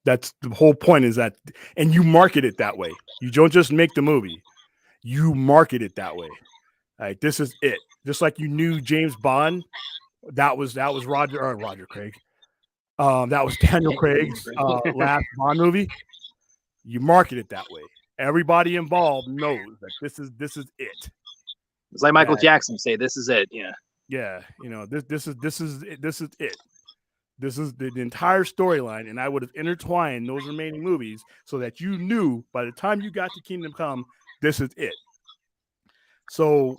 That's the whole point is that, and you market it that way. You don't just make the movie. You market it that way. Like, this is it. Just like you knew James Bond, that was Roger Craig. That was Daniel Craig's last Bond movie. You market it that way. Everybody involved knows that this is it. It's like Michael Jackson say, "This is it." Yeah. Yeah. This is it. This is the entire storyline, and I would have intertwined those remaining movies so that you knew by the time you got to Kingdom Come, this is it. So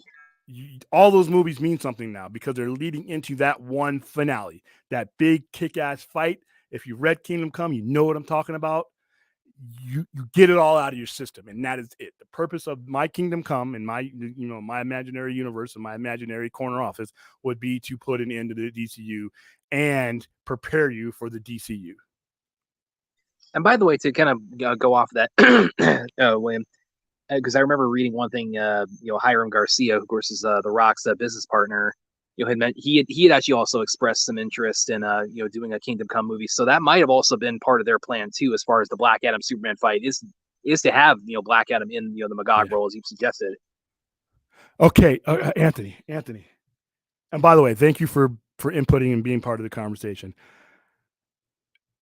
all those movies mean something now because they're leading into that one finale, that big kick-ass fight. If you read Kingdom Come, you know what I'm talking about. You get it all out of your system, and that is it. The purpose of my Kingdom Come and my my imaginary universe and my imaginary corner office would be to put an end to the DCU and prepare you for the DCU. And by the way, to kind of go off that, William, because I remember reading one thing. Hiram Garcia, of course, is the Rock's business partner. He had actually also expressed some interest in doing a Kingdom Come movie. So that might have also been part of their plan too, as far as the Black Adam Superman fight is to have Black Adam in the Magog role as you've suggested. Okay, Anthony, and by the way, thank you for inputting and being part of the conversation.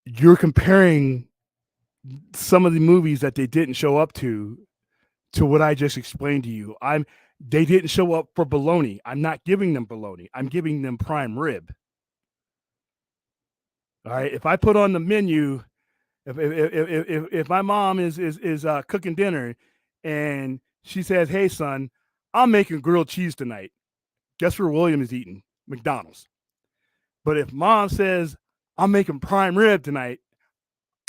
You're comparing some of the movies that they didn't show up to what I just explained to you. They didn't show up for bologna. I'm not giving them bologna. I'm giving them prime rib. All right. If I put on the menu, if my mom is cooking dinner and she says, "Hey son, I'm making grilled cheese tonight," guess where William is eating? McDonald's. But if mom says, "I'm making prime rib tonight,"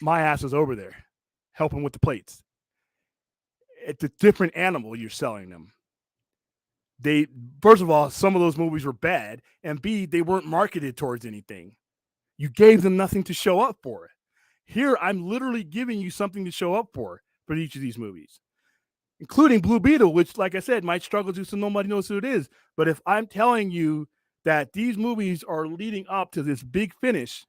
my ass is over there helping with the plates. It's a different animal you're selling them. They, first of all, some of those movies were bad, and B, they weren't marketed towards anything. You gave them nothing to show up for. Here, I'm literally giving you something to show up for each of these movies, including Blue Beetle, which, like I said, might struggle to, so nobody knows who it is. But if I'm telling you that these movies are leading up to this big finish,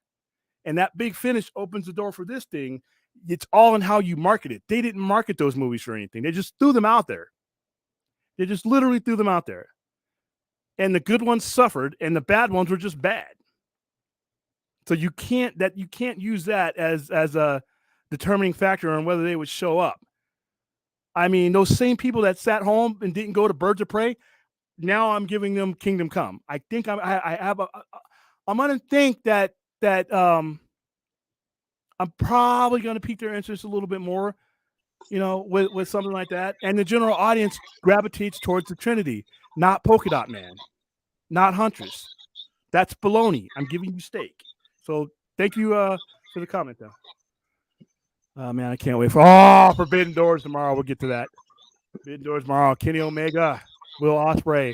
and that big finish opens the door for this thing, it's all in how you market it. They didn't market those movies for anything. They just threw them out there. They just literally threw them out there. And the good ones suffered, and the bad ones were just bad. So you can't use that as a determining factor on whether they would show up. I mean, those same people that sat home and didn't go to Birds of Prey, now I'm giving them Kingdom Come. I think I'm going to think that I'm probably going to pique their interest a little bit more, with something like that. And the general audience gravitates towards the Trinity, not Polka Dot Man, not Huntress. That's baloney. I'm giving you steak. So thank you for the comment, though. Oh, man, I can't wait for Forbidden Doors tomorrow. We'll get to that. Forbidden Doors tomorrow. Kenny Omega, Will Ospreay.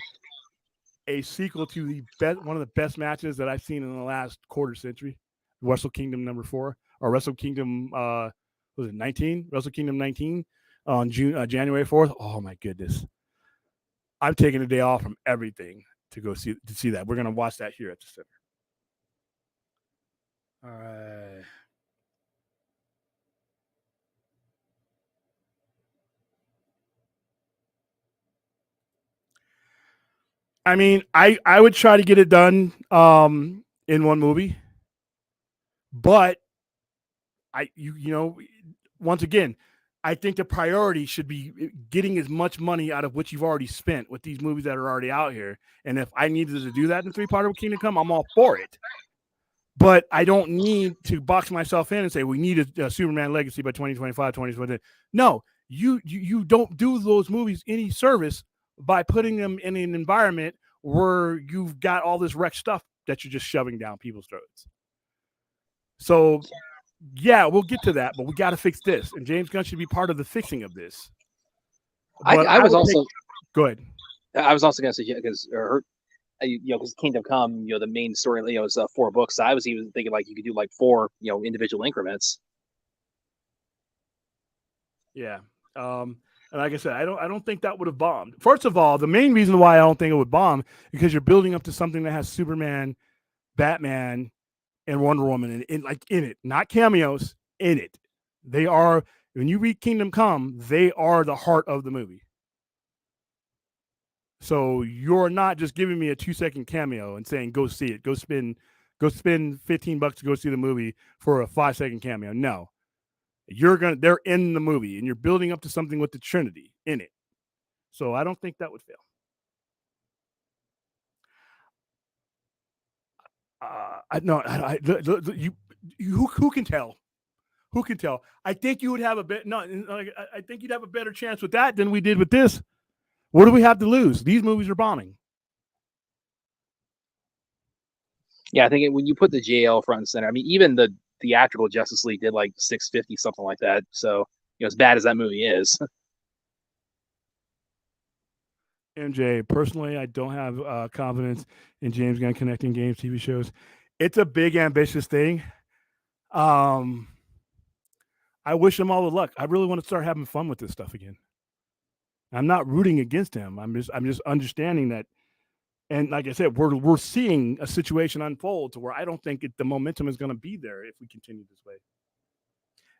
A sequel to one of the best matches that I've seen in the last quarter century. Wrestle Kingdom number 4, or Wrestle Kingdom, was it 19? Wrestle Kingdom 19 on January 4th. Oh, my goodness. I'm taking a day off from everything to go see that. We're going to watch that here at the center. All right. I mean, I would try to get it done in one movie, but once again, I think the priority should be getting as much money out of what you've already spent with these movies that are already out here. And if I needed to do that in 3-part of Kingdom Come, I'm all for it. But I don't need to box myself in and say we need a Superman Legacy by 2025, 2020. No, you don't do those movies any service by putting them in an environment where you've got all this wrecked stuff that you're just shoving down people's throats. So, yeah, we'll get to that, but we got to fix this. And James Gunn should be part of the fixing of this. Go ahead. I was also going to say, because Kingdom Come, the main story, is 4 books. So I was even thinking like you could do like 4, individual increments. Yeah. And like I said, I don't think that would have bombed. First of all, the main reason why I don't think it would bomb is because you're building up to something that has Superman, Batman, and Wonder Woman in it, not cameos, in it. They are, when you read Kingdom Come, they are the heart of the movie. So you're not just giving me a 2-second cameo and saying, go see it, go spend $15 to go see the movie for a 5-second cameo. No. They're in the movie and you're building up to something with the Trinity in it. So I don't think that would fail. Who can tell? Who can tell? I think you would have I think you'd have a better chance with that than we did with this. What do we have to lose? These movies are bombing. Yeah, I think when you put the JL front and center, I mean, even the theatrical Justice League did like 650, something like that. So, as bad as that movie is. MJ, personally, I don't have confidence in James Gunn connecting games, TV shows. It's a big, ambitious thing. I wish him all the luck. I really want to start having fun with this stuff again. I'm not rooting against him. I'm just understanding that. And like I said, we're seeing a situation unfold to where I don't think the momentum is going to be there if we continue this way.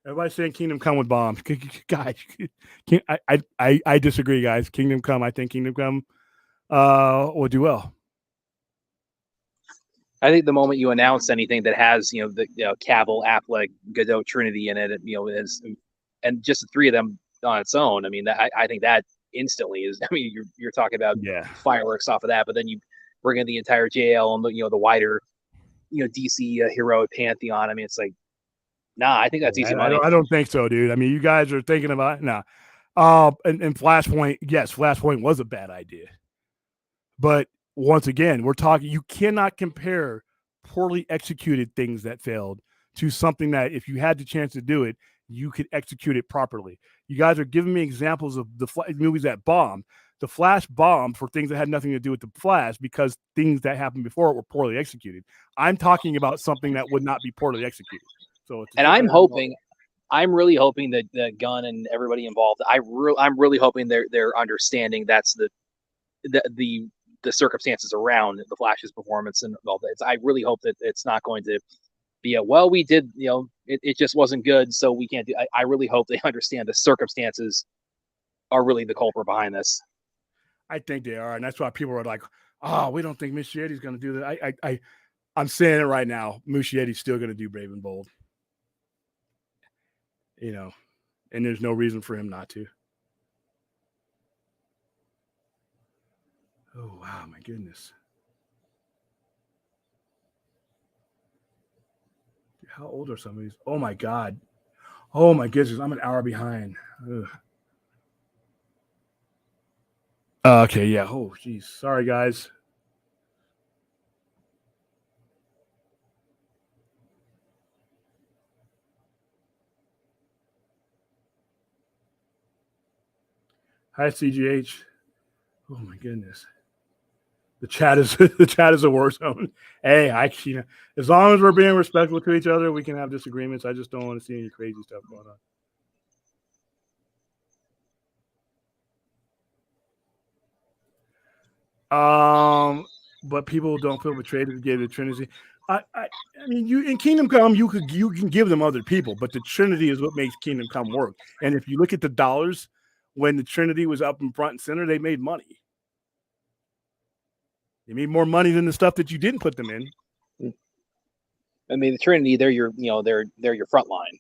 Everybody's saying Kingdom Come with bombs. Guys, I disagree, guys. Kingdom Come, I think Kingdom Come will do well. I think the moment you announce anything that has, the Cavill, Affleck, Godot Trinity in it, and just the 3 of them on its own, I mean, I think that instantly is, I mean, you're talking about fireworks off of that, but then you bring in the entire JL and the wider, DC heroic pantheon. I mean, it's like, nah, I think that's easy money. I don't think so, dude. I mean, you guys are thinking about it. Nah. And Flashpoint, yes, Flashpoint was a bad idea. But once again, we're talking, you cannot compare poorly executed things that failed to something that if you had the chance to do it you could execute it properly. You guys are giving me examples of the movies that bombed. The Flash bombed for things that had nothing to do with the Flash because things that happened before it were poorly executed. I'm talking about something that would not be poorly executed. So, and I'm really hoping that Gunn and everybody involved, I'm really hoping they're understanding that's the circumstances around the Flash's performance and all that. I really hope that it's not going to be we did, it just wasn't good, so we can't do. I really hope they understand the circumstances are really the culprit behind this. I think they are, and that's why people are like, "Oh, we don't think Muschietti's going to do that." I'm saying it right now. Muschietti's still going to do Brave and Bold, and there's no reason for him not to. Oh wow, my goodness! How old are some of these? Oh my god! Oh my goodness! I'm an hour behind. Ugh. Okay, yeah. Oh, geez. Sorry, guys. Hi, CGH. Oh my goodness. The chat is a war zone. Hey, as long as we're being respectful to each other, we can have disagreements. I just don't want to see any crazy stuff going on. But people don't feel betrayed if they gave the Trinity. I mean, you in Kingdom Come, you can give them other people, but the Trinity is what makes Kingdom Come work. And if you look at the dollars, when the Trinity was up in front and center, they made money. They made more money than the stuff that you didn't put them in. I mean, the Trinity, they're your your front line.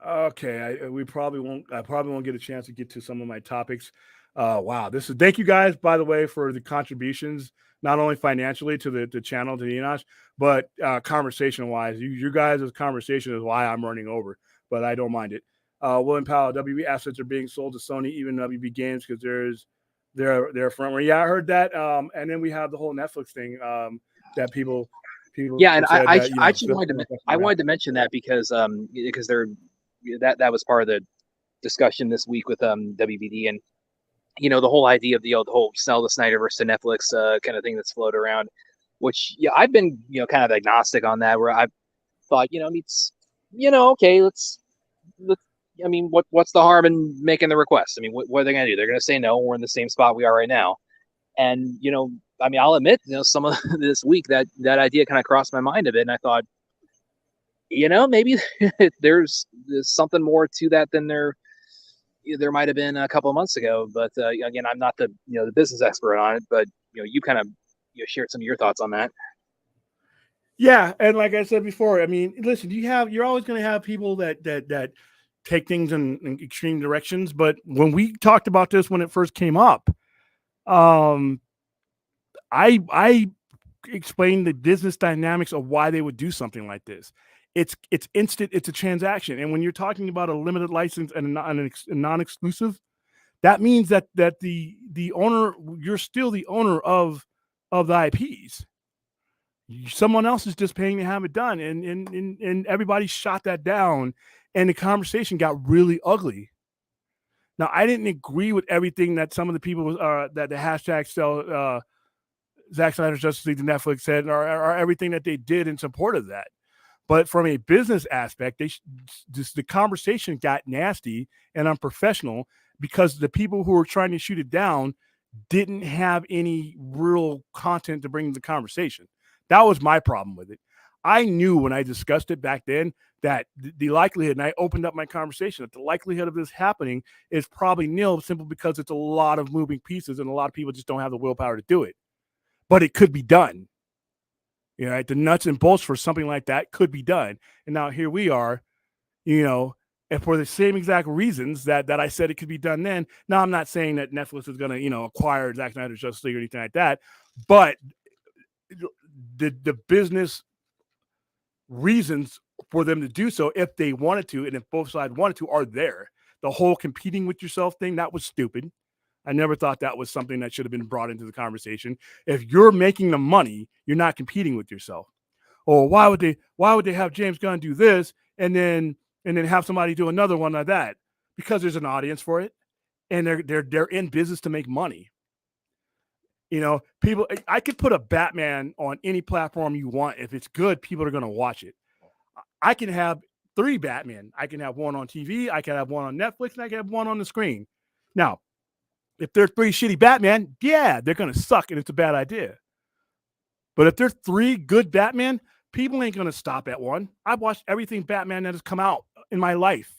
Okay, I probably won't get a chance to get to some of my topics. Wow, thank you guys, by the way, for the contributions, not only financially to the channel, to the Enosh, but conversation wise. You guys' conversation is why I'm running over, but I don't mind it. William Powell, WB assets are being sold to Sony, even WB games, because they're front runner. Yeah, I heard that. And then we have the whole Netflix thing that people. Yeah, and I wanted to mention that because that was part of the discussion this week with WBD, and the whole idea of the whole sell the Snyderverse to Netflix kind of thing that's floated around, which I've been kind of agnostic on that, where I thought it's okay, let's I mean, what's the harm in making the request? I mean, what are they going to do? They're going to say no. We're in the same spot we are right now. And, I mean, I'll admit, some of this week that idea kind of crossed my mind a bit. And I thought, maybe there's something more to that than there might have been a couple of months ago. But again, I'm not the business expert on it, but you kind of shared some of your thoughts on that. Yeah, and like I said before, I mean, listen, you're always going to have people that take things in extreme directions. But when we talked about this when it first came up, I explained the business dynamics of why they would do something like this. It's instant. It's a transaction, and when you're talking about a limited license and a non-exclusive, that means that the owner, you're still the owner of the IPs. Someone else is just paying to have it done, and everybody shot that down, and the conversation got really ugly. Now, I didn't agree with everything that some of the people that the hashtag sell Zack Snyder's Justice League to Netflix said, or everything that they did in support of that. But from a business aspect, the conversation got nasty and unprofessional because the people who were trying to shoot it down didn't have any real content to bring to the conversation. That was my problem with it. I knew when I discussed it back then that the likelihood, and I opened up my conversation, that the likelihood of this happening is probably nil, simply because it's a lot of moving pieces and a lot of people just don't have the willpower to do it. But it could be done. The nuts and bolts for something like that could be done. And now here we are, and for the same exact reasons that I said it could be done then. Now, I'm not saying that Netflix is going to, acquire Zack Snyder's Justice League or anything like that, but the business reasons for them to do so, if they wanted to, and if both sides wanted to, are there. The whole competing with yourself thing, that was stupid. I never thought that was something that should have been brought into the conversation. If you're making the money, you're not competing with yourself. or why would they have James Gunn do this and then have somebody do another one like that? Because there's an audience for it, and they're in business to make money. You know, people. I could put a Batman on any platform you want. If it's good, people are going to watch it. I can have 3 Batman. I can have one on TV. I can have one on Netflix, and I can have one on the screen. Now, if they're 3 shitty Batman, yeah, they're going to suck, and it's a bad idea. But if there's 3 good Batman, people ain't going to stop at one. I've watched everything Batman that has come out in my life.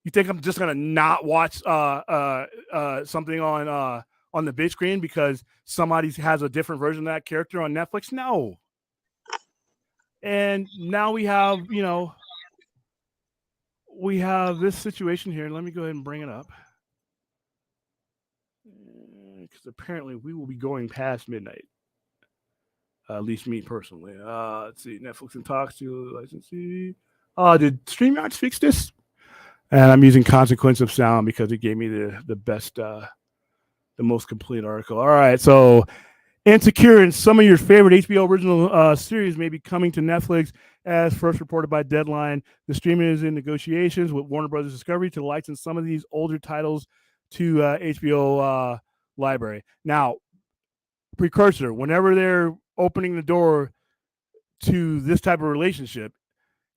You think I'm just going to not watch something on the big screen because somebody has a different version of that character on Netflix? No. And now we have, we have this situation here. Let me go ahead and bring it up. Because apparently we will be going past midnight. At least me personally. Let's see. Netflix and talks to licensee. Did StreamYard fix this? And I'm using Consequence of Sound because it gave me the best, the most complete article. All right. So Insecure and some of your favorite HBO original series may be coming to Netflix, as first reported by Deadline. The streaming is in negotiations with Warner Brothers Discovery to license some of these older titles to HBO library. Now, precursor, whenever they're opening the door to this type of relationship,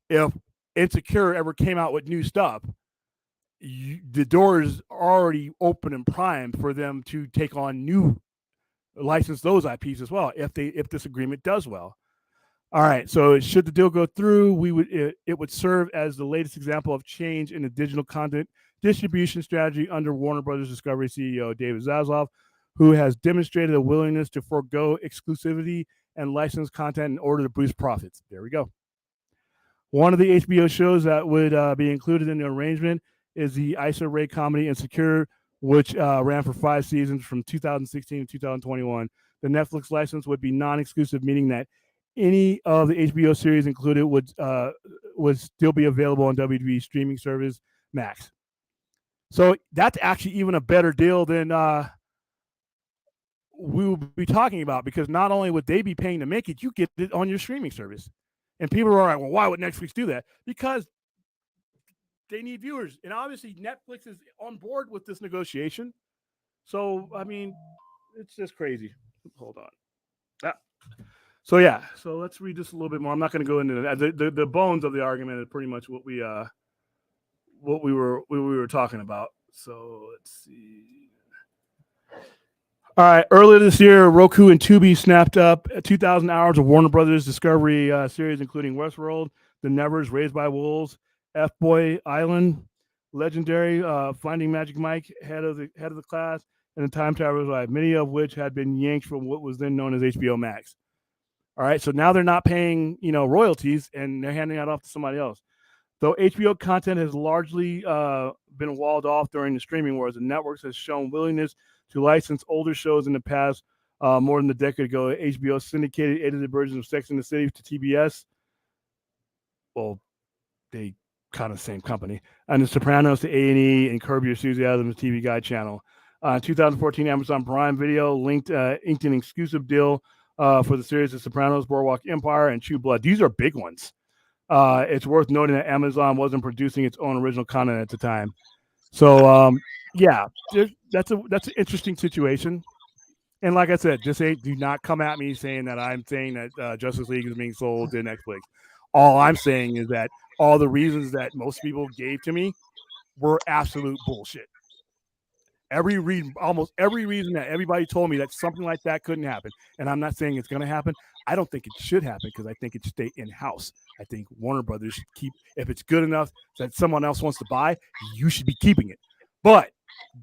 if Insecure ever came out with new stuff, the door is already open and primed for them to take on new, license those IPs as well if this agreement does well. All right, so should the deal go through, it would serve as the latest example of change in the digital content distribution strategy under Warner Brothers Discovery CEO David Zaslav, who has demonstrated a willingness to forego exclusivity and license content in order to boost profits. There we go. One of the HBO shows that would be included in the arrangement is the Issa Rae comedy Insecure, which ran for 5 seasons from 2016 to 2021. The Netflix license would be non-exclusive, meaning that any of the HBO series included would still be available on WBD streaming service Max. So that's actually even a better deal than we will be talking about, because not only would they be paying to make it, you get it on your streaming service. And people are like, well, why would Netflix do that? Because they need viewers. And obviously Netflix is on board with this negotiation. So, I mean, it's just crazy. Hold on. So, yeah. So let's read this a little bit more. I'm not going to go into that. The bones of the argument is pretty much what we were talking about. So let's see. All right. Earlier this year, Roku and Tubi snapped up 2,000 hours of Warner Brothers Discovery series, including Westworld, The Nevers, Raised by Wolves, F-Boy Island, Legendary, Finding Magic Mike, head of the class, and The Time Traveler's Life, many of which had been yanked from what was then known as HBO Max. All right. So now they're not paying, royalties, and they're handing that off to somebody else. Though HBO content has largely been walled off during the streaming wars, the networks has shown willingness to license older shows in the past. More than a decade ago, HBO syndicated edited versions of Sex and the City to TBS. Well, they kind of the same company. And The Sopranos to A&E and Curb Your Enthusiasm TV Guide channel. 2014, Amazon Prime Video inked an exclusive deal for the series The Sopranos, Boardwalk Empire, and True Blood. These are big ones. It's worth noting that Amazon wasn't producing its own original content at the time. So, yeah, that's an interesting situation. And like I said, do not come at me saying that I'm saying that Justice League is being sold to Netflix. All I'm saying is that all the reasons that most people gave to me were absolute bullshit. Almost every reason that everybody told me that something like that couldn't happen, and I'm not saying it's going to happen. I don't think it should happen because I think it should stay in-house. I think Warner Brothers should keep, if it's good enough that someone else wants to buy, you should be keeping it. But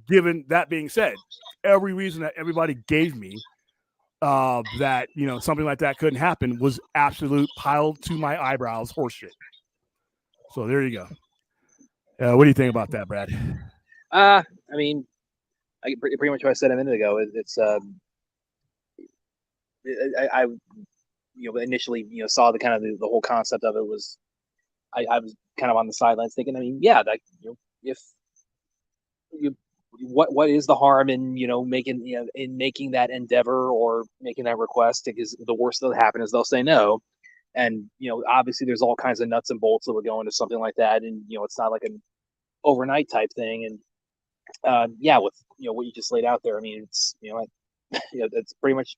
given that being said, every reason that everybody gave me that, something like that couldn't happen was absolute piled to my eyebrows horseshit. So there you go. What do you think about that, Brad? I mean, pretty much what I said a minute ago. I initially saw the kind of the whole concept of it was, I was kind of on the sidelines thinking, I mean, yeah, that if you what is the harm in making that endeavor or making that request? Because the worst that'll happen is they'll say no, And obviously there's all kinds of nuts and bolts that would go into something like that, and it's not like an overnight type thing. And with what you just laid out there, I mean, it's it's pretty much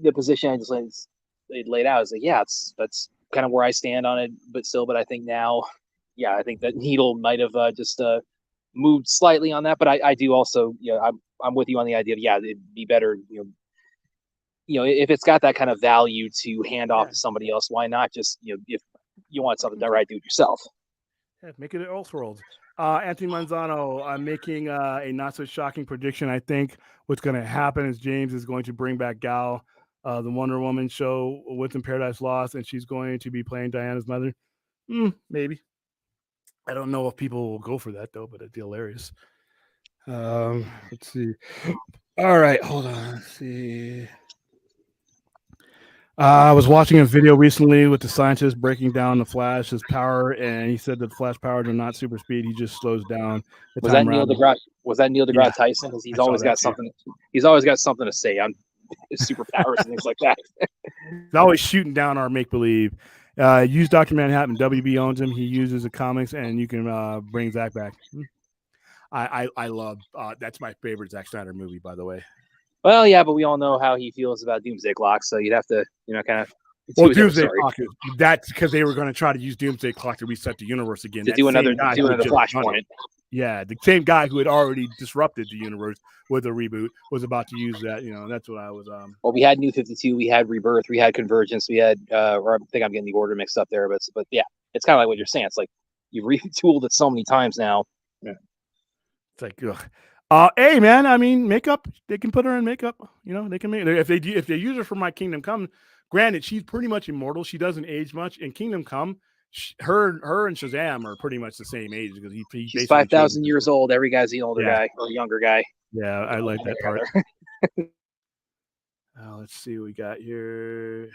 the position I just laid out. Is like, that's kind of where I stand on it. But I think now, I think that needle might have just moved slightly on that. But I do also, I'm with you on the idea of it'd be better, if it's got that kind of value to hand off to somebody else, why not just if you want something done right, do it yourself. Yeah, make it an Elseworlds. Anthony Manzano, I'm making a not so shocking prediction. I think what's going to happen is James is going to bring back Gal, the Wonder Woman show within Paradise Lost, and she's going to be playing Diana's mother. Maybe. I don't know if people will go for that though, but it'd be hilarious. Let's see. All right, hold on. Let's see. I was watching a video recently with the scientist breaking down the Flash's power, and he said that Flash powers are not super speed. He just slows down the Was time that Neil around. deGrasse? Was that Neil deGrasse Tyson? Because he's always got something. He's always got something to say on his superpowers and things like that. He's always shooting down our make believe. Use Dr. Manhattan. WB owns him. He uses the comics, and you can bring Zach back. I love. That's my favorite Zack Snyder movie, by the way. Well, yeah, but we all know how he feels about Doomsday Clock, so you'd have to, kind of. Well, Doomsday Clock, that's because they were going to try to use Doomsday Clock to reset the universe again. To do another Flashpoint. Yeah, the same guy who had already disrupted the universe with a reboot was about to use that. That's what I was. Well, we had New 52, we had Rebirth, we had Convergence, we had. Or I think I'm getting the order mixed up there, but yeah, it's kind of like what you're saying. It's like you've retooled it so many times now. Yeah. It's like, ugh. Hey man, I mean, makeup. They can put her in makeup. They can make if they use her for my Kingdom Come. Granted, she's pretty much immortal. She doesn't age much. In Kingdom Come, her and Shazam are pretty much the same age because she's 5,000 years old. Every guy's the older guy or younger guy. Yeah, I like that part. Let's see what we got here.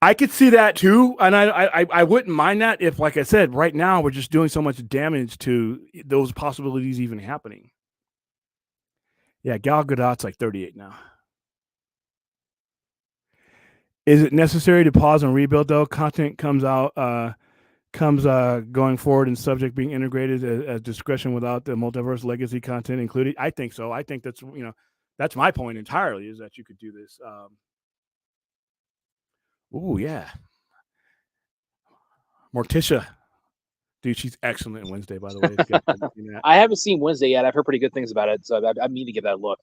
I could see that too, and I wouldn't mind that if, like I said, right now we're just doing so much damage to those possibilities even happening. Yeah, Gal Gadot's like 38 now. Is it necessary to pause and rebuild though? Content comes going forward and subject being integrated as discretion without the multiverse legacy content included. I think so. I think that's that's my point entirely, is that you could do this. Yeah. Morticia. Dude, she's excellent in Wednesday, by the way. I haven't seen Wednesday yet. I've heard pretty good things about it, so I need to give that a look.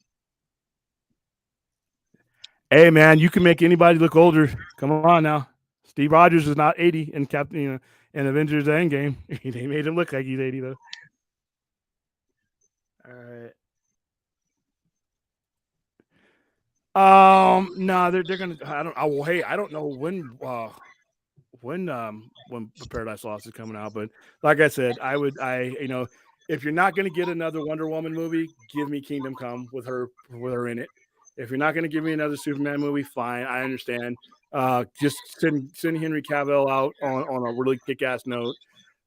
Hey man, you can make anybody look older. Come on now. Steve Rogers is not 80 in Captain, in Avengers Endgame. They made him look like he's 80 though. All right. No, they're gonna. I don't know when Paradise Lost is coming out, but like I said, if you're not gonna get another Wonder Woman movie, give me Kingdom Come with her in it. If you're not going to give me another Superman movie, fine. I understand. Just send Henry Cavill out on a really kick-ass note.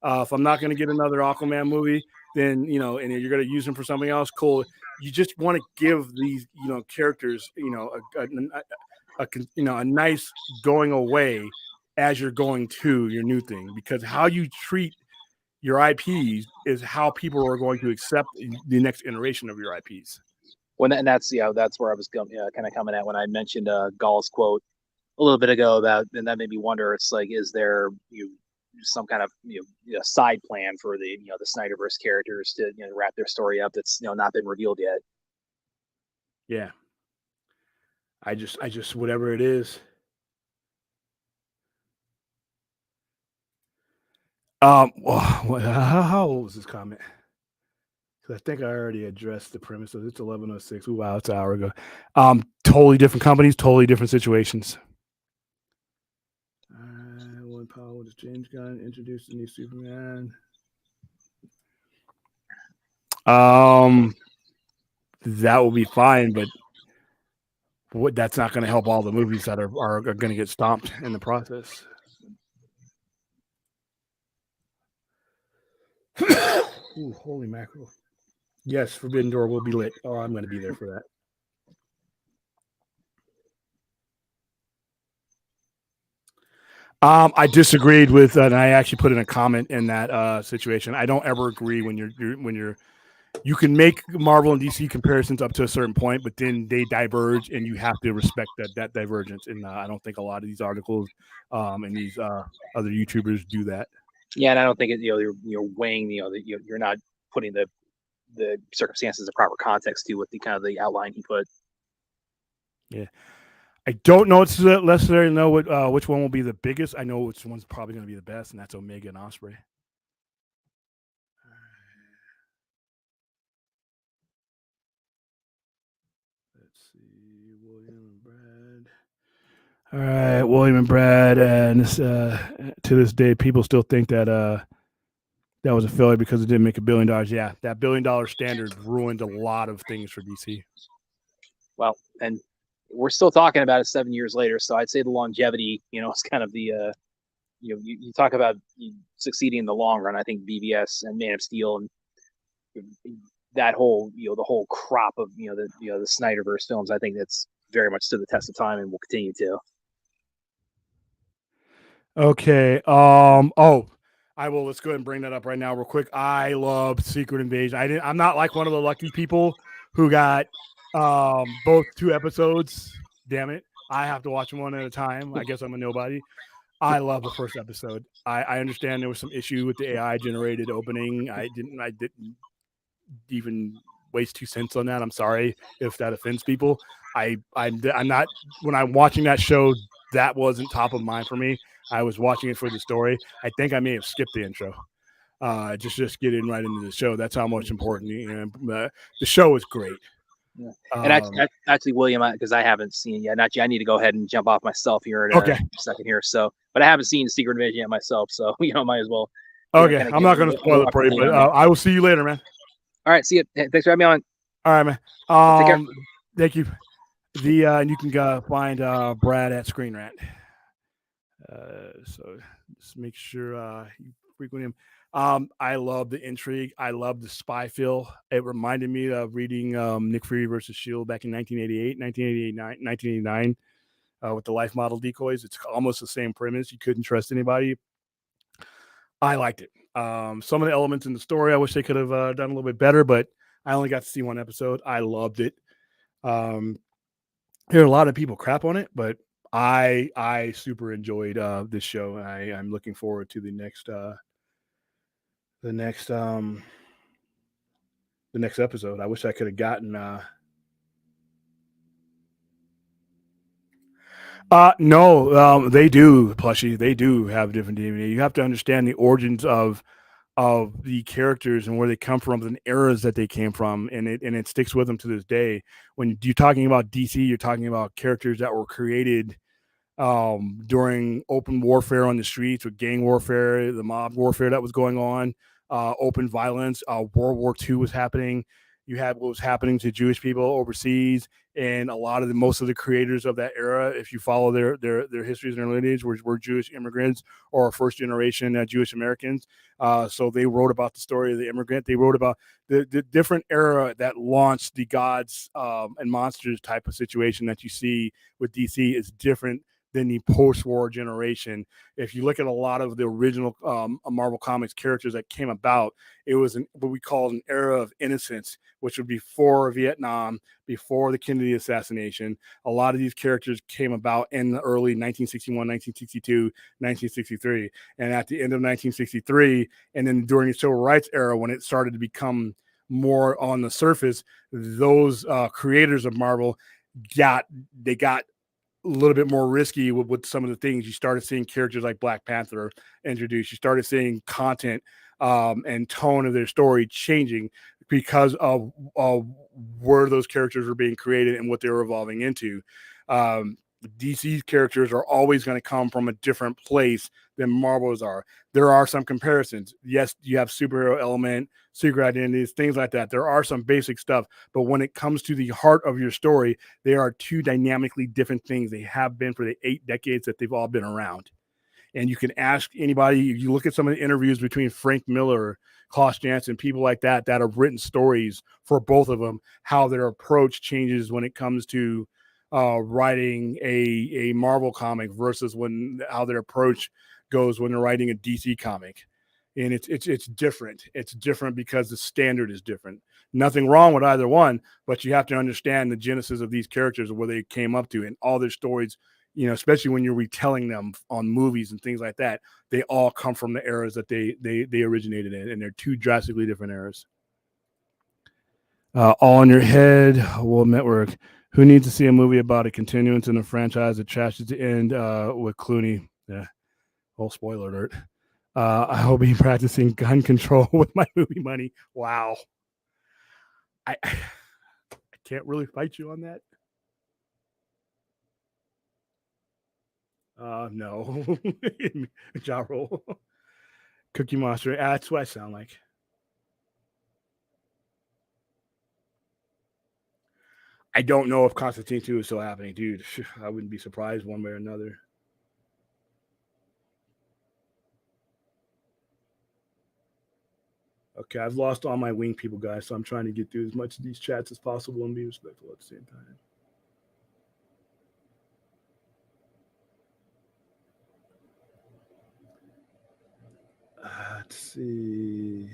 If I'm not going to get another Aquaman movie, then, and you're going to use him for something else, cool. You just want to give these, characters, a nice going away as you're going to your new thing, because how you treat your IPs is how people are going to accept the next iteration of your IPs. That's where I was kind of coming at when I mentioned Gall's quote a little bit ago and that made me wonder. It's like, is there some kind of side plan for the the Snyderverse characters to wrap their story up that's not been revealed yet? Yeah, I just whatever it is. How old was this comment? I think I already addressed the premise of it's 11:06. Wow, it's an hour ago. Totally different companies, totally different situations. One power was James Gunn introduced the new Superman. That will be fine, but that's not going to help all the movies that are going to get stomped in the process. Ooh, holy mackerel. Yes, Forbidden Door will be lit. Oh, I'm going to be there for that. I disagreed with, and I actually put in a comment in that situation. I don't ever agree when you can make Marvel and DC comparisons up to a certain point, but then they diverge, and you have to respect that divergence. And I don't think a lot of these articles and these other YouTubers do that. Yeah, and I don't think you're weighing you're not putting the circumstances of proper context to with the kind of the outline he put. Yeah. I don't know necessarily know which one will be the biggest. I know which one's probably going to be the best, and that's Omega and Osprey. Let's see, William and Brad. All right, William and Brad, and this, to this day, people still think that that was a failure because it didn't make $1 billion. Yeah, that $1 billion standard ruined a lot of things for DC. Well, and we're still talking about it 7 years later, so I'd say the longevity, is kind of the you talk about succeeding in the long run. I think BVS and Man of Steel and that whole the whole crop of the Snyderverse films, I think that's very much stood the test of time and will continue to. Okay. I will. Let's go ahead and bring that up right now, real quick. I love Secret Invasion. I'm not like one of the lucky people who got both 2 episodes. Damn it! I have to watch them one at a time. I guess I'm a nobody. I love the first episode. I understand there was some issue with the AI generated opening. I didn't even waste 2 cents on that. I'm sorry if that offends people. I'm not, when I'm watching that show, that wasn't top of mind for me. I was watching it for the story. I think I may have skipped the intro. Just get in right into the show. That's how much important. The show is great. Yeah. And actually, William, because I haven't seen it yet. Not yet. I need to go ahead and jump off myself here in a second here. So, but I haven't seen Secret Invasion yet myself. So might as well. Okay, I'm not going to spoil it for you, but I will see you later, man. All right, see you. Thanks for having me on. All right, man. Take care. Thank you. And you can go find Brad at Screen Rant. So just make sure you frequent him. I love the intrigue. I love the spy feel. It reminded me of reading Nick Fury versus S.H.I.E.L.D. back in 1989, with the life model decoys. It's almost the same premise. You couldn't trust anybody. I liked it. Some of the elements in the story, I wish they could have done a little bit better, but I only got to see 1 episode. I loved it. There are a lot of people crap on it, but I super enjoyed this show. I'm looking forward to the next episode. I wish I could have gotten no, they do, Plushie. They do have different DNA. You have to understand the origins of the characters and where they come from and eras that they came from, and it sticks with them to this day. When you're talking about DC, you're talking about characters that were created during open warfare on the streets, with gang warfare, the mob warfare that was going on, open violence. World War II was happening. You had what was happening to Jewish people overseas, and most of the creators of that era, if you follow their histories and their lineage, were Jewish immigrants or first generation Jewish Americans. So they wrote about the story of the immigrant. They wrote about the different era that launched the gods and monsters type of situation that you see with DC is different than the post-war generation. If you look at a lot of the original Marvel Comics characters that came about, it was what we call an era of innocence, which would be before Vietnam, before the Kennedy assassination. A lot of these characters came about in the early 1961, 1962, 1963. And at the end of 1963, and then during the Civil Rights era, when it started to become more on the surface, those creators of Marvel got a little bit more risky with some of the things. You started seeing characters like Black Panther introduced. You started seeing content and tone of their story changing because of where those characters were being created and what they were evolving into. DC's characters are always going to come from a different place than Marvel's are. There are some comparisons. Yes, you have superhero element, secret identities, things like that. There are some basic stuff, but when it comes to the heart of your story, they are 2 dynamically different things. They have been for the 8 decades that they've all been around. And you can ask anybody, you look at some of the interviews between Frank Miller, Klaus Janson, people like that have written stories for both of them, how their approach changes when it comes to writing a Marvel comic versus how their approach goes when they're writing a DC comic. And it's different. It's different because the standard is different. Nothing wrong with either one, but you have to understand the genesis of these characters and where they came up to, and all their stories. Especially when you're retelling them on movies and things like that, they all come from the eras that they originated in, and they're two drastically different eras. All in your head, World Network. Who needs to see a movie about a continuance in a franchise that trashes the end with Clooney? Yeah. Oh, spoiler alert. I will be practicing gun control with my movie money. Wow. I can't really fight you on that. No. Ja Rule. Cookie Monster. That's what I sound like. I don't know if Constantine 2 is still happening, dude. I wouldn't be surprised one way or another. Okay, I've lost all my wing people, guys, so I'm trying to get through as much of these chats as possible and be respectful at the same time. Let's see.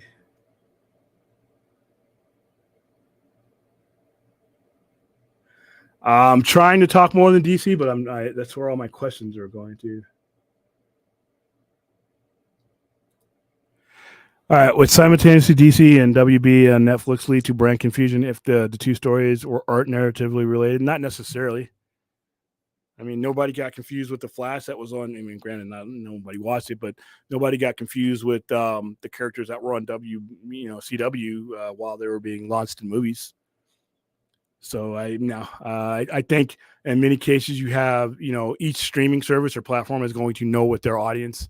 I'm trying to talk more than DC, but that's where all my questions are going to. All right, would simultaneously DC and WB and Netflix lead to brand confusion if the two stories aren't narratively related? Not necessarily. I mean, nobody got confused with the Flash that was on. I mean, granted, nobody watched it, but nobody got confused with the characters that were on CW while they were being launched in movies. So I think in many cases you have each streaming service or platform is going to know what their audience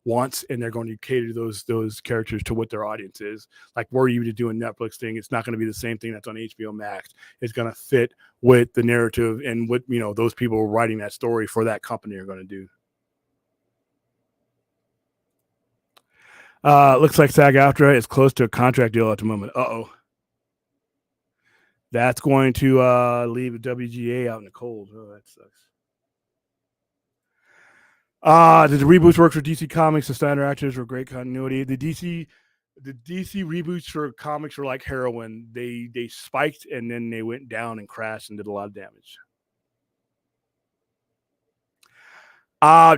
wants, and they're going to cater those characters to what their audience is. Like, were you to do a Netflix thing, it's not going to be the same thing that's on HBO Max. It's going to fit with the narrative and what those people writing that story for that company are going to do. Looks like SAG-AFTRA is close to a contract deal at the moment. Uh-oh. That's going to leave WGA out in the cold. Oh, that sucks. Did the reboots work for DC Comics? The Snyder actors were great continuity. The DC reboots for comics were like heroin. They spiked and then they went down and crashed and did a lot of damage.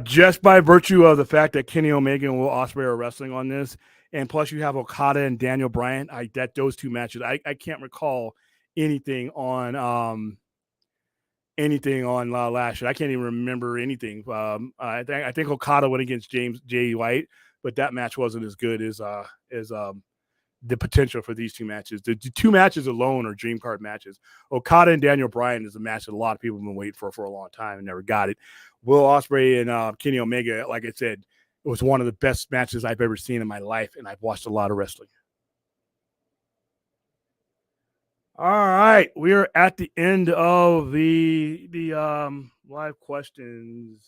Just by virtue of the fact that Kenny Omega and Will Ospreay are wrestling on this, and plus you have Okada and Daniel Bryan. Those two matches. I can't recall anything on last year. I can't even remember anything. I think Okada went against James J. White, but that match wasn't as good as the potential for these two matches. The two matches alone are dream card matches. Okada and Daniel Bryan is a match that a lot of people have been waiting for a long time and never got it. Will Ospreay and Kenny Omega, like I said, it was one of the best matches I've ever seen in my life, and I've watched a lot of wrestling. All right, we are at the end of the live questions.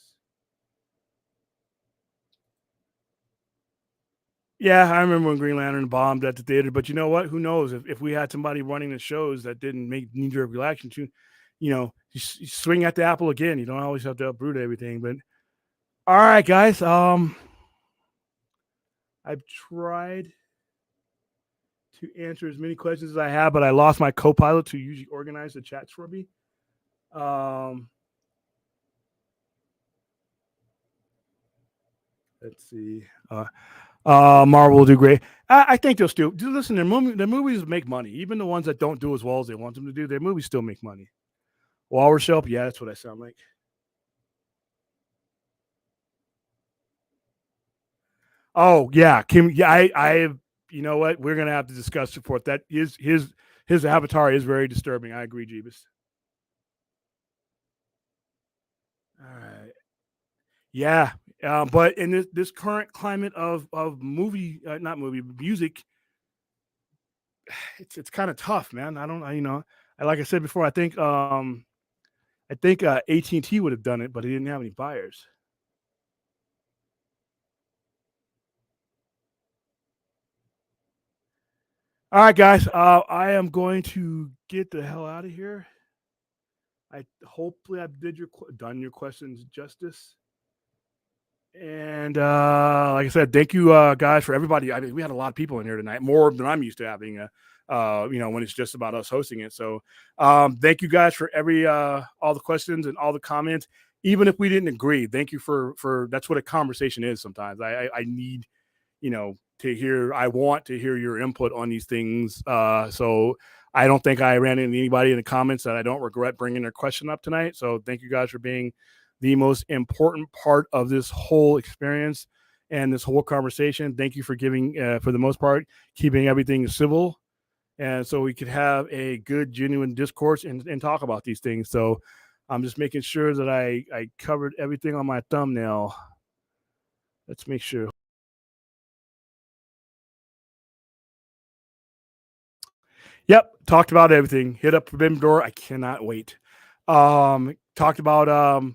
Yeah, I remember when Green Lantern bombed at the theater, but you know what? Who knows if we had somebody running the shows that didn't make knee-jerk reaction to, you swing at the apple again. You don't always have to uproot everything. But all right, guys. I've tried to answer as many questions as I have, but I lost my co-pilot who usually organize the chats for me. Let's see. Marvel will do great. I think they'll still do. Listen, their movies make money. Even the ones that don't do as well as they want them to do, their movies still make money. Walrus Shelp, yeah, that's what I sound like. Oh yeah, Kim. Yeah, I. You know what? We're gonna have to discuss it for it. That is his avatar is very disturbing. I agree, Jeebus. All right. Yeah, but in this current climate of movie, not movie, music, it's kind of tough, man. I don't, like I said before, I think AT&T would have done it, but he didn't have any buyers. All right, guys. I am going to get the hell out of here. hopefully I've done your questions justice. And like I said, thank you guys for everybody. I mean, we had a lot of people in here tonight, more than I'm used to having. When it's just about us hosting it. So thank you guys for all the questions and all the comments. Even if we didn't agree, thank you for that's what a conversation is. Sometimes I need, to hear. I want to hear your input on these things. So I don't think I ran into anybody in the comments that I don't regret bringing their question up tonight. So thank you guys for being the most important part of this whole experience and this whole conversation. Thank you for giving, for the most part, keeping everything civil. And so we could have a good, genuine discourse and talk about these things. So I'm just making sure that I covered everything on my thumbnail. Let's make sure. Yep, talked about everything. Hit up Forbidden Door. I cannot wait. Talked about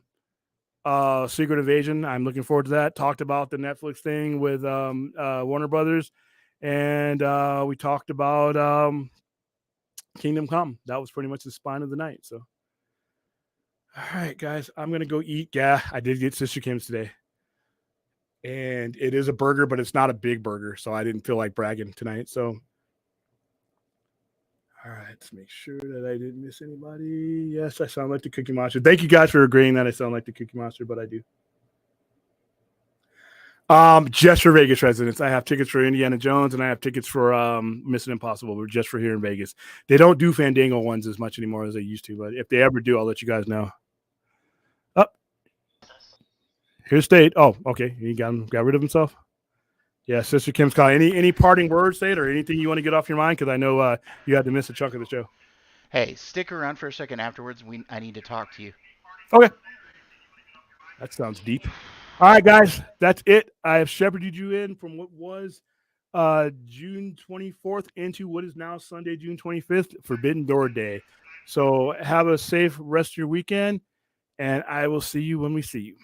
Secret Invasion. I'm looking forward to that. Talked about the Netflix thing with Warner Brothers, and we talked about Kingdome Come. That was pretty much the spine of the night. So, all right, guys, I'm gonna go eat. Yeah, I did get Sister Kim's today, and it is a burger, but it's not a big burger, so I didn't feel like bragging tonight. So. All right, let's make sure that I didn't miss anybody. Yes, I sound like the Cookie Monster. Thank you guys for agreeing that I sound like the Cookie Monster, but I do. Just for Vegas residents. I have tickets for Indiana Jones and I have tickets for Mission Impossible, but just for here in Vegas. They don't do Fandango ones as much anymore as they used to, but if they ever do, I'll let you guys know. Oh, here's State. Oh, okay. He got rid of himself. Yeah, Sister Kim's calling. Any parting words, State, or anything you want to get off your mind? Because I know you had to miss a chunk of the show. Hey, stick around for a second afterwards. I need to talk to you. Okay. That sounds deep. All right, guys, that's it. I have shepherded you in from what was June 24th into what is now Sunday, June 25th, Forbidden Door Day. So have a safe rest of your weekend, and I will see you when we see you.